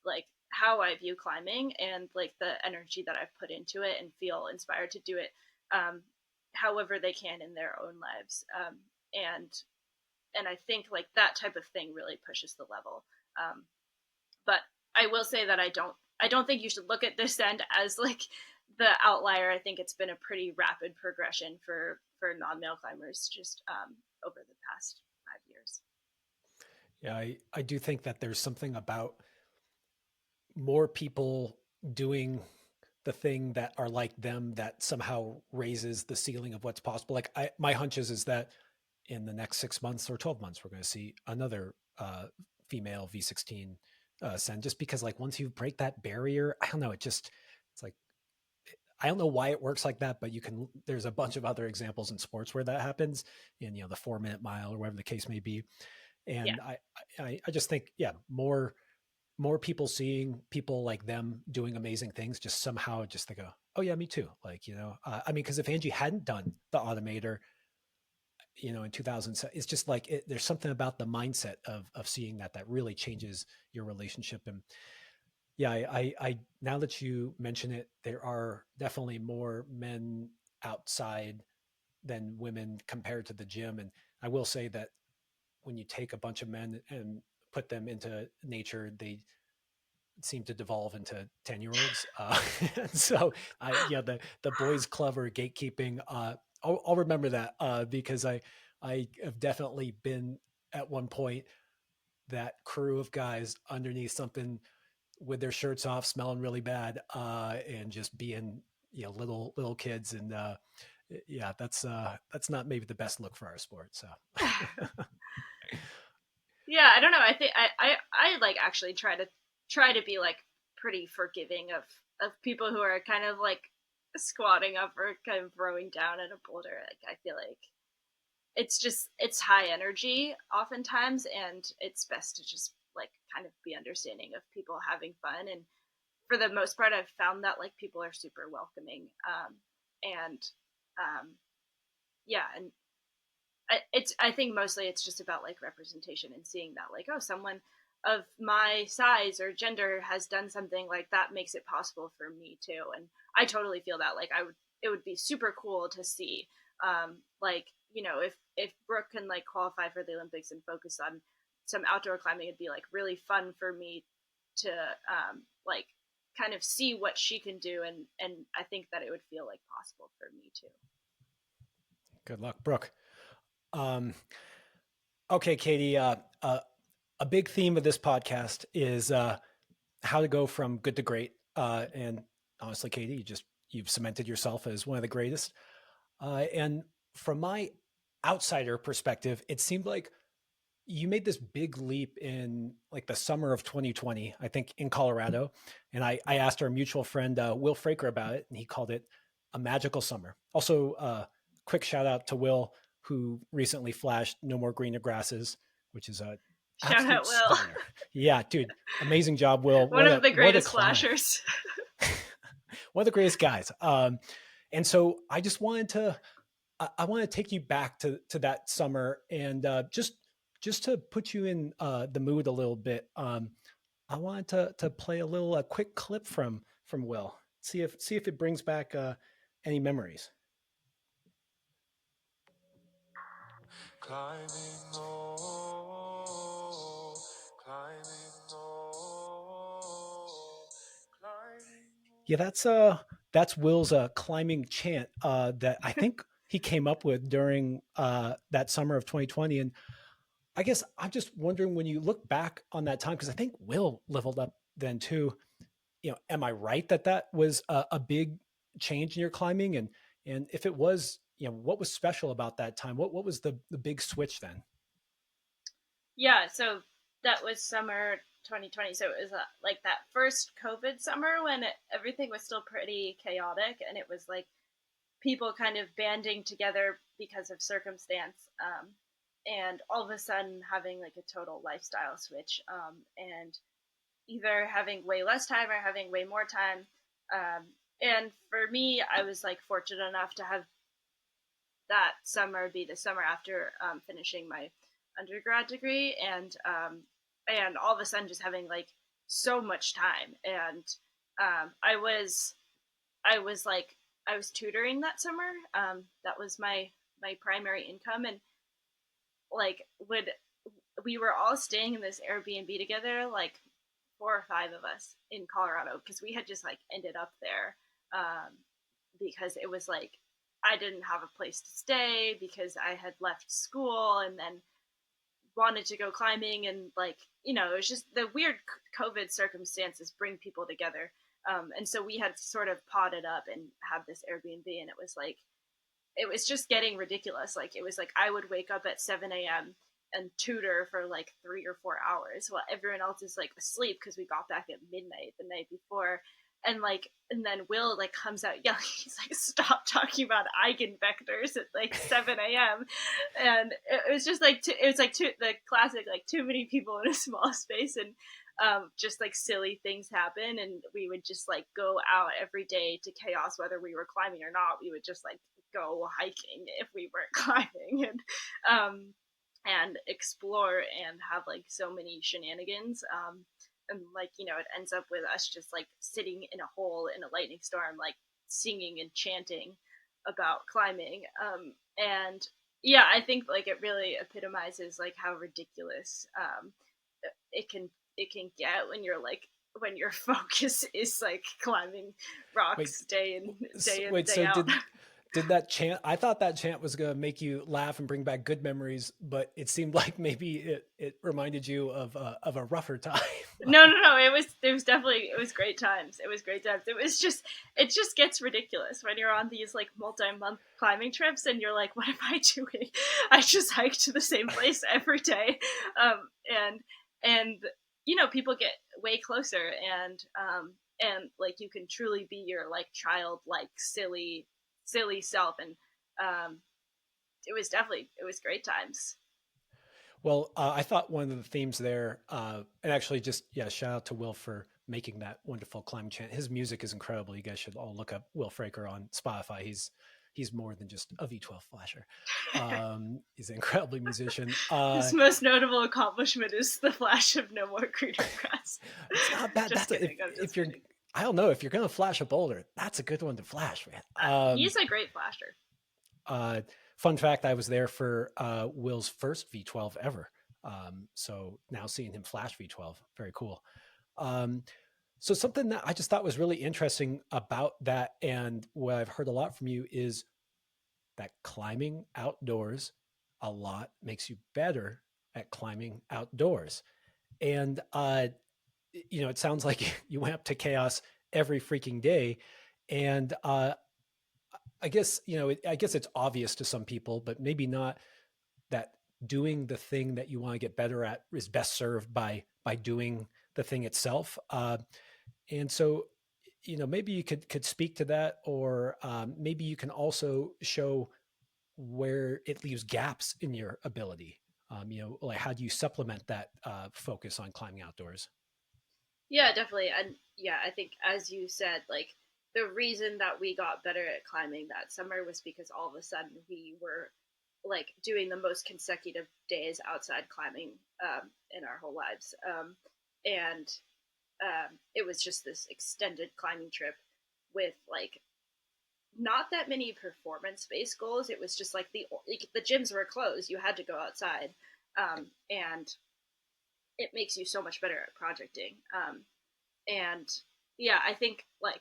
like how I view climbing and like the energy that I've put into it and feel inspired to do it, um, however they can in their own lives. And I think like that type of thing really pushes the level. Um, but I will say that I don't think you should look at this end as like the outlier. I think it's been a pretty rapid progression for non-male climbers just over the past 5 years. Yeah, I do think that there's something about more people doing the thing that are like them that somehow raises the ceiling of what's possible. Like my hunches is that in the next 6 months or 12 months, we're going to see another female V16 send, just because like once you break that barrier, I don't know, it's like, I don't know why it works like that, but there's a bunch of other examples in sports where that happens in, the 4 minute mile or whatever the case may be. Yeah. And I just think, yeah, more people seeing people like them doing amazing things, just somehow just they go, oh yeah, me too. Like, I mean, because if Angie hadn't done the automator, in 2000, it's just like there's something about the mindset of seeing that really changes your relationship. And yeah, I now that you mention it, there are definitely more men outside than women compared to the gym. And I will say that when you take a bunch of men and put them into nature, they seem to devolve into 10-year-olds. So the boys club or gatekeeping, I'll remember that because I have definitely been at one point that crew of guys underneath something with their shirts off, smelling really bad, and just being, little kids. And yeah, that's not maybe the best look for our sport. So Yeah, I don't know. I think I like actually try to be like pretty forgiving of people who are kind of like squatting up or kind of rowing down in a boulder. Like I feel like it's high energy oftentimes, and it's best to just like kind of be understanding of people having fun. And for the most part, I've found that like people are super welcoming, and yeah, and I think mostly it's just about like representation and seeing that like, oh, someone of my size or gender has done something like that makes it possible for me too. And I totally feel that like it would be super cool to see, like, if Brooke can like qualify for the Olympics and focus on some outdoor climbing, it'd be like really fun for me to, like, kind of see what she can do. And I think that it would feel like possible for me too. good luck, Brooke. Um, okay, Katie. A big theme of this podcast is how to go from good to great. And honestly, Katie, you've cemented yourself as one of the greatest. And from my outsider perspective, it seemed like you made this big leap in like the summer of 2020, I think in Colorado. And I asked our mutual friend, Will Fraker, about it, and he called it a magical summer. Also, quick shout out to Will, who recently flashed No More Greener Grasses, which is a Shout out absolute Will. stunner. Yeah, dude, amazing job, Will. One of the What a greatest climb. flashers. One of the greatest guys. And so I just wanted to I want to take you back to that summer and just to put you in the mood a little bit. I wanted to play a little quick clip from Will. See if it brings back any memories. Climbing, oh, climbing, oh, climbing. Yeah, that's Will's climbing chant that I think he came up with during that summer of 2020. And I guess I'm just wondering, when you look back on that time, because I think Will leveled up then too. Am I right that was a big change in your climbing? And if it was, what was special about that time? What was the big switch then? Yeah, so that was summer 2020. So it was like that first COVID summer when everything was still pretty chaotic, and it was like people kind of banding together because of circumstance, and all of a sudden having like a total lifestyle switch, and either having way less time or having way more time. And for me, I was like fortunate enough to have that summer be the summer after, finishing my undergrad degree, and all of a sudden just having like so much time. And I was tutoring that summer. That was my primary income. And like would we were all staying in this Airbnb together, like four or five of us in Colorado, because we had just like ended up there, because it was like I didn't have a place to stay because I had left school, and then wanted to go climbing, and like, it was just the weird COVID circumstances bring people together. And so we had sort of potted up and have this Airbnb, and it was just getting ridiculous. Like, it was like I would wake up at 7 a.m. and tutor for like 3 or 4 hours while everyone else is like asleep because we got back at midnight the night before. And then Will like comes out yelling. He's like, "Stop talking about eigenvectors at like 7 a.m." And it was just like it was like the classic like too many people in a small space, and just like silly things happen, and we would just like go out every day to chaos, whether we were climbing or not. We would just like go hiking if we weren't climbing, and explore and have like so many shenanigans. And like, it ends up with us just like sitting in a hole in a lightning storm, like singing and chanting about climbing. And yeah, I think like it really epitomizes like how ridiculous it can get when your focus is like climbing Wait, rocks day in wait. day So out. did that chant? I thought that chant was gonna make you laugh and bring back good memories, but it seemed like maybe it reminded you of a rougher time. No. It was definitely, it was great times. It was great times. It just gets ridiculous when you're on these like multi-month climbing trips and you're like, what am I doing? I just hike to the same place every day. And people get way closer, and like you can truly be your like childlike silly self. And um it was great times. Well, I thought one of the themes there, and actually just, yeah, shout out to Will for making that wonderful climb chant. His music is incredible. You guys should all look up Will Fraker on Spotify. He's more than just a V12 flasher. He's an incredibly musician. His most notable accomplishment is the flash of no more greener grass. It's not bad. Just kidding. I'm If just you're, kidding. I don't know, if you're gonna flash a boulder, that's a good one to flash, man. He's a great flasher. Uh, Fun fact: I was there for Will's first V12 ever. So now seeing him flash V12, very cool. Um, so something that I just thought was really interesting about that, and what I've heard a lot from you, is that climbing outdoors a lot makes you better at climbing outdoors. And it sounds like you went up to chaos every freaking day, and I guess it's obvious to some people, but maybe not, that doing the thing that you want to get better at is best served by doing the thing itself. And so, maybe you could speak to that, or maybe you can also show where it leaves gaps in your ability. Like how do you supplement that focus on climbing outdoors? Yeah, definitely. And yeah, I think as you said, like the reason that we got better at climbing that summer was because all of a sudden we were like doing the most consecutive days outside climbing in our whole lives. And It was just this extended climbing trip with like not that many performance based goals. It was just like the gyms were closed. You had to go outside, and it makes you so much better at projecting. And yeah, I think like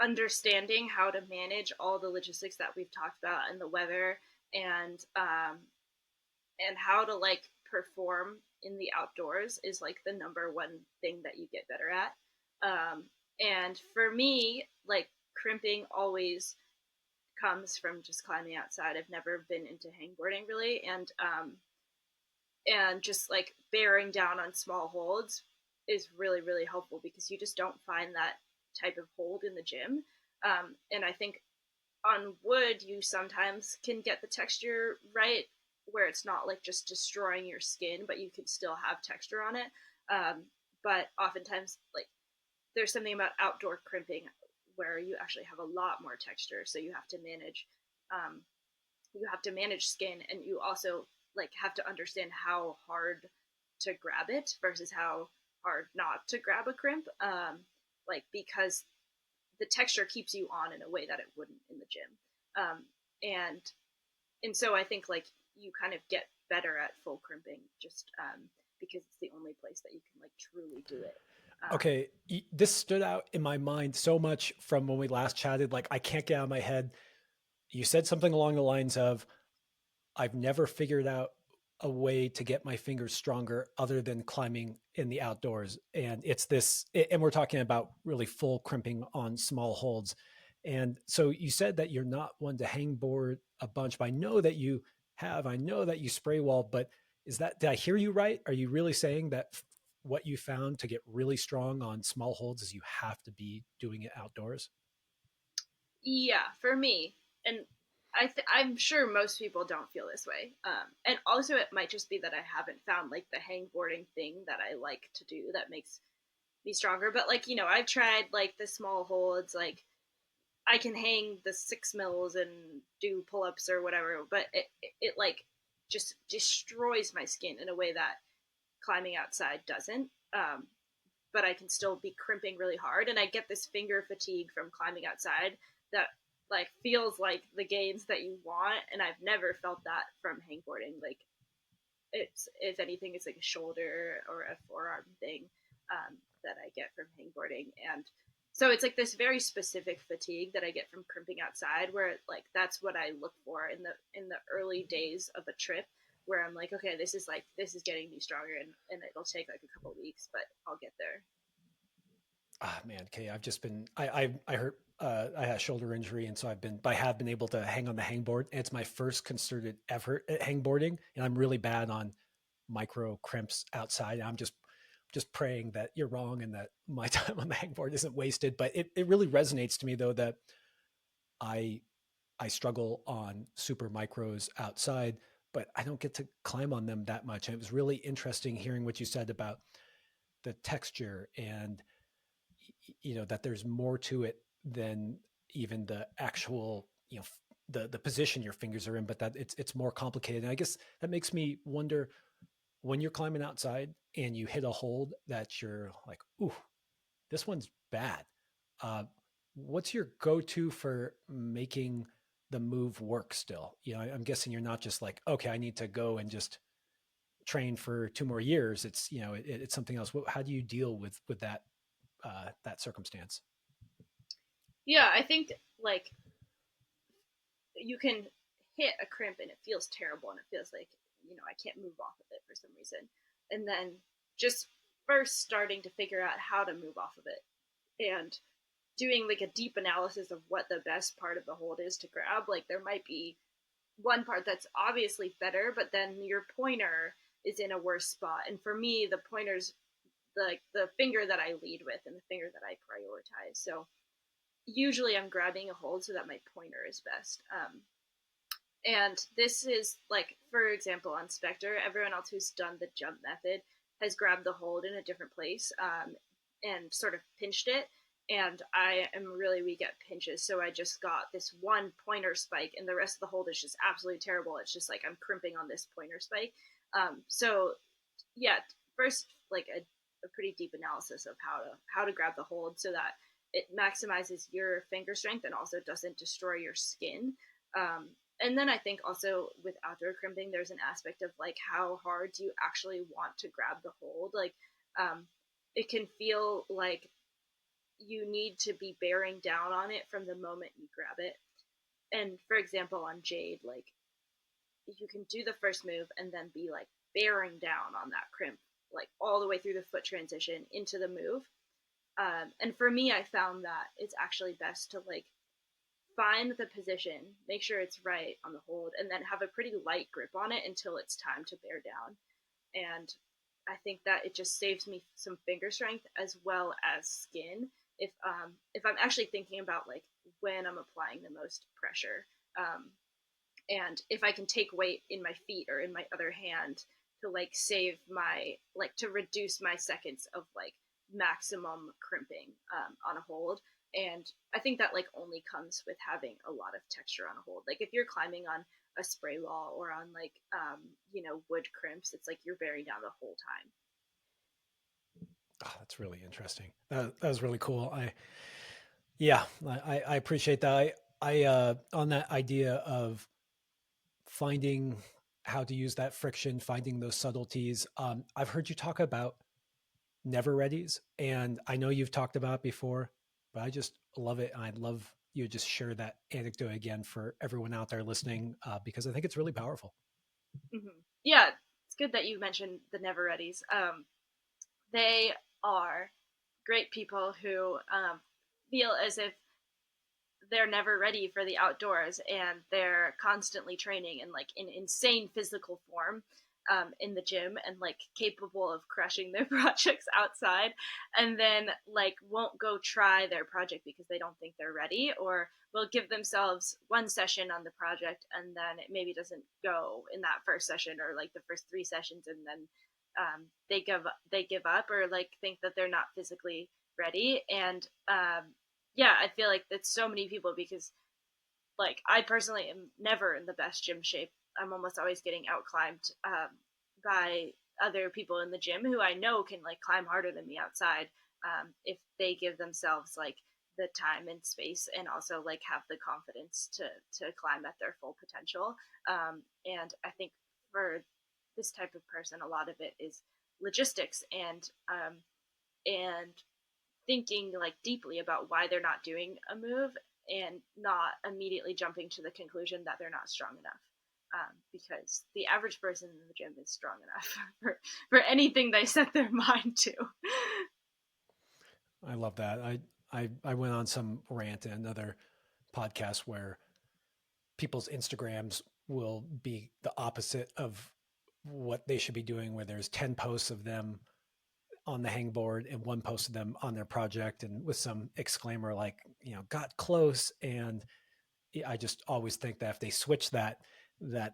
understanding how to manage all the logistics that we've talked about, and the weather, and how to like perform in the outdoors is like the number one thing that you get better at. And for me, like crimping always comes from just climbing outside. I've never been into hangboarding really, and just like bearing down on small holds is really really helpful because you just don't find that type of hold in the gym. And I think on wood you sometimes can get the texture right where it's not like just destroying your skin, but you can still have texture on it. But oftentimes, like there's something about outdoor crimping where you actually have a lot more texture, so um, you have to manage skin, and you also like have to understand how hard to grab it versus how hard not to grab a crimp. Like because the texture keeps you on in a way that it wouldn't in the gym. Um, and so I think like you kind of get better at full crimping just because it's the only place that you can like truly do it. Um, Okay, this stood out in my mind so much from when we last chatted. Like I can't get out of my head. You said something along the lines of, "I've never figured out a way to get my fingers stronger other than climbing in the outdoors. And it's this, and we're talking about really full crimping on small holds. And so you said that you're not one to hang board a bunch, but I know that you have, I know that you spray wall, but is that, did I hear you right? Are you really saying that what you found to get really strong on small holds is you have to be doing it outdoors? Yeah, for me, and I'm sure most people don't feel this way. And also, it might just be that I haven't found like the hangboarding thing that I like to do that makes me stronger. But like I've tried like the small holds, like I can hang the 6 mils and do pull ups or whatever, but it like just destroys my skin in a way that climbing outside doesn't. But I can still be crimping really hard, and I get this finger fatigue from climbing outside that like feels like the gains that you want, and I've never felt that from hangboarding. Like it's if anything, it's like a shoulder or a forearm thing that I get from hangboarding, and so it's like this very specific fatigue that I get from crimping outside, where like that's what I look for in the early days of a trip, where I'm like, okay, this is getting me stronger, and it'll take like a couple weeks, but I'll get there. Ah, man, okay. I've just been, I hurt, I had a shoulder injury. And so I have been able to hang on the hangboard. And it's my first concerted effort at hangboarding. And I'm really bad on micro crimps outside. I'm just praying that you're wrong and that my time on the hangboard isn't wasted. But it really resonates to me though, that I, I struggle on super micros outside, but I don't get to climb on them that much. And it was really interesting hearing what you said about the texture and that there's more to it than even the actual the position your fingers are in, but that it's more complicated. And I guess that makes me wonder, when you're climbing outside and you hit a hold that you're like, ooh, this one's bad. uh, what's your go-to for making the move work still? I'm guessing you're not just like, okay, I need to go and just train for 2 more years. It's it's something else. How do you deal with that circumstance? Yeah, I think like you can hit a crimp and it feels terrible and it feels like I can't move off of it for some reason, and then just first starting to figure out how to move off of it and doing like a deep analysis of what the best part of the hold is to grab. Like there might be one part that's obviously better, but then your pointer is in a worse spot, and for me the pointer's the finger that I lead with and the finger that I prioritize. So usually I'm grabbing a hold so that my pointer is best. And this is like, for example, on Spectre, everyone else who's done the jump method has grabbed the hold in a different place and sort of pinched it. And I am really weak at pinches, so I just got this one pointer spike, and the rest of the hold is just absolutely terrible. It's just like I'm crimping on this pointer spike. So yeah, first like a pretty deep analysis of how to grab the hold so that it maximizes your finger strength and also doesn't destroy your skin. Um, and then I think also with outdoor crimping, there's an aspect of like how hard do you actually want to grab the hold? Like, um, it can feel like you need to be bearing down on it from the moment you grab it. And for example, on Jade, like you can do the first move and then be like bearing down on that crimp, like all the way through the foot transition into the move. And for me, I found that it's actually best to like find the position, make sure it's right on the hold, and then have a pretty light grip on it until it's time to bear down. And I think that it just saves me some finger strength as well as skin if I'm actually thinking about like when I'm applying the most pressure. And if I can take weight in my feet or in my other hand to like save my like to reduce my seconds of like maximum crimping on a hold. And I think that like only comes with having a lot of texture on a hold. Like if you're climbing on a spray wall or on like wood crimps, it's like you're bearing down the whole time. Oh, that's really interesting. That was really cool. Yeah, I appreciate that. I on that idea of finding how to use that friction, finding those subtleties. I've heard you talk about never readies, and I know you've talked about it before, but I just love it, and I'd love you to just share that anecdote again for everyone out there listening, because I think it's really powerful. Mm-hmm. Yeah. good that you mentioned the Never Readies. They are great people who feel as if they're never ready for the outdoors, and they're constantly training in like in insane physical form in the gym, and like capable of crushing their projects outside, and then like won't go try their project because they don't think they're ready, or will give themselves one session on the project and then it maybe doesn't go in that first session or like the first three sessions, and then they give up or like think that they're not physically ready. And yeah, I feel like that's so many people because like I personally am never in the best gym shape. I'm almost always getting out climbed by other people in the gym who I know can like climb harder than me outside if they give themselves like the time and space, and also like have the confidence to climb at their full potential. And I think for this type of person, a lot of it is logistics and thinking like deeply about why they're not doing a move, and not immediately jumping to the conclusion that they're not strong enough. Because the average person in the gym is strong enough for anything they set their mind to. I love that. I went on some rant in another podcast where people's Instagrams will be the opposite of what they should be doing, where there's 10 posts of them on the hangboard and one post of them on their project and with some exclaimer like, got close. And I just always think that if they switch that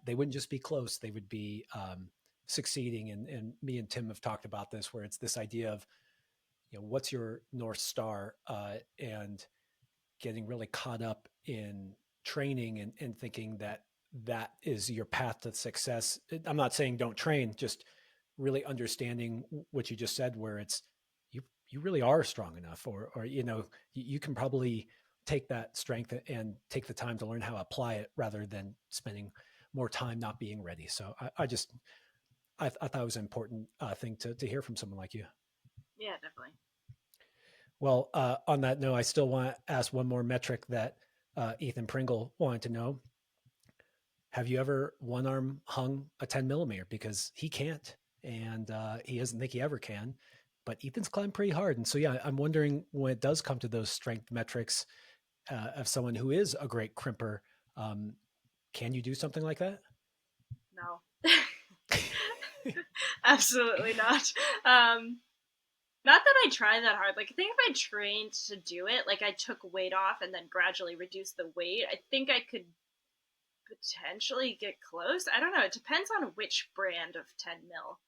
they wouldn't just be close, they would be succeeding. And me and Tim have talked about this, where it's this idea of, what's your North Star, and getting really caught up in training and thinking that that is your path to success. I'm not saying don't train, just really understanding what you just said, where it's you really are strong enough, or you can probably take that strength and take the time to learn how to apply it rather than spending more time not being ready. So I thought it was an important thing to hear from someone like you. Yeah, definitely. Well, on that note, I still want to ask one more metric that Ethan Pringle wanted to know. Have you ever one arm hung a 10 millimeter? Because he can't, and he doesn't think he ever can. But Ethan's climbed pretty hard. And so, yeah, I'm wondering when it does come to those strength metrics of someone who is a great crimper, um, can you do something like that? No. Absolutely not. Um, Not that I try that hard. Like, I think if I trained to do it, like I took weight off and then gradually reduced the weight, I think I could potentially get close. I don't know. It depends on which brand of 10 mil.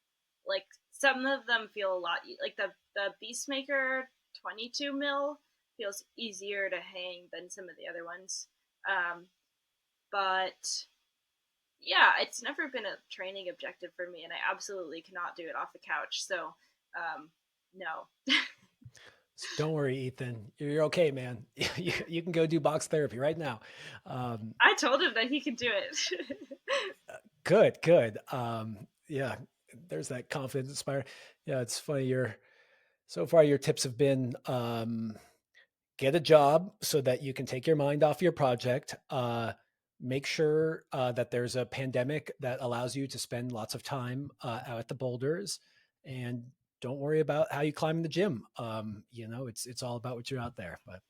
Like, some of them feel a lot like the Beastmaker 22 mil feels easier to hang than some of the other ones. Um, but yeah, it's never been a training objective for me, and I absolutely cannot do it off the couch. So, no. Don't worry, Ethan. You're okay, man. You can go do box therapy right now. I told him that he could do it. Good, good. Yeah, there's that confidence inspire. Yeah, it's funny. So far your tips have been get a job so that you can take your mind off your project. Make sure that there's a pandemic that allows you to spend lots of time out at the boulders, and don't worry about how you climb in the gym. It's all about what you're out there. But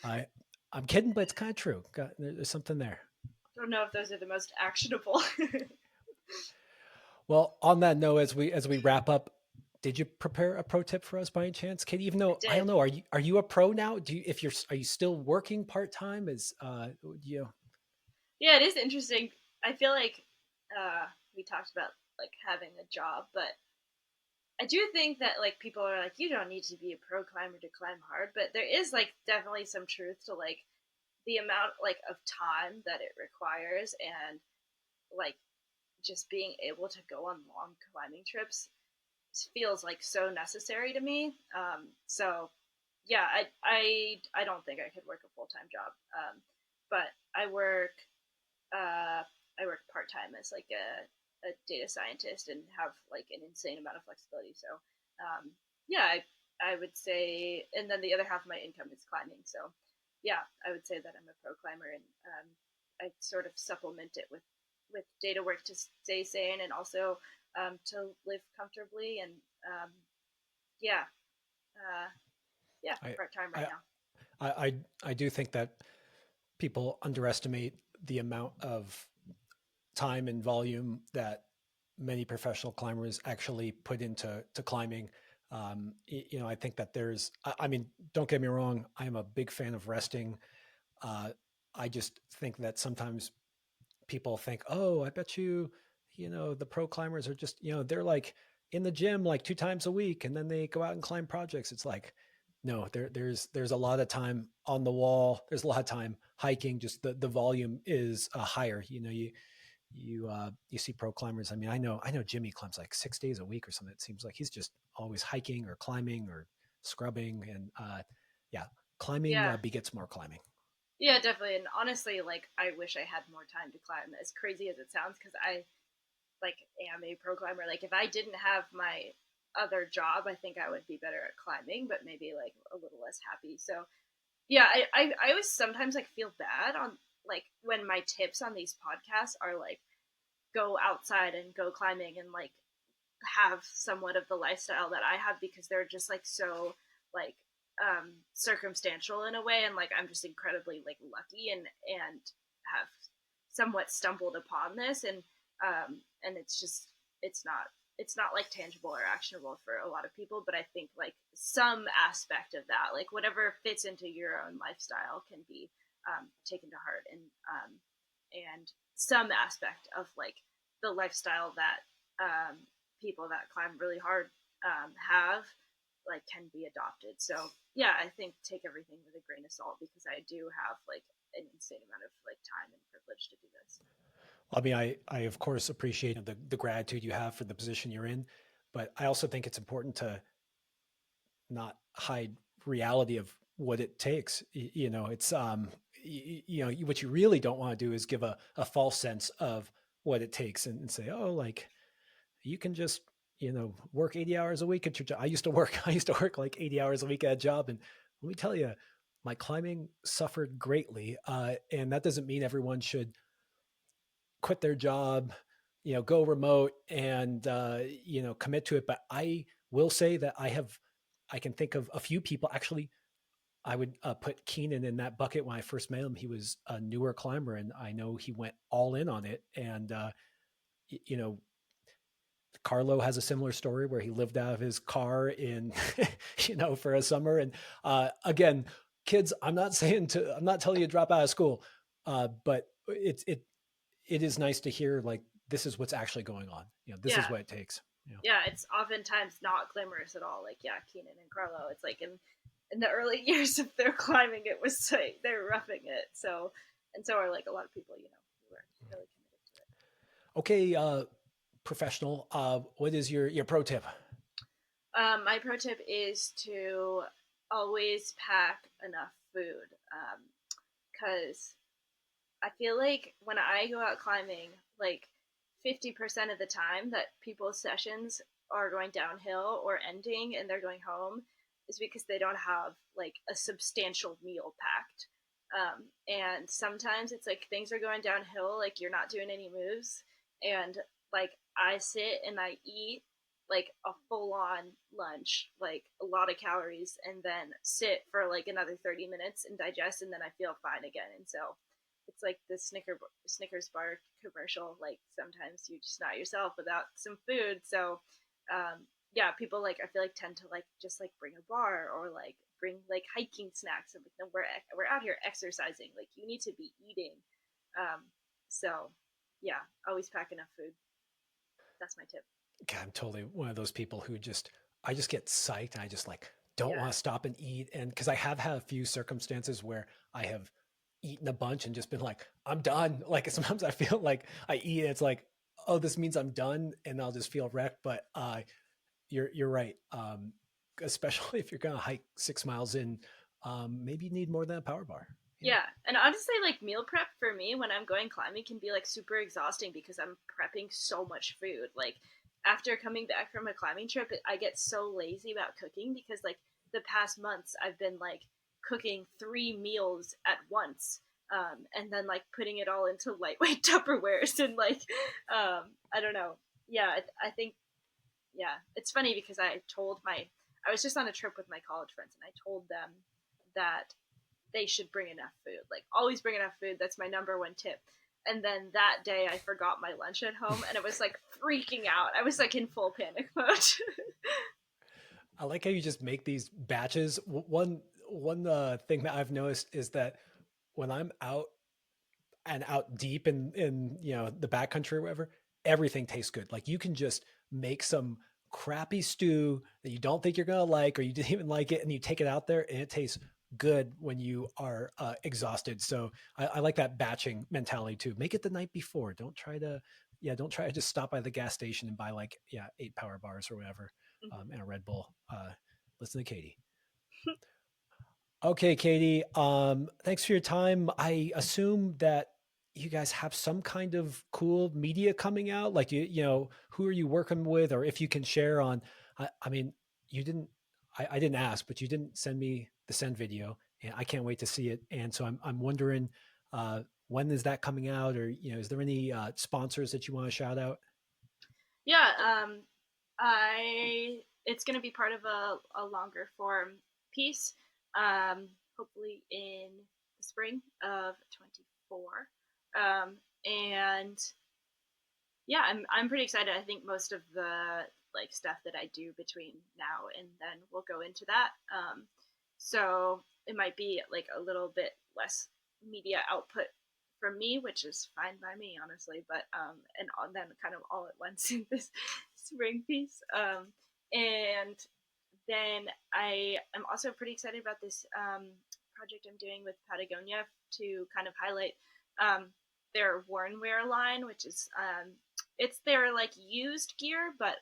I I'm kidding, but it's kind of true. There's something there. Don't know if those are the most actionable. Well, on that note, as we wrap up, did you prepare a pro tip for us by any chance, Katie? Even I though I don't did. know, are you a pro now? Are you still working part time? Is you Yeah, it is interesting. I feel like we talked about like having a job, but I do think that like people are like, you don't need to be a pro climber to climb hard, but there is like definitely some truth to like the amount like of time that it requires, and like just being able to go on long climbing trips feels like so necessary to me. So yeah, I don't think I could work a full time job, but uh, I work part time as like a data scientist and have like an insane amount of flexibility. So yeah, I would say, and then the other half of my income is climbing. So yeah, I would say that I'm a pro climber, and I sort of supplement it with with data work to stay sane and also to live comfortably. And um, yeah, uh, yeah, I, part time right I, now. I do think that people underestimate the amount of time and volume that many professional climbers actually put into climbing. I think that I mean, don't get me wrong, I am a big fan of resting. Uh, I just think that sometimes people think, oh, I bet the pro climbers are just, they're like in the gym like 2 times a week and then they go out and climb projects. It's like, no, there's a lot of time on the wall. There's a lot of time hiking. Just the volume is higher. You see pro climbers. I mean, I know Jimmy climbs like 6 days a week or something. It seems like he's just always hiking or climbing or scrubbing. And yeah, climbing Yeah, begets more climbing. yeah, definitely. And honestly, like I wish I had more time to climb. As crazy as it sounds, because I like am a pro climber. Like if I didn't have my other job, I think I would be better at climbing, but maybe like a little less happy. So yeah, I always sometimes like feel bad on like when my tips on these podcasts are like go outside and go climbing and like have somewhat of the lifestyle that I have because they're just like so like circumstantial in a way, and like I'm just incredibly like lucky and have somewhat stumbled upon this, and it's just it's not like tangible or actionable for a lot of people, but I think like some aspect of that, like whatever fits into your own lifestyle, can be taken to heart, and some aspect of like the lifestyle that people that climb really hard have like can be adopted. So yeah, I think take everything with a grain of salt because I do have like an insane amount of like time and privilege to do this. I mean, I of course appreciate the gratitude you have for the position you're in, but I also think it's important to not hide reality of what it takes. It's what you really don't want to do is give a false sense of what it takes and say, oh, like you can just work 80 hours a week at your job. I used to work like 80 hours a week at a job, and let me tell you, my climbing suffered greatly, and that doesn't mean everyone should quit their job, go remote and commit to it. But I will say that I can think of a few people. Actually, I would put Keenan in that bucket when I first met him. He was a newer climber, and I know he went all in on it. And you know, Carlo has a similar story where he lived out of his car in, for a summer. And again, kids, I'm not telling you to drop out of school, but it is nice to hear like this is what's actually going on. This is Yeah, what it takes. yeah, it's oftentimes not glamorous at all. Like yeah, Keenan and Carlo, it's like in the early years of their climbing, it was like they're roughing it. So and so are like a lot of people, who are really committed to it. Okay, professional. What is your pro tip? My pro tip is to always pack enough food, because I feel like when I go out climbing, like 50% of the time that people's sessions are going downhill or ending and they're going home is because they don't have like a substantial meal packed. And sometimes it's like things are going downhill, like you're not doing any moves, and like I sit and I eat like a full on lunch, like a lot of calories, and then sit for like another 30 minutes and digest, and then I feel fine again. And so it's like the Snickers bar commercial. Like sometimes you're just not yourself without some food. So yeah, people like I feel like tend to like just like bring a bar or like bring like hiking snacks, and like no, we're out here exercising. Like you need to be eating. Um, so yeah, always pack enough food. That's my tip. God, I'm totally one of those people who I just get psyched and I just like don't Yeah, want to stop and eat. And because I have had a few circumstances where I have eaten a bunch and just been like, I'm done. Like sometimes I feel like I eat, and it's like, oh, this means I'm done, and I'll just feel wrecked. But you're right. Especially if you're gonna hike 6 miles in, maybe you need more than a power bar. yeah, and honestly, like meal prep for me when I'm going climbing can be like super exhausting because I'm prepping so much food. Like after coming back from a climbing trip, I get so lazy about cooking because like the past months I've been like cooking 3 meals at once, and then like putting it all into lightweight Tupperwares and like I don't know. Yeah, I think yeah, it's funny because I was just on a trip with my college friends and I told them that they should bring enough food. Like always bring enough food. That's my number one tip. And then that day I forgot my lunch at home and it was like freaking out. I was like in full panic mode. I like how you just make these batches. One thing that I've noticed is that when I'm out and out deep in the backcountry or whatever, everything tastes good. Like you can just make some crappy stew that you don't think you're gonna like, or you didn't even like it, and you take it out there and it tastes good when you are exhausted. So I like that batching mentality too. Make it the night before. Don't try to just stop by the gas station and buy like 8 power bars or whatever, and a Red Bull. Listen to Katie. Okay, Katie. Thanks for your time. I assume that you guys have some kind of cool media coming out. Like who are you working with, or if you can share on? I mean, you didn't. I didn't ask, but you didn't send me the send video, and I can't wait to see it. And so I'm wondering, when is that coming out, or is there any sponsors that you want to shout out? Yeah, I it's going to be part of a longer form piece, hopefully in the spring of 24. And yeah, I'm pretty excited. I think most of the like stuff that I do between now and then will go into that. So it might be like a little bit less media output from me, which is fine by me, honestly. But and then kind of all at once in this spring piece. And then I am also pretty excited about this project I'm doing with Patagonia to kind of highlight their worn wear line, which is it's their like used gear, but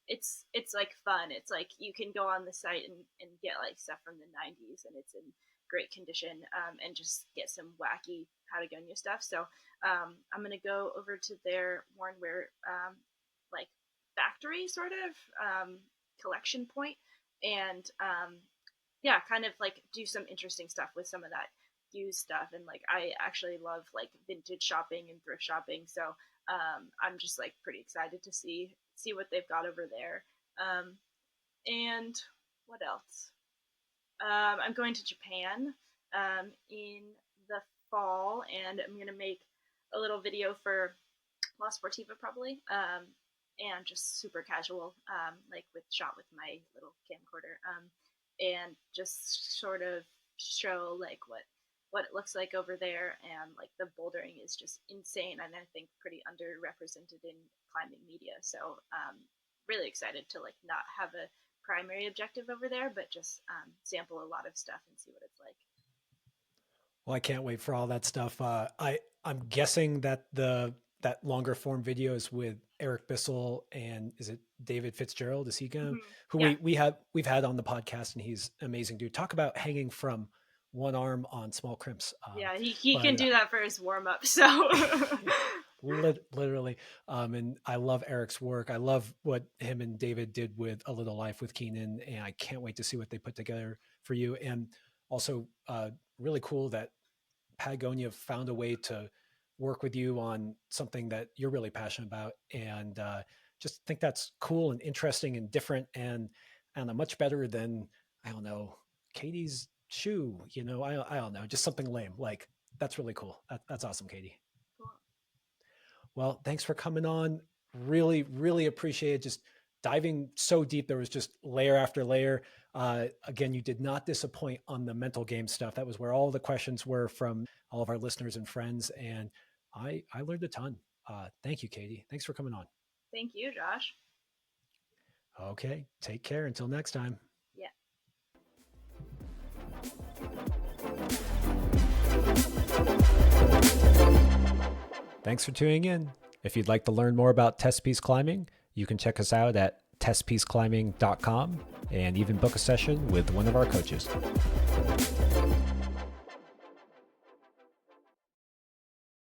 it's like fun. It's like you can go on the site and get like stuff from the 90s and it's in great condition, and just get some wacky Patagonia stuff. So I'm gonna go over to their worn wear like factory sort of collection point and yeah, kind of like do some interesting stuff with some of that used stuff. And like I actually love like vintage shopping and thrift shopping, so I'm just like pretty excited to see what they've got over there. And what else? I'm going to Japan in the fall, and I'm gonna make a little video for La Sportiva probably, and just super casual, like shot with my little camcorder, and just sort of show like what it looks like over there. And like the bouldering is just insane, and I think pretty underrepresented in climbing media. So really excited to like not have a primary objective over there, but just sample a lot of stuff and see what it's like. Well, I can't wait for all that stuff. I'm guessing that that longer form video is with Eric Bissell, and is it David Fitzgerald? Is he going Mm-hmm. who Yeah, we've had on the podcast, and he's an amazing dude. Talk about hanging from one arm on small crimps. yeah, he can But do that for his warm up. So literally, and I love Eric's work. I love what him and David did with A Little Life with Keenan, and I can't wait to see what they put together for you. And also, really cool that Patagonia found a way to work with you on something that you're really passionate about, and just think that's cool and interesting and different, and much better than, I don't know, Katie's shoe. I don't know, just something lame. Like that's really cool. That's awesome, Katie. cool. Well, thanks for coming on. Really, really appreciate it. Just diving so deep. There was just layer after layer. Again, you did not disappoint on the mental game stuff. That was where all the questions were from all of our listeners and friends. And I learned a ton. Thank you, Katie. Thanks for coming on. Thank you, Josh. Okay. Take care. Until next time. Yeah. Thanks for tuning in. If you'd like to learn more about Testpiece climbing, you can check us out at testpiececlimbing.com and even book a session with one of our coaches.